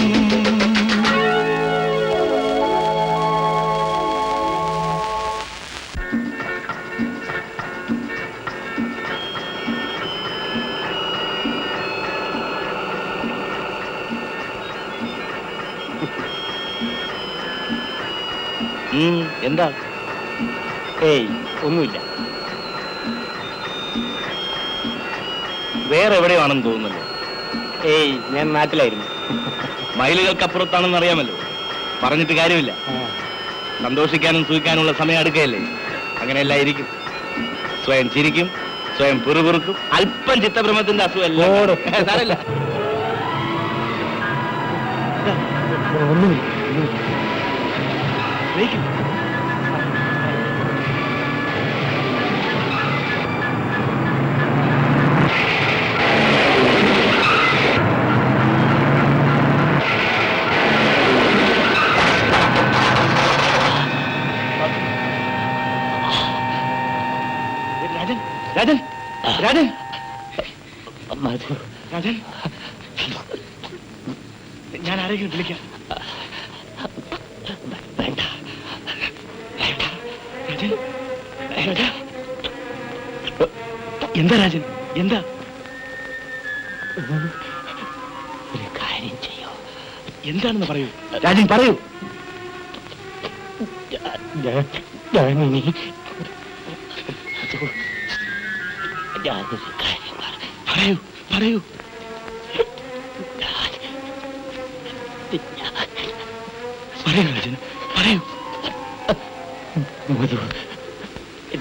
എന്താ? ഏയ് ഒന്നുമില്ല. വേറെ എവിടെയാണെന്ന് തോന്നുന്നല്ലോ. ഏയ് ഞാൻ നാട്ടിലായിരുന്നു. മൈലുകൾക്കപ്പുറത്താണെന്ന് അറിയാമല്ലോ. പറഞ്ഞിട്ട് കാര്യമില്ല. സന്തോഷിക്കാനും സൂഹിക്കാനുള്ള സമയം അടുക്കുകയല്ലേ. അങ്ങനെയല്ല ഇരിക്കും. സ്വയം ചിരിക്കും, സ്വയം പുറുപുറുക്കും. അല്പം ചിത്തഭ്രമത്തിന്റെ അസുഖമല്ല. സാരമില്ല. ഒന്നുമില്ല. രാജൻ രാജൻ രാജൻ രാജൻ, ഞാൻ ആരെങ്കിലും വിളിക്കാം. വേണ്ട. രാജൻ, രാജ. എന്താ രാജൻ, എന്താ? ഒരു കാര്യം ചെയ്യോ? എന്താണെന്ന് പറയൂ രാജൻ, പറയൂ. ഞാനിനി ഞാനൊരു കാര്യം പറയൂ പറയൂ. പറയൂ രാജൻ, പറയൂ. മധു,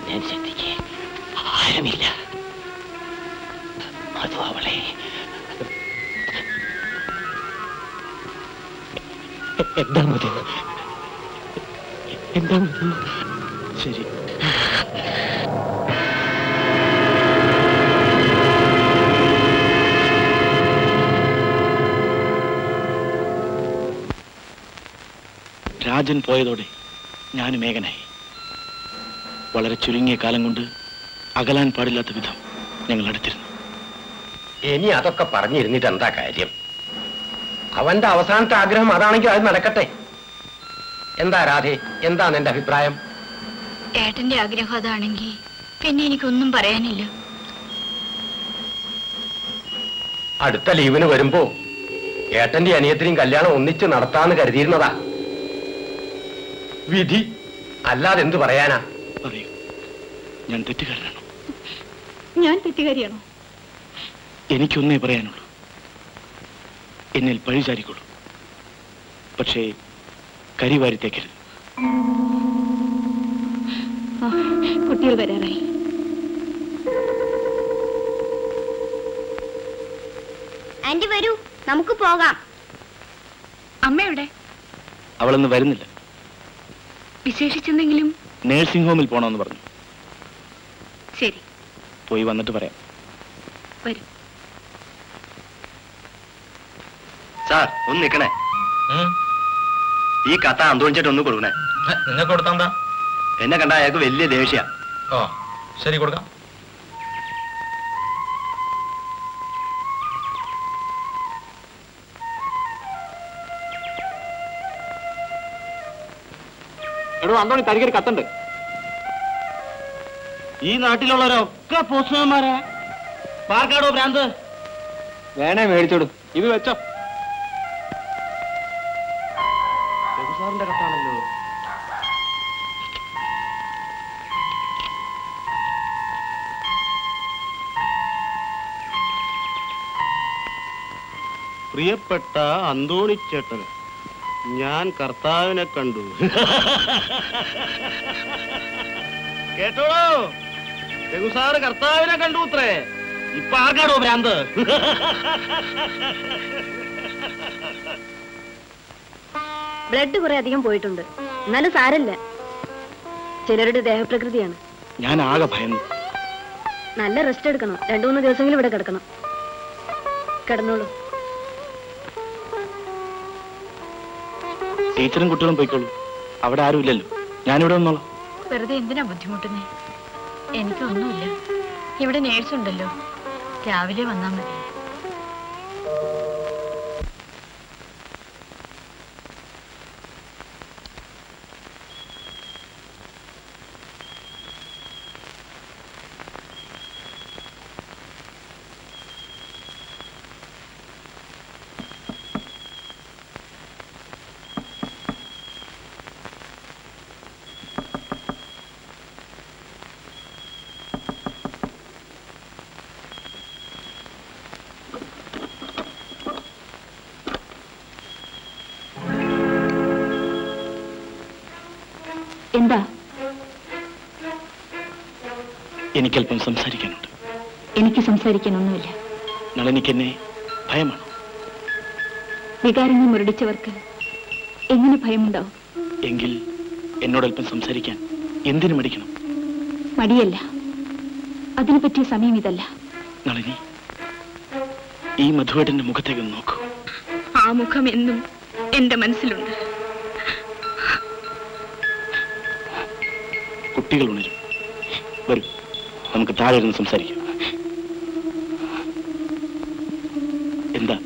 ഞാൻ ശ്രദ്ധിക്കേ ആരുമില്ല. മധു അവളെ എന്താ മധു? എന്താ മധു? ശരി. രാജൻ പോയതോടെ ഞാനും ഏകനായി. വളരെ ചുരുങ്ങിയ കാലം കൊണ്ട് അകലാൻ പാടില്ലാത്ത വിധം ഞങ്ങൾ അടുത്തിരുന്നു. ഇനി അതൊക്കെ പറഞ്ഞിരുന്നിട്ട് എന്താ കാര്യം? അവന്റെ അവസാനത്തെ ആഗ്രഹം അതാണെങ്കിൽ അത് നടക്കട്ടെ. എന്താ രാധേ, എന്താണ് എന്റെ അഭിപ്രായം? ഏട്ടന്റെ ആഗ്രഹം അതാണെങ്കിൽ പിന്നെ എനിക്കൊന്നും പറയാനില്ല. അടുത്ത ലീവിന് വരുമ്പോ ഏട്ടന്റെ അനിയത്തിനെയും കല്യാണം ഒന്നിച്ച് നടത്താന്ന് കരുതിയിരുന്നതാ. വിധി അല്ലാതെ എന്തു പറയാനാ? പറയൂ, ഞാൻ തെറ്റുകാരനാണോ? ഞാൻ തെറ്റുകാരിയാണോ? എനിക്കൊന്നേ പറയാനുള്ളൂ. എന്നിൽ പഴിചാരിക്കൊള്ളൂ. പക്ഷേ കരിവാരിത്തേക്കരുത്. കുട്ടികൾ വരാറായി. ആന്റി വരൂ, നമുക്ക് പോകാം. അമ്മ എവിടെ? അവളൊന്നും വരുന്നില്ല. വിശേഷിച്ചെന്തെങ്കിലും? നേഴ്സിംഗ് ഹോമിൽ പോണമെന്ന് പറഞ്ഞു. ശരി, പോയി വന്നിട്ട് പറയാം. വരൂ. സാർ ഒന്ന് നിൽക്കണേ. ഈ കഥ അന്തോണിച്ചിട്ട് ഒന്ന് കൊടുക്കണേ. നിങ്ങൾക്ക് കൊടുത്താ? എന്നെ കണ്ട അയാൾക്ക് വലിയ ദേഷ്യ. ഓ ശരി, കൊടുക്കാം. എടോ അന്തോണി, തനിക്കൊരു കത്തുണ്ട്. ഈ നാട്ടിലുള്ളവരൊക്കെ പോസ്റ്റ്മാൻമാരാ. പാർക്കാടോ ഭ്രാന്ത്? വേണേ മേടിച്ചോടും. ഇത് വെച്ചോ. സാറിന്റെ കത്താണല്ലോ. പ്രിയപ്പെട്ട അന്തോണിച്ചേട്ടന്, ഞാൻ കർത്താവിനെ കണ്ടു. കേട്ടോളൂ, രഘുസാറ് കർത്താവിനെ കണ്ടു അത്രേ. ഇപ്പൊ ആർക്കാടോ ഭ്രാന്ത്? ബ്ലഡ് കുറെ അധികം പോയിട്ടുണ്ട്, എന്നാലും സാരല്ല. ചിലരുടെ ദേഹപ്രകൃതിയാണ്. ഞാൻ ആകെ ഭയന്നു. നല്ല റെസ്റ്റ് എടുക്കണം. 2-3 ദിവസമെങ്കിലും ഇവിടെ കിടക്കണം. കിടന്നോളൂ. ടീച്ചറും കുട്ടികളും പോയിക്കോളൂ, അവിടെ ആരുമില്ലല്ലോ. ഞാനിവിടെ വന്നോളാം. വെറുതെ എന്തിനാ ബുദ്ധിമുട്ടുന്നേ? എനിക്കൊന്നുമില്ല. ഇവിടെ നേഴ്സ് ഉണ്ടല്ലോ, രാവിലെ വന്നാ മതി. എന്താ? എനിക്കല്പം സംസാരിക്കാനുണ്ട്. എനിക്ക് സംസാരിക്കാനൊന്നുമില്ല. നളിനിക്ക് എന്നെ ഭയമാണ്. വികാരങ്ങൾ മുരടിച്ചവർക്ക് എങ്ങനെ ഭയമുണ്ടാവും? എങ്കിൽ എന്നോടല്പം സംസാരിക്കാൻ എന്തിനു മടിക്കണം? മടിയല്ല, അതിനു പറ്റിയ സമയം ഇതല്ല. നളിനി, ഈ മധുവേട്ടന്റെ മുഖത്തേക്ക് നോക്കൂ. ആ മുഖം എന്നും എന്റെ മനസ്സിലുണ്ട്. കുട്ടികൾ ഉണരും. വരൂ, നമുക്ക് താഴെ ഇരുന്ന് സംസാരിക്കാം. എന്താ,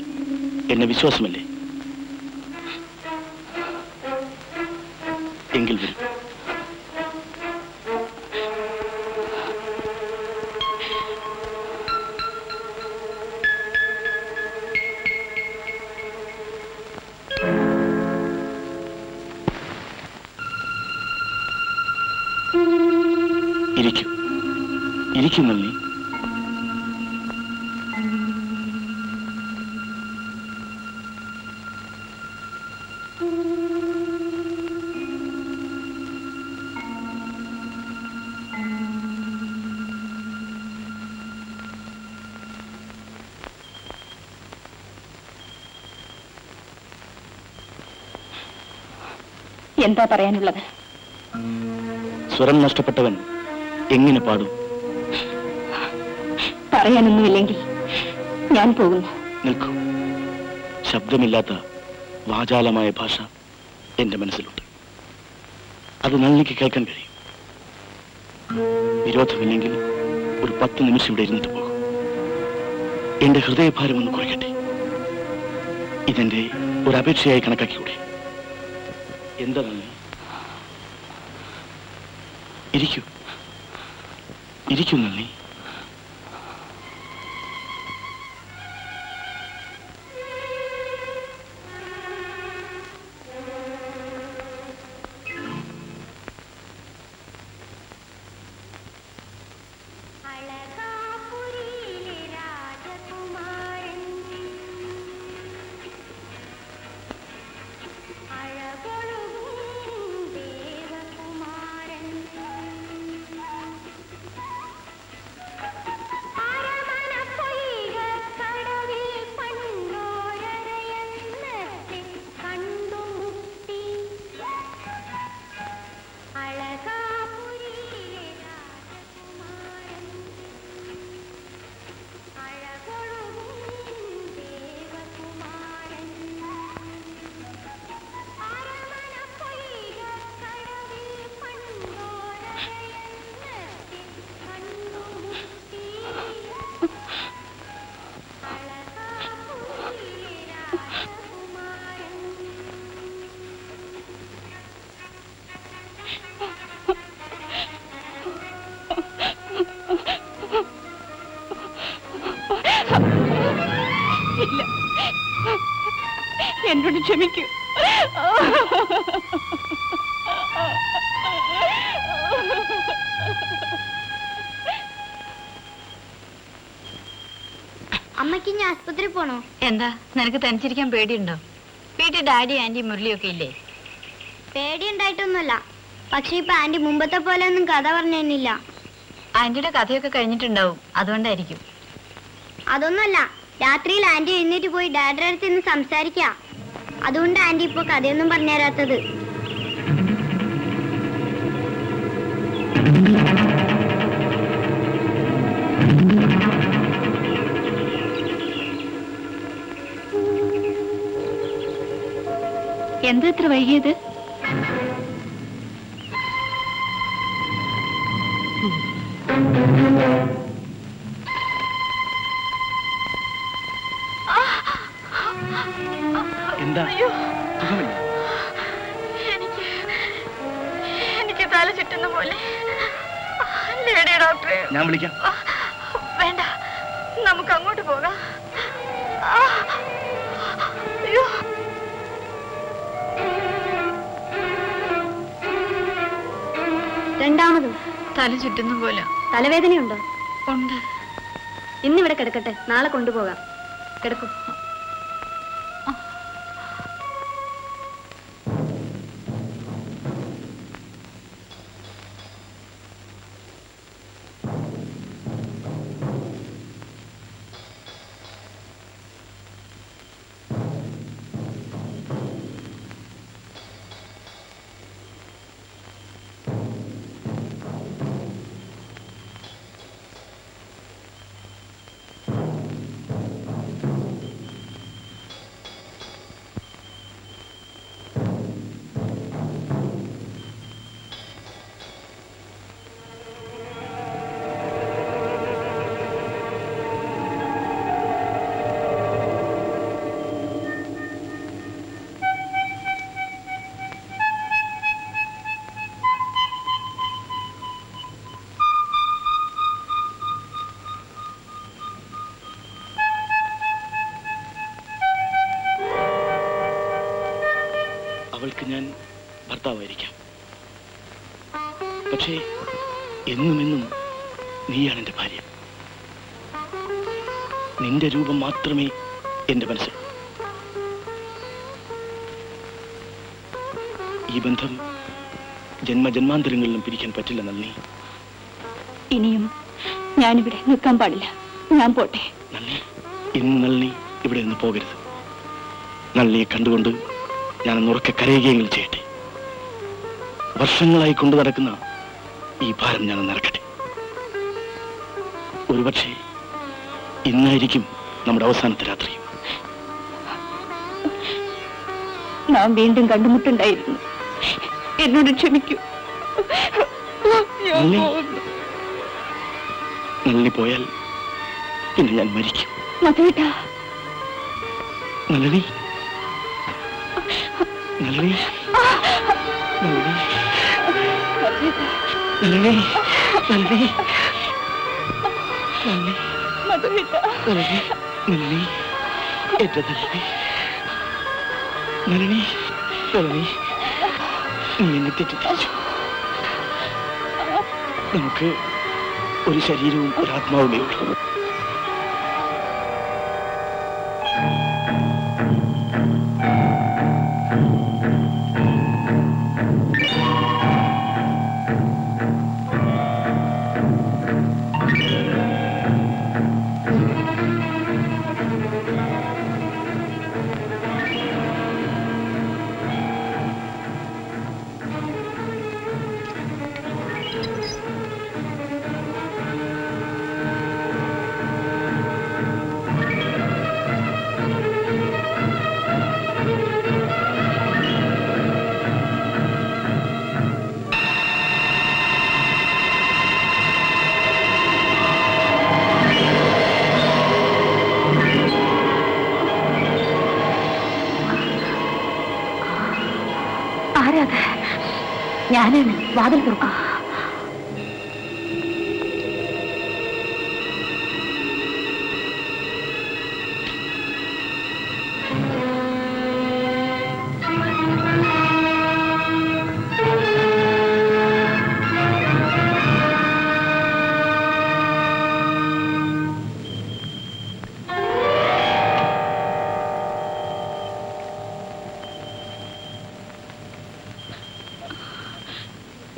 എന്നെ വിശ്വാസമല്ലേ? എങ്കിൽ വരൂ. ഇരിക്കൂ, ഇരിക്കൂ നന്ദി. എന്താ പറയാനുള്ളത്? സ്വരം നഷ്ടപ്പെട്ടവൻ എങ്ങനെ പാടും? പറയാനൊന്നുമില്ലെങ്കിൽ ഞാൻ പോകുന്നു. നിൽക്കൂ. ശബ്ദമില്ലാത്ത വാചാലമായ ഭാഷ എന്റെ മനസ്സിലുണ്ട്. അത് നളിനിക്ക് കേൾക്കാൻ കഴിയും. വിരോധമില്ലെങ്കിൽ ഒരു 10 നിമിഷം ഇവിടെ ഇരുന്നിട്ട് പോകും. എന്റെ ഹൃദയഭാരം ഒന്ന് കുറയ്ക്കട്ടെ. ഇതെന്റെ ഒരു അപേക്ഷയായി കണക്കാക്കിക്കൂടെ? എന്താ നന്ദി? ഇരിക്കൂ, ഇരിക്കൂ നന്ദി. എന്നോട് ക്ഷമിക്കൂ. അമ്മയ്ക്ക് ഞാൻ ആസ്പത്രി പോണോ? എന്താ, നിനക്ക് തനിച്ചിരിക്കാൻ പേടിയുണ്ടോ? വീട്ടിൽ ഡാഡി ആന്റി മുരളിയൊക്കെ ഇല്ലേ? പേടിയുണ്ടായിട്ടൊന്നുമല്ല. പക്ഷെ ഇപ്പൊ ആന്റി മുമ്പത്തെ പോലെ ഒന്നും കഥ പറഞ്ഞില്ല. ആന്റിയുടെ കഥയൊക്കെ കഴിഞ്ഞിട്ടുണ്ടാവും, അതുകൊണ്ടായിരിക്കും. അതൊന്നുമല്ല, രാത്രിയിൽ ആന്റി എഴുന്നേറ്റ് പോയി ഡാഡിയുടെ അടുത്ത് നിന്ന് സംസാരിക്ക. അതുകൊണ്ട് ആന്റി ഇപ്പൊ കഥയൊന്നും പറഞ്ഞു തരാത്തത്. എന്താ ഇത്ര വൈകിയത്? എന്താ സുഖമില്ല? എനിക്ക് തല ചുറ്റുന്ന പോലെ. ഡോക്ടറെ ഞാൻ വിളിക്കാം. വേണ്ട, നമുക്ക് അങ്ങോട്ട് പോകാം. അയ്യോ, രണ്ടാമതും തല ചുറ്റുന്ന പോലെ. തലവേദനയുണ്ടോ? ഉണ്ട്. ഇന്നിവിടെ കിടക്കട്ടെ, നാളെ കൊണ്ടുപോകാം. കിടക്കൂ. അവൾക്ക് ഞാൻ ഭർത്താവായിരിക്കാം, പക്ഷേ എന്നുമെന്നും നീയാണ് എൻ്റെ ഭാര്യ. നിന്റെ രൂപം മാത്രമേ എൻ്റെ മനസ്സിൽ. ഈ ബന്ധം ജന്മജന്മാന്തരങ്ങളിലും പിരിക്കാൻ പറ്റില്ല നളിനി. ഇനിയും ഞാനിവിടെ നിൽക്കാൻ പാടില്ല. ഞാൻ പോട്ടെ. നളിനി, ഇന്ന് നളിനി ഇവിടെ നിന്ന് പോകരുത്. നളിനിയെ കണ്ടുകൊണ്ട് ഞാനൊന്ന് ഉറക്കെ കരയുകയെങ്കിലും ചെയ്യട്ടെ. വർഷങ്ങളായി കൊണ്ടു നടക്കുന്ന ഈ ഭാരം ഞാനൊന്ന് ഇറക്കട്ടെ. ഒരുപക്ഷെ ഇന്നായിരിക്കും നമ്മുടെ അവസാനത്തെ രാത്രി. നാം വീണ്ടും കണ്ടുമുട്ടുണ്ടായിരുന്നു. എന്നോട് ക്ഷമിക്കൂ. നളിനി പോയാൽ പിന്നെ ഞാൻ മരിക്കും. മധുവേട്ടാ, നളിനി, നളിനി, നളിനി, നളിനി, നളിനി, നളിനി, മധുവേട്ടാ, നളിനി, നളിനി, എന്റെ നളിനി, നളിനി, നളിനി, നീ എന്നെ തെറ്റിദ്ധരിച്ചു. നമുക്ക് ഒരു ശരീരവും ഒരാത്മാവുമേ ഉള്ളൂ. ആരാത്? ഞാനാണ്. വാതിൽ തുറക്കും.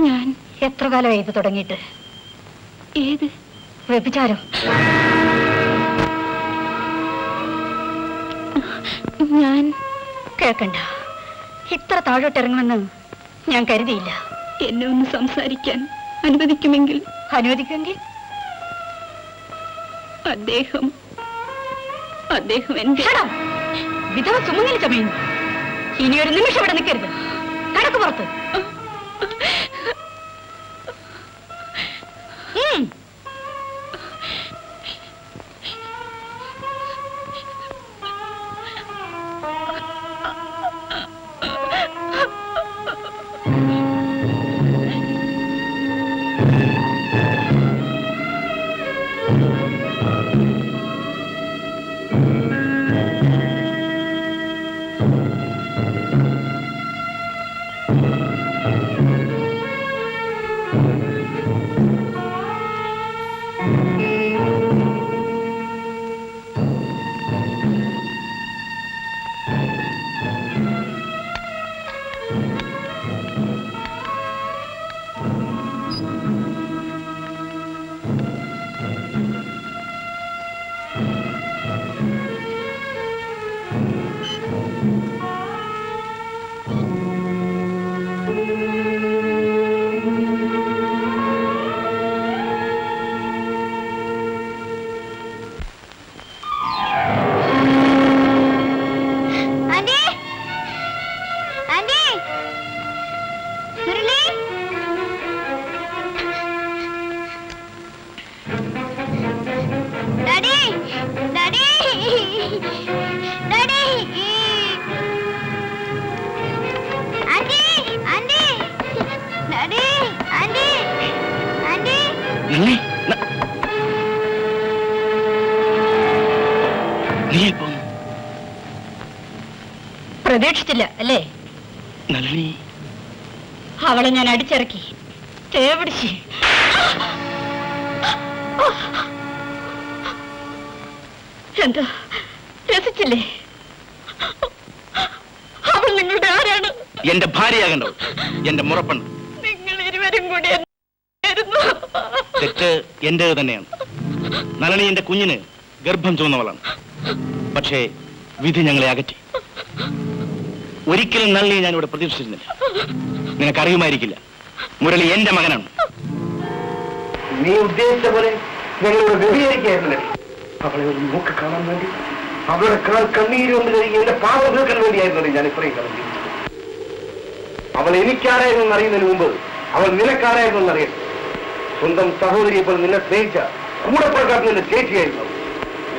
ഞാൻ എത്ര കാലമായി ഇത് തുടങ്ങിയിട്ട്? ഏത് വ്യഭിചാരം? ഞാൻ കേൾക്കണ്ട. ഇത്ര താഴോട്ടിറങ്ങുമെന്ന് ഞാൻ കരുതിയില്ല. എന്നെ ഒന്ന് സംസാരിക്കാൻ അനുവദിക്കുമെങ്കിൽ അദ്ദേഹം എന്റെ വിധവ സുമംഗലി ചമയുന്നു. ഇനിയൊരു നിമിഷം ഇവിടെ നിൽക്കരുത്. കടക്ക് പുറത്ത്. പ്രതീക്ഷിച്ചില്ല അല്ലേ? നളിനി, അവളെ ഞാൻ അടിച്ചിറക്കി, തേവിടിച്ച്. എന്താ രസിച്ചില്ലേ? അവൾ നിങ്ങളുടെ ആരാണ്? എന്റെ ഭാര്യയാകേണ്ടത്, എന്റെ മുറപ്പെണ്ണ്. നിങ്ങൾ ഇരുവരും കൂടി തെറ്റ് എന്റേത് തന്നെയാണ്. നളിനി എന്റെ കുഞ്ഞിന് ഗർഭം ചുമന്നവളാണ്. പക്ഷേ വിധി ഞങ്ങളെ അകറ്റി. ഒരിക്കലും നളിനിയെ ഞാനിവിടെ പ്രതീക്ഷിച്ചിരുന്നില്ല. നിനക്കറിയുമായിരിക്കില്ല, മുരളി എന്റെ മകനാണ്. നീ ഉദ്ദേശിച്ച പോലെ ഞങ്ങളോട് വ്യഭിചരിക്കുകയായിരുന്നില്ലേ? അവളെ ഒരു നോക്ക് കാണാൻ വേണ്ടി, അവളുടെ കണ്ണീര് കൊണ്ട് കഴുകി എന്റെ പാവം തീർക്കാൻ വേണ്ടിയായിരുന്നല്ലേ ഞാൻ ഇത്രയും കാലം ജീവിച്ചത്. അവൾ എനിക്കാരായിരുന്നു അറിയുന്നതിന് മുമ്പ് അവൾ നിനക്കാരായിരുന്നു അറിയാം. സ്വന്തം സഹോദരിയെ പോലെ നിന്നെ സ്നേഹിച്ച കൂടെ പുറക്കാത്ത നിന്റെ ചേച്ചിയായിരുന്നു.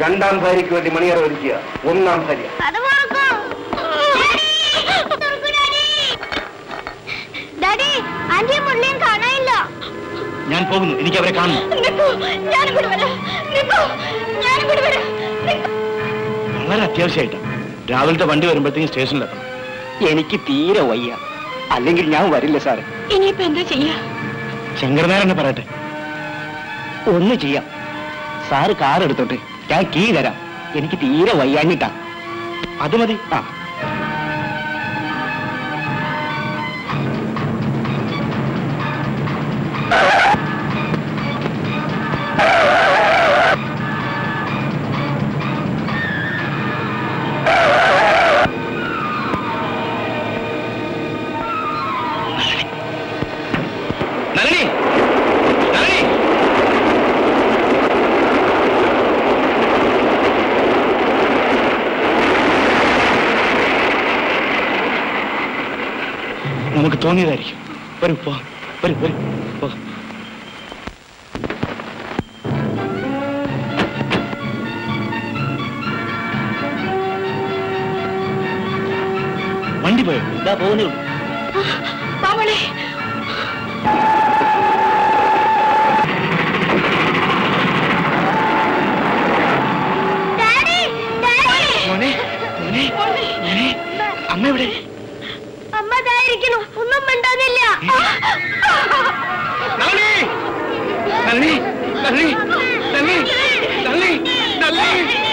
രണ്ടാം ഭാര്യയ്ക്ക് വേണ്ടി മണിയറ ഒരുക്കിയ ഒന്നാം ഭാര്യ. ഞാൻ പോകുന്നു, എനിക്ക് അവരെ കാണുന്നു. വളരെ അത്യാവശ്യമായിട്ടാണ്. രാവിലത്തെ വണ്ടി വരുമ്പോഴത്തേക്കും സ്റ്റേഷനിലെത്തണം. എനിക്ക് തീരെ വയ്യ, അല്ലെങ്കിൽ ഞാൻ വരില്ല സാറ്. ഇനിയിപ്പോ എന്താ ചെയ്യാ? ശങ്കരനാരായണനെ പറയട്ടെ. ഒന്ന് ചെയ്യാം, സാറ് കാർ എടുത്തോട്ടെ, ഞാൻ കീ തരാം. എനിക്ക് തീരെ വയ്യാഞ്ഞിട്ടാ. അത് മതി. ആ നമുക്ക് തോന്നിയതായിരിക്കും. വരൂ, പോ, വരൂ, വരൂ, പോ. വണ്ടി പോയോ? ഇതാ പോകുന്നേ ഉള്ളൂ. അമ്മ എവിടെ? അമ്മതായിരിക്കുന്നു, ഒന്നും മിണ്ടാതില്ല. നളിനി, നളിനി, നളിനി, നളിനി, നളിനി, നളിനി.